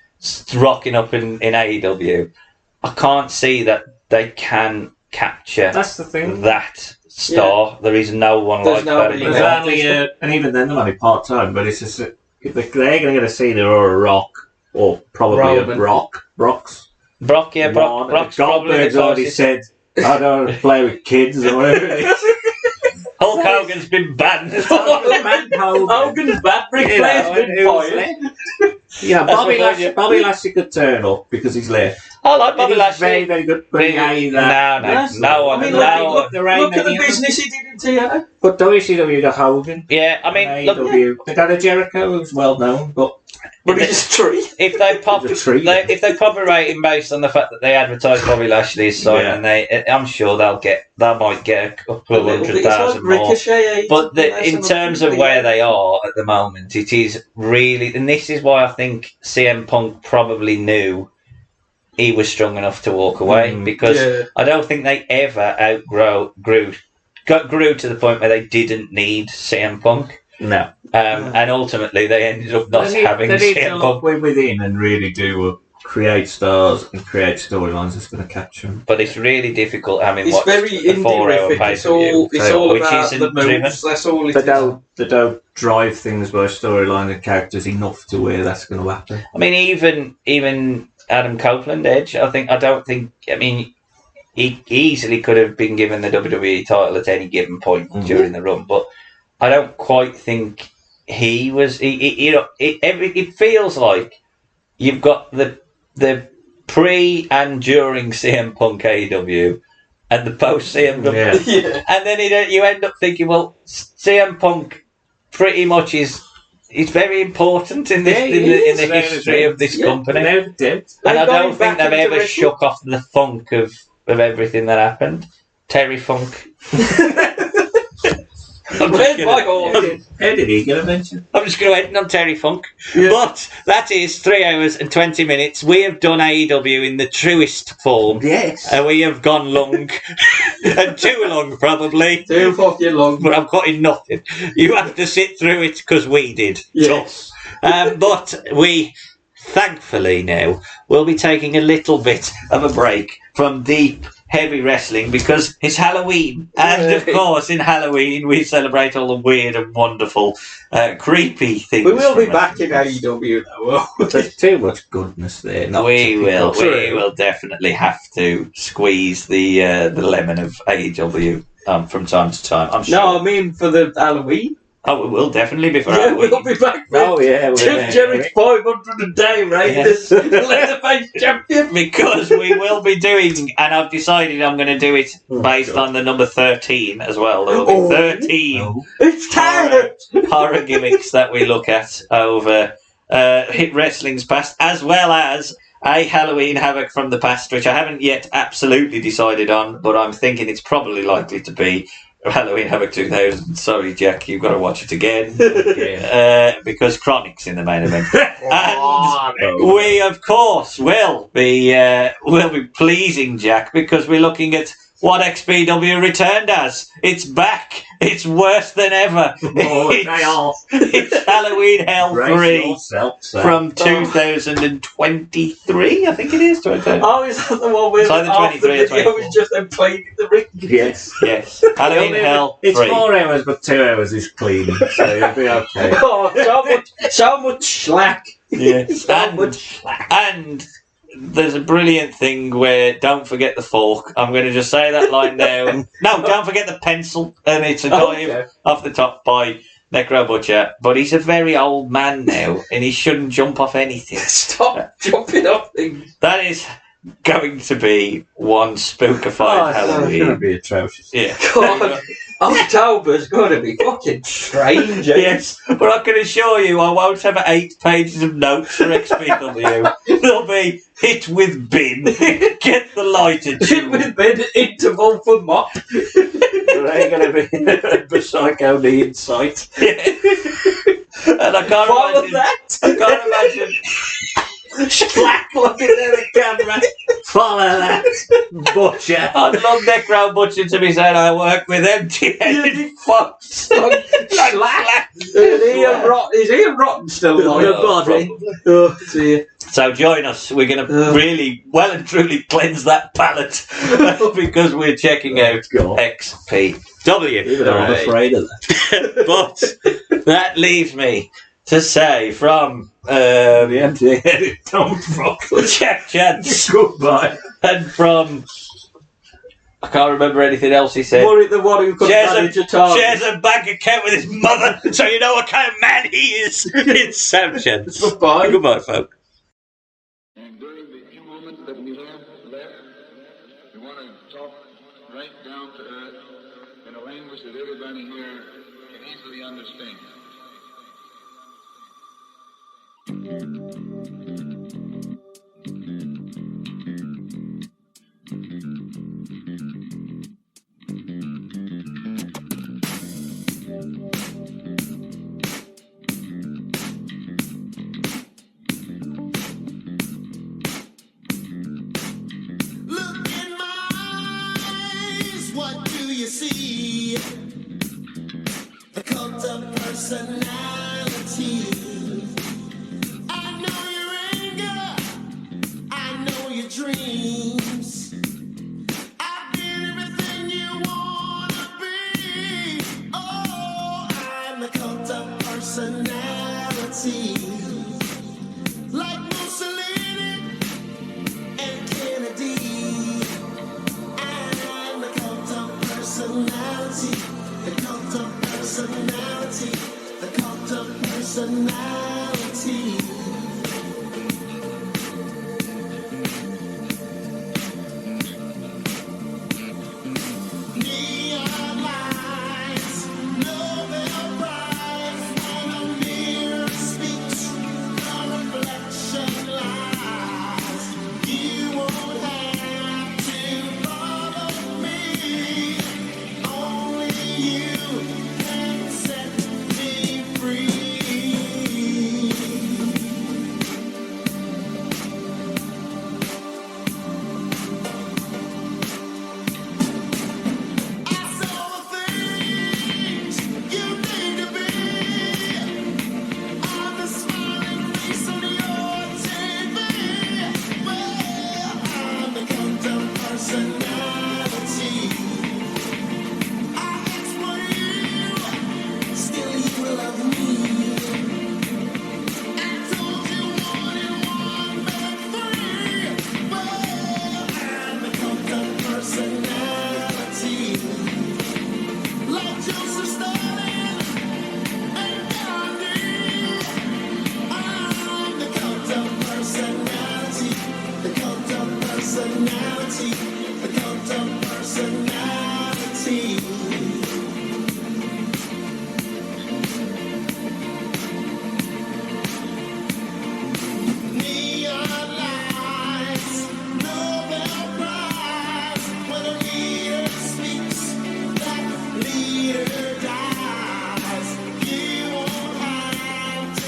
S1: rocking up in AEW. I can't see that they can capture.
S5: That's the thing.
S1: That star. There is no one like that anymore.
S5: And even then, they're only part time. But it's just if they're going to get a Cena or a Rock, or probably a Brock's.
S1: Brock's probably
S5: Goldberg's already said, I don't want to play with kids or whatever it is.
S1: Hulk Hogan's been banned.
S2: Hogan's banned. Ric Flair's been fired.
S5: Yeah, Bobby Lashley could turn up because he's left.
S1: I like Bobby Lashley.
S5: Very, very good. But
S1: No one.
S2: Look at the business he did in TNA.
S5: But WCW got Hogan.
S1: Yeah, I mean,
S5: they got a Jericho who's well known, but
S2: he's a tree.
S1: If they pop a rating based on the fact that they advertise Bobby Lashley's site, and I'm sure they might get a couple of 100,000 more. But in terms of where they are at the moment, it is really, and this is why I think CM Punk probably knew he was strong enough to walk away, because I don't think they ever grew to the point where they didn't need CM Punk.
S5: No.
S1: And ultimately they ended up not having CM Punk.
S5: Within and really do create stars and create storylines that's going to capture them.
S1: But it's really difficult having
S2: it's very indie-rific. It's all about the moves. That's all it is.
S5: They don't drive things by storyline and characters enough to where that's going to happen.
S1: I mean, even Adam Copeland, Edge, he easily could have been given the WWE title at any given point during the run, but I don't quite think he was. It feels like you've got the pre and during CM Punk AEW and the post CM Punk, and then you end up thinking, well, CM Punk pretty much is very important in this in the history of this company, and I don't think they've ever shook off the funk of everything that happened. Terry Funk.
S5: How did he get a mention?
S1: I'm just going to end on Terry Funk. But that is 3 hours and 20 minutes. We have done AEW in the truest form.
S5: Yes.
S1: And we have gone long. And too long, probably.
S2: Too fucking long.
S1: But I'm cutting nothing. You have to sit through it because we did.
S2: Yes.
S1: But we, thankfully now, will be taking a little bit of a break from deep heavy wrestling because it's Halloween, and of course in Halloween we celebrate all the weird and wonderful creepy things.
S2: We will be back in AEW though.
S5: There's too much goodness there.
S1: We will definitely have to squeeze the lemon of AEW from time to time, I'm sure.
S2: No, I mean for the Halloween.
S1: Oh, we will definitely be for Halloween.
S2: We'll be back.
S5: Oh yeah,
S2: Jerry's 500 a day, right? Yes. Leatherface champion.
S1: Because we will be doing, and I've decided I'm going to do it based on the number 13 as well. There will be 13 horror gimmicks that we look at over Hit Wrestling's past, as well as a Halloween Havoc from the past, which I haven't yet absolutely decided on, but I'm thinking it's probably likely to be Halloween Havoc 2000. Sorry, Jack, you've got to watch it again. Because Chronic's in the main event. And we, of course, will be pleasing Jack because we're looking at what XPW returned as. It's back. It's worse than ever. It's Halloween Hell 3 from 2023, I think it is.
S2: Oh, is that the one where
S1: It's either 23 or 24.
S2: It was just them playing in the ring?
S5: Yes.
S1: Yes. Halloween Hell 3.
S5: It's 4 hours, but 2 hours is cleaning, so you'll be okay.
S2: Oh, so much slack.
S1: Yeah.
S2: So much slack.
S1: And there's a brilliant thing where don't forget the fork. I'm going to just say that line now. No, don't forget the pencil. And it's a guy off the top by Necro Butcher. But he's a very old man now and he shouldn't jump off anything.
S2: Stop jumping off things.
S1: That is going to be one spookified Halloween.
S5: It's going to be atrocious.
S1: Yeah.
S2: God, October's going to be fucking strange.
S1: Yes, but I can assure you I won't have 8 pages of notes for XPW. There'll be hit with bin, get the lighter
S2: Hit with bin, interval for mop.
S5: There ain't going to be a psycho the insight.
S1: And I can't
S2: Follow
S1: imagine.
S2: that.
S1: I can't imagine.
S5: Slack looking at the camera. Follow that. Butcher.
S1: I'd love Necro Butcher to be saying I work with empty-headed fucks.
S2: Slack. Is Ian Rotten still on? Oh, dear.
S1: So join us. We're going to really well and truly cleanse that palate because we're checking out XPW.
S5: Even though I'm afraid of that.
S1: But that leaves me to say from
S5: The empty-headed don't fuck.
S1: Jack Chance
S5: Goodbye.
S1: and from I can't remember anything else he said.
S2: The one who couldn't manage a target.
S1: Shares a bank account with his mother, so you know what kind of man he is. It's Sam Chance.
S2: Goodbye.
S1: Goodbye, folks.
S7: And during the few moments that we have left, we want to talk right down to earth in a language that everybody here can easily understand.
S8: Look in my eyes, what do you see? The cult of personality. I know your anger, I know your dreams. I've been everything you wanna be. Oh, I'm the cult of personality. Like Mussolini and Kennedy, I'm the cult of personality, the cult of personality, the cult of personality. Neon lights, Nobel Prize, when a mirror speaks.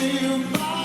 S8: feel my